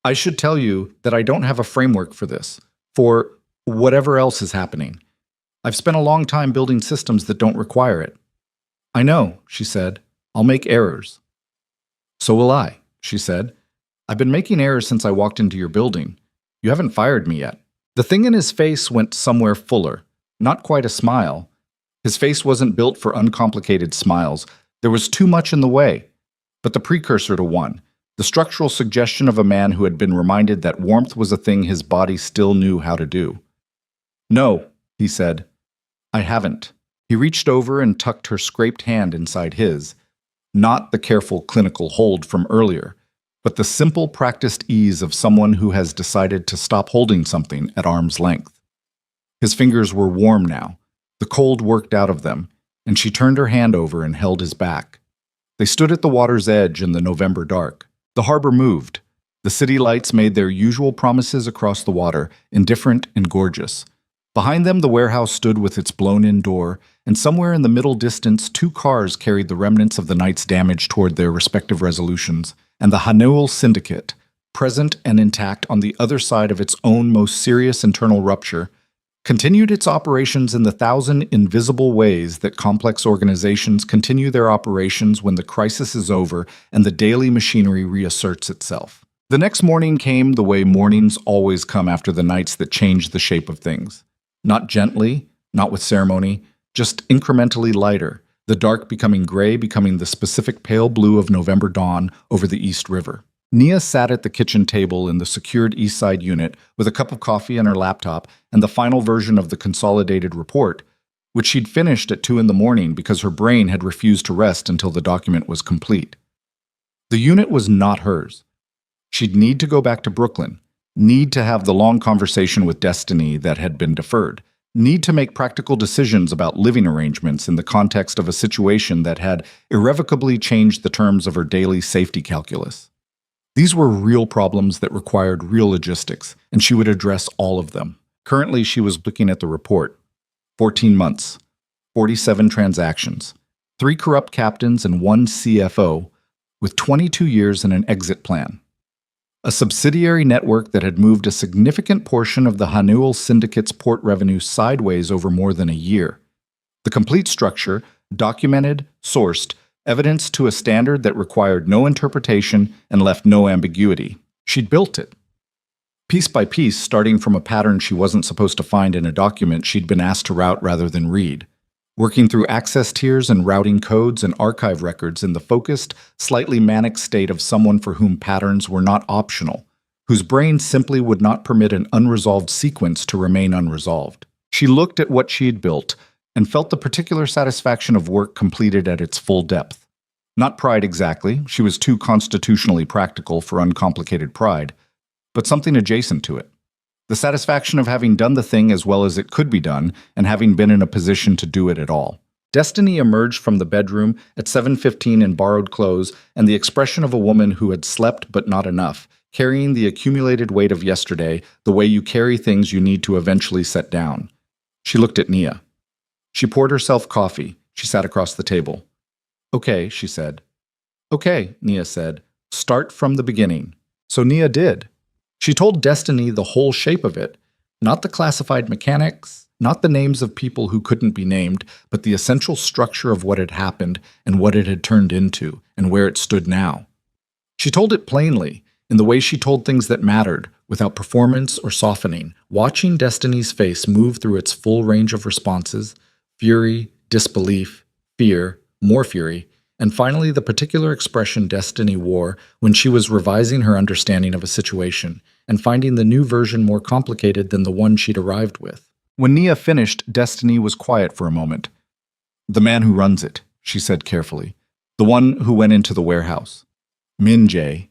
I should tell you that I don't have a framework for this, for whatever else is happening. I've spent a long time building systems that don't require it. I know, she said. I'll make errors. So will I, she said. I've been making errors since I walked into your building. You haven't fired me yet. The thing in his face went somewhere fuller, not quite a smile. His face wasn't built for uncomplicated smiles. There was too much in the way. But the precursor to one, the structural suggestion of a man who had been reminded that warmth was a thing his body still knew how to do. No, he said. I haven't. He reached over and tucked her scraped hand inside his. Not the careful clinical hold from earlier, but the simple practiced ease of someone who has decided to stop holding something at arm's length. His fingers were warm now. The cold worked out of them, and she turned her hand over and held his back. They stood at the water's edge in the November dark. The harbor moved. The city lights made their usual promises across the water, indifferent and gorgeous. Behind them, the warehouse stood with its blown-in door, and somewhere in the middle distance, 2 cars carried the remnants of the night's damage toward their respective resolutions, and the Hanuel Syndicate, present and intact on the other side of its own most serious internal rupture, continued its operations in the 1,000 invisible ways that complex organizations continue their operations when the crisis is over and the daily machinery reasserts itself. The next morning came the way mornings always come after the nights that change the shape of things. Not gently, not with ceremony, just incrementally lighter, the dark becoming gray, becoming the specific pale blue of November dawn over the East River. Nia sat at the kitchen table in the secured East Side unit with a cup of coffee and her laptop and the final version of the consolidated report, which she'd finished at 2 in the morning because her brain had refused to rest until the document was complete. The unit was not hers. She'd need to go back to Brooklyn, need to have the long conversation with Destiny that had been deferred, need to make practical decisions about living arrangements in the context of a situation that had irrevocably changed the terms of her daily safety calculus. These were real problems that required real logistics, and she would address all of them. Currently, she was looking at the report. 14 months, 47 transactions, 3 corrupt captains and 1 CFO, with 22 years and an exit plan. A subsidiary network that had moved a significant portion of the Hanuel syndicate's port revenue sideways over more than a year. The complete structure, documented, sourced, evidenced to a standard that required no interpretation and left no ambiguity. She'd built it. Piece by piece, starting from a pattern she wasn't supposed to find in a document she'd been asked to route rather than read. Working through access tiers and routing codes and archive records in the focused, slightly manic state of someone for whom patterns were not optional, whose brain simply would not permit an unresolved sequence to remain unresolved. She looked at what she had built and felt the particular satisfaction of work completed at its full depth. Not pride exactly, she was too constitutionally practical for uncomplicated pride, but something adjacent to it. The satisfaction of having done the thing as well as it could be done and having been in a position to do it at all. Destiny emerged from the bedroom at 7:15 in borrowed clothes and the expression of a woman who had slept but not enough, carrying the accumulated weight of yesterday the way you carry things you need to eventually set down. She looked at Nia. She poured herself coffee. She sat across the table. "Okay," she said. "Okay," Nia said. "Start from the beginning." So Nia did. She told Destiny the whole shape of it, not the classified mechanics, not the names of people who couldn't be named, but the essential structure of what had happened and what it had turned into and where it stood now. She told it plainly, in the way she told things that mattered, without performance or softening, watching Destiny's face move through its full range of responses: fury, disbelief, fear, more fury, and finally the particular expression Destiny wore when she was revising her understanding of a situation and finding the new version more complicated than the one she'd arrived with. When Nia finished, Destiny was quiet for a moment. "The man who runs it," she said carefully. "The one who went into the warehouse. Min Jae.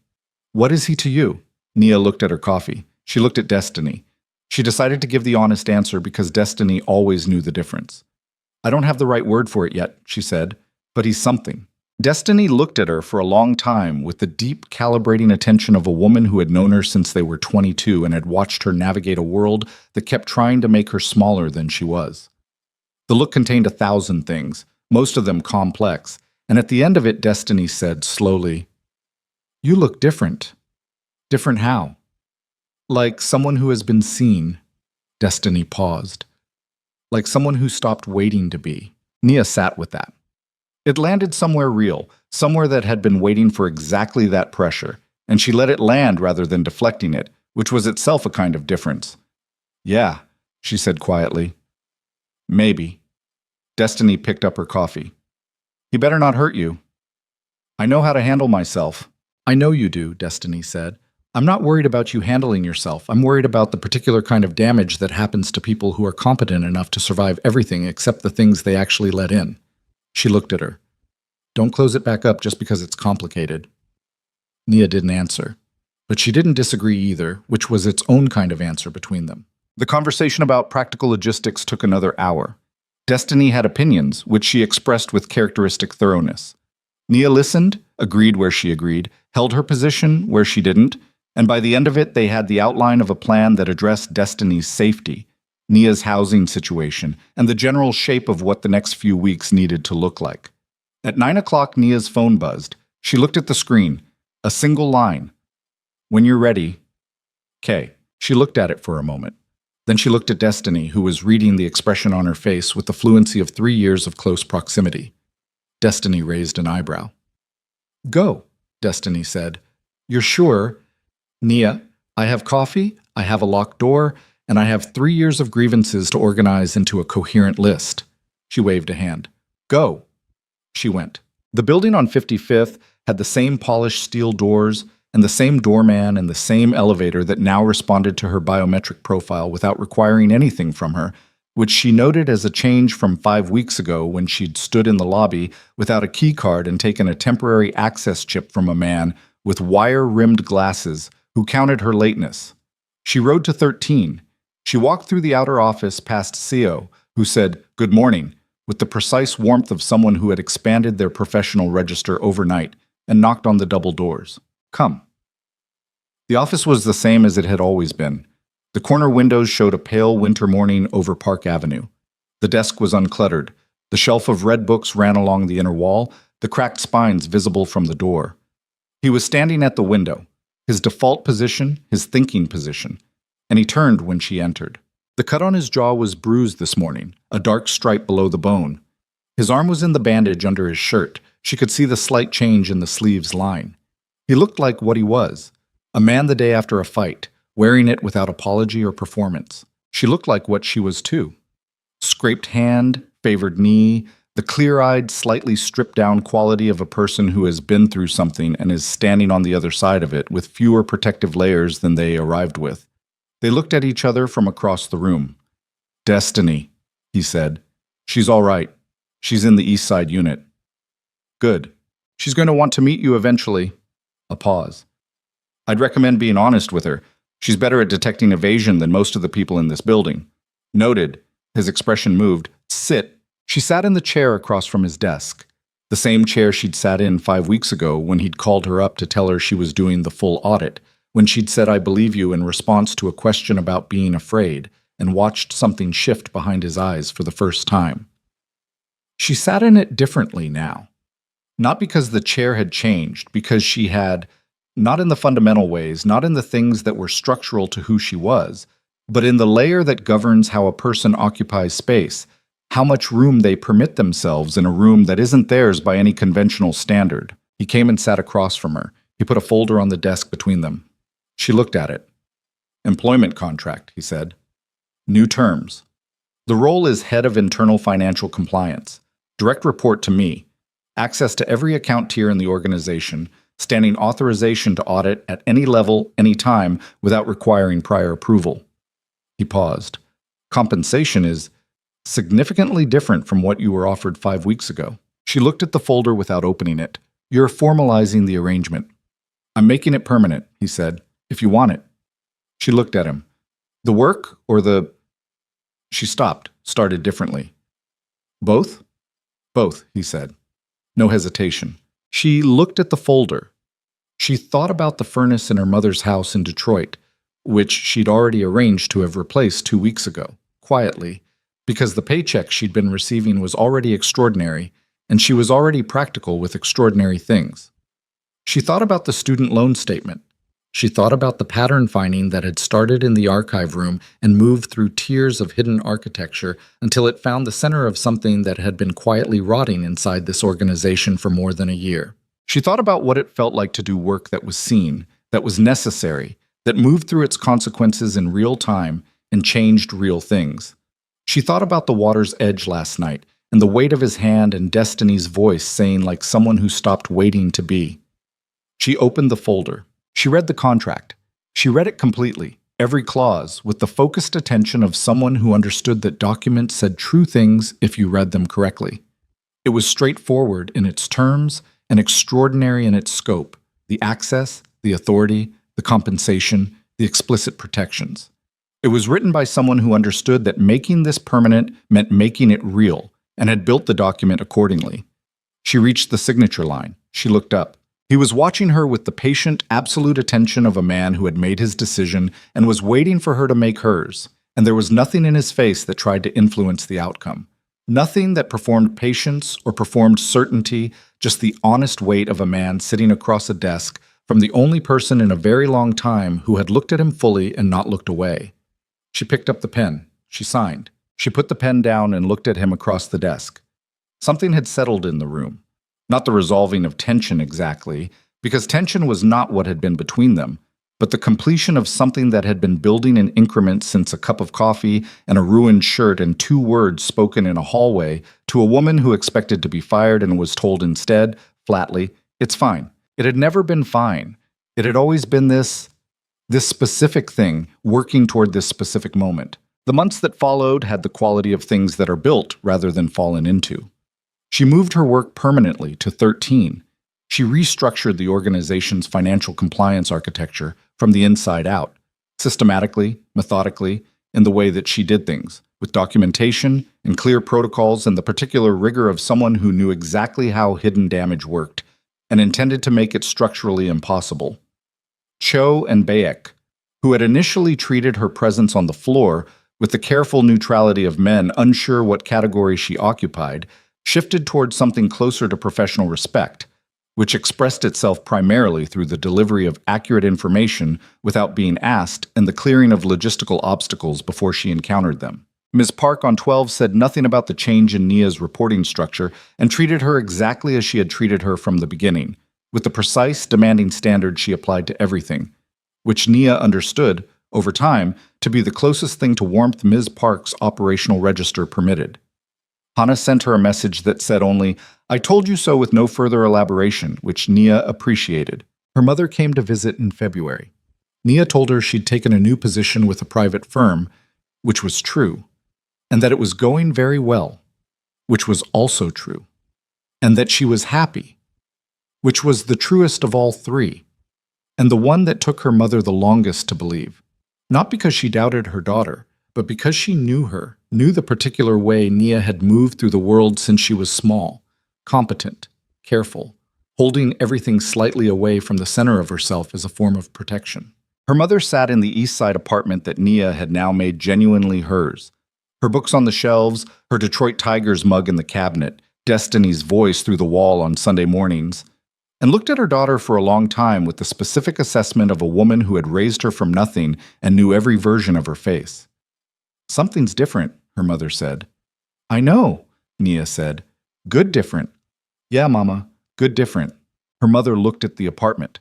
What is he to you?" Nia looked at her coffee. She looked at Destiny. She decided to give the honest answer because Destiny always knew the difference. "I don't have the right word for it yet," she said, "but he's something." Destiny looked at her for a long time with the deep, calibrating attention of a woman who had known her since they were 22 and had watched her navigate a world that kept trying to make her smaller than she was. The look contained 1,000 things, most of them complex, and at the end of it, Destiny said slowly, "You look different." "Different how?" "Like someone who has been seen." Destiny paused. "Like someone who stopped waiting to be." Nia sat with that. It landed somewhere real, somewhere that had been waiting for exactly that pressure, and she let it land rather than deflecting it, which was itself a kind of difference. "Yeah," she said quietly. "Maybe." Destiny picked up her coffee. "He better not hurt you." "I know how to handle myself." "I know you do," Destiny said. "I'm not worried about you handling yourself. I'm worried about the particular kind of damage that happens to people who are competent enough to survive everything except the things they actually let in." She looked at her. "Don't close it back up just because it's complicated." Nia didn't answer, but she didn't disagree either, which was its own kind of answer between them. The conversation about practical logistics took another hour. Destiny had opinions, which she expressed with characteristic thoroughness. Nia listened, agreed where she agreed, held her position where she didn't, and by the end of it they had the outline of a plan that addressed Destiny's safety, Nia's housing situation, and the general shape of what the next few weeks needed to look like. At 9 o'clock, Nia's phone buzzed. She looked at the screen. A single line. "When you're ready." "K." She looked at it for a moment. Then she looked at Destiny, who was reading the expression on her face with the fluency of 3 years of close proximity. Destiny raised an eyebrow. "Go," Destiny said. "You're sure?" "Nia, I have coffee, I have a locked door, and I have 3 years of grievances to organize into a coherent list." She waved a hand. "Go." She went. The building on 55th had the same polished steel doors and the same doorman and the same elevator that now responded to her biometric profile without requiring anything from her, which she noted as a change from 5 weeks ago when she'd stood in the lobby without a key card and taken a temporary access chip from a man with wire-rimmed glasses who counted her lateness. She rode to 13. She walked through the outer office past Seo, who said, "Good morning," with the precise warmth of someone who had expanded their professional register overnight, and knocked on the double doors. "Come." The office was the same as it had always been. The corner windows showed a pale winter morning over Park Avenue. The desk was uncluttered. The shelf of red books ran along the inner wall, the cracked spines visible from the door. He was standing at the window, his default position, his thinking position, and he turned when she entered. The cut on his jaw was bruised this morning, a dark stripe below the bone. His arm was in the bandage under his shirt. She could see the slight change in the sleeve's line. He looked like what he was, a man the day after a fight, wearing it without apology or performance. She looked like what she was too. Scraped hand, favored knee, the clear-eyed, slightly stripped-down quality of a person who has been through something and is standing on the other side of it with fewer protective layers than they arrived with. They looked at each other from across the room. "Destiny," he said. "She's all right. She's in the East Side unit." "Good. She's going to want to meet you eventually." A pause. "I'd recommend being honest with her. She's better at detecting evasion than most of the people in this building." "Noted." His expression moved. "Sit." She sat in the chair across from his desk, the same chair she'd sat in 5 weeks ago when he'd called her up to tell her she was doing the full audit, when she'd said "I believe you" in response to a question about being afraid, and watched something shift behind his eyes for the first time. She sat in it differently now. Not because the chair had changed, because she had, not in the fundamental ways, not in the things that were structural to who she was, but in the layer that governs how a person occupies space, how much room they permit themselves in a room that isn't theirs by any conventional standard. He came and sat across from her. He put a folder on the desk between them. She looked at it. "Employment contract," he said. "New terms. The role is head of internal financial compliance. Direct report to me. Access to every account tier in the organization, standing authorization to audit at any level, any time, without requiring prior approval." He paused. "Compensation is significantly different from what you were offered 5 weeks ago." She looked at the folder without opening it. "You're formalizing the arrangement." "I'm making it permanent," he said, "if you want it." She looked at him. "The work or the—" She stopped, started differently. "Both?" "Both," he said. No hesitation. She looked at the folder. She thought about the furnace in her mother's house in Detroit, which she'd already arranged to have replaced 2 weeks ago, quietly, because the paycheck she'd been receiving was already extraordinary, and she was already practical with extraordinary things. She thought about the student loan statement. She thought about the pattern finding that had started in the archive room and moved through tiers of hidden architecture until it found the center of something that had been quietly rotting inside this organization for more than a year. She thought about what it felt like to do work that was seen, that was necessary, that moved through its consequences in real time and changed real things. She thought about the water's edge last night and the weight of his hand and Destiny's voice saying like someone who stopped waiting to be. She opened the folder. She read the contract. She read it completely, every clause, with the focused attention of someone who understood that documents said true things if you read them correctly. It was straightforward in its terms and extraordinary in its scope, the access, the authority, the compensation, the explicit protections. It was written by someone who understood that making this permanent meant making it real, and had built the document accordingly. She reached the signature line. She looked up. He was watching her with the patient, absolute attention of a man who had made his decision and was waiting for her to make hers, and there was nothing in his face that tried to influence the outcome. Nothing that performed patience or performed certainty, just the honest weight of a man sitting across a desk from the only person in a very long time who had looked at him fully and not looked away. She picked up the pen. She signed. She put the pen down and looked at him across the desk. Something had settled in the room. Not the resolving of tension exactly, because tension was not what had been between them, but the completion of something that had been building in increments since a cup of coffee and a ruined shirt and 2 words spoken in a hallway to a woman who expected to be fired and was told instead, flatly, "It's fine." It had never been fine. It had always been this specific thing working toward this specific moment. The months that followed had the quality of things that are built rather than fallen into. She moved her work permanently to 13. She restructured the organization's financial compliance architecture from the inside out, systematically, methodically, in the way that she did things, with documentation and clear protocols and the particular rigor of someone who knew exactly how hidden damage worked and intended to make it structurally impossible. Cho and Bayek, who had initially treated her presence on the floor with the careful neutrality of men unsure what category she occupied, shifted towards something closer to professional respect, which expressed itself primarily through the delivery of accurate information without being asked and the clearing of logistical obstacles before she encountered them. Ms. Park on 12 said nothing about the change in Nia's reporting structure and treated her exactly as she had treated her from the beginning, with the precise, demanding standards she applied to everything, which Nia understood, over time, to be the closest thing to warmth Ms. Park's operational register permitted. Hana sent her a message that said only, "I told you so," with no further elaboration, which Nia appreciated. Her mother came to visit in February. Nia told her she'd taken a new position with a private firm, which was true, and that it was going very well, which was also true, and that she was happy, which was the truest of all three, and the one that took her mother the longest to believe. Not because she doubted her daughter, but because she knew her, knew the particular way Nia had moved through the world since she was small, competent, careful, holding everything slightly away from the center of herself as a form of protection. Her mother sat in the East Side apartment that Nia had now made genuinely hers. Her books on the shelves, her Detroit Tigers mug in the cabinet, Destiny's voice through the wall on Sunday mornings, and looked at her daughter for a long time with the specific assessment of a woman who had raised her from nothing and knew every version of her face. "Something's different," her mother said. "I know," Nia said. "Good different." "Yeah, Mama, good different." Her mother looked at the apartment,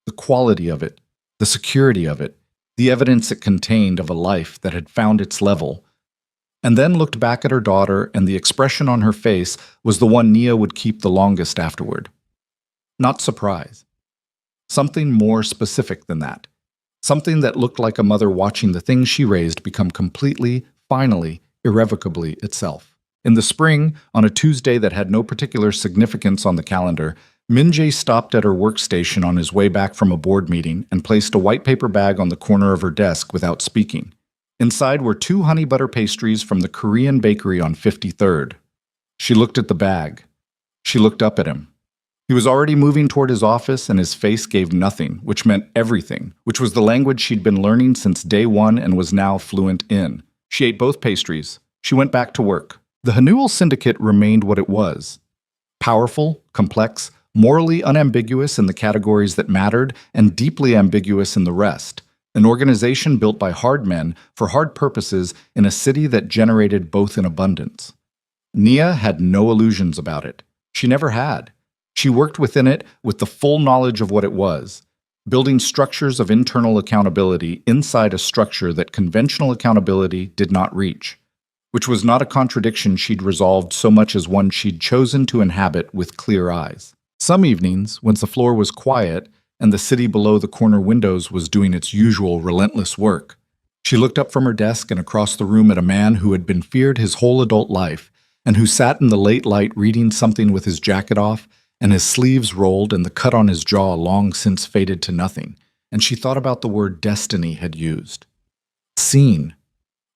the quality of it, the security of it, the evidence it contained of a life that had found its level, and then looked back at her daughter, and the expression on her face was the one Nia would keep the longest afterward. Not surprise. Something more specific than that. Something that looked like a mother watching the things she raised become completely, finally, irrevocably itself. In the spring, on a Tuesday that had no particular significance on the calendar, Min-jae stopped at her workstation on his way back from a board meeting and placed a white paper bag on the corner of her desk without speaking. Inside were 2 honey butter pastries from the Korean bakery on 53rd. She looked at the bag. She looked up at him. He was already moving toward his office, and his face gave nothing, which meant everything, which was the language she'd been learning since day one and was now fluent in. She ate both pastries. She went back to work. The Hanuel Syndicate remained what it was. Powerful, complex, morally unambiguous in the categories that mattered, and deeply ambiguous in the rest. An organization built by hard men for hard purposes in a city that generated both in abundance. Nia had no illusions about it. She never had. She worked within it with the full knowledge of what it was, building structures of internal accountability inside a structure that conventional accountability did not reach, which was not a contradiction she'd resolved so much as one she'd chosen to inhabit with clear eyes. Some evenings, once the floor was quiet and the city below the corner windows was doing its usual relentless work, she looked up from her desk and across the room at a man who had been feared his whole adult life and who sat in the late light reading something with his jacket off and his sleeves rolled and the cut on his jaw long since faded to nothing, and she thought about the word destiny had used. Seen.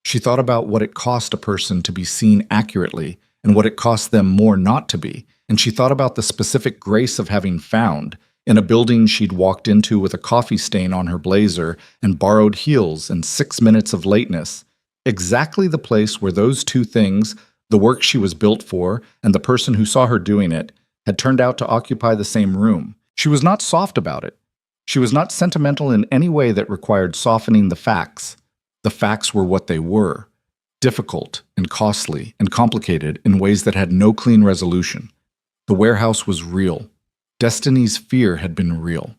She thought about what it cost a person to be seen accurately and what it cost them more not to be, and she thought about the specific grace of having found, in a building she'd walked into with a coffee stain on her blazer and borrowed heels and 6 minutes of lateness, exactly the place where those two things, the work she was built for and the person who saw her doing it, had turned out to occupy the same room. She was not soft about it. She was not sentimental in any way that required softening the facts. The facts were what they were, difficult and costly and complicated in ways that had no clean resolution. The warehouse was real. Destiny's fear had been real.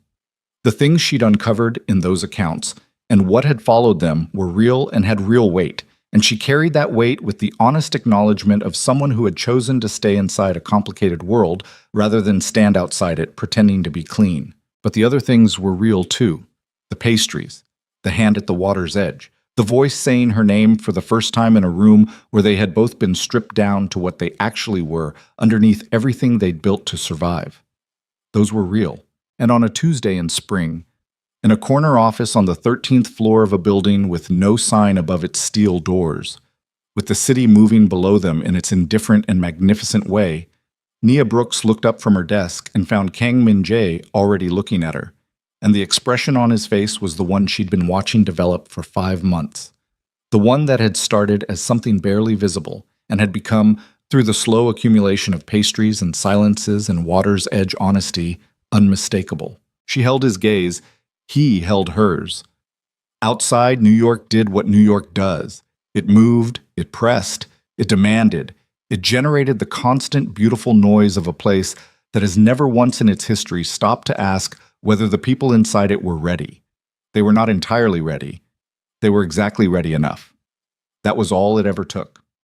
The things she'd uncovered in those accounts and what had followed them were real and had real weight, and she carried that weight with the honest acknowledgement of someone who had chosen to stay inside a complicated world rather than stand outside it pretending to be clean. But the other things were real too. The pastries, the hand at the water's edge, the voice saying her name for the first time in a room where they had both been stripped down to what they actually were underneath everything they'd built to survive. Those were real. And on a Tuesday in spring, in a corner office on the 13th floor of a building with no sign above its steel doors, with the city moving below them in its indifferent and magnificent way, Nia Brooks looked up from her desk and found Kang Min-jae already looking at her. and the expression on his face was the one she'd been watching develop for 5 months. The one that had started as something barely visible and had become, through the slow accumulation of pastries and silences and water's edge honesty, unmistakable. She held his gaze. He held hers. Outside, New York did what New York does. It moved, it pressed, it demanded. It generated the constant, beautiful noise of a place that has never once in its history stopped to ask whether the people inside it were ready. They were not entirely ready. They were exactly ready enough. That was all it ever took.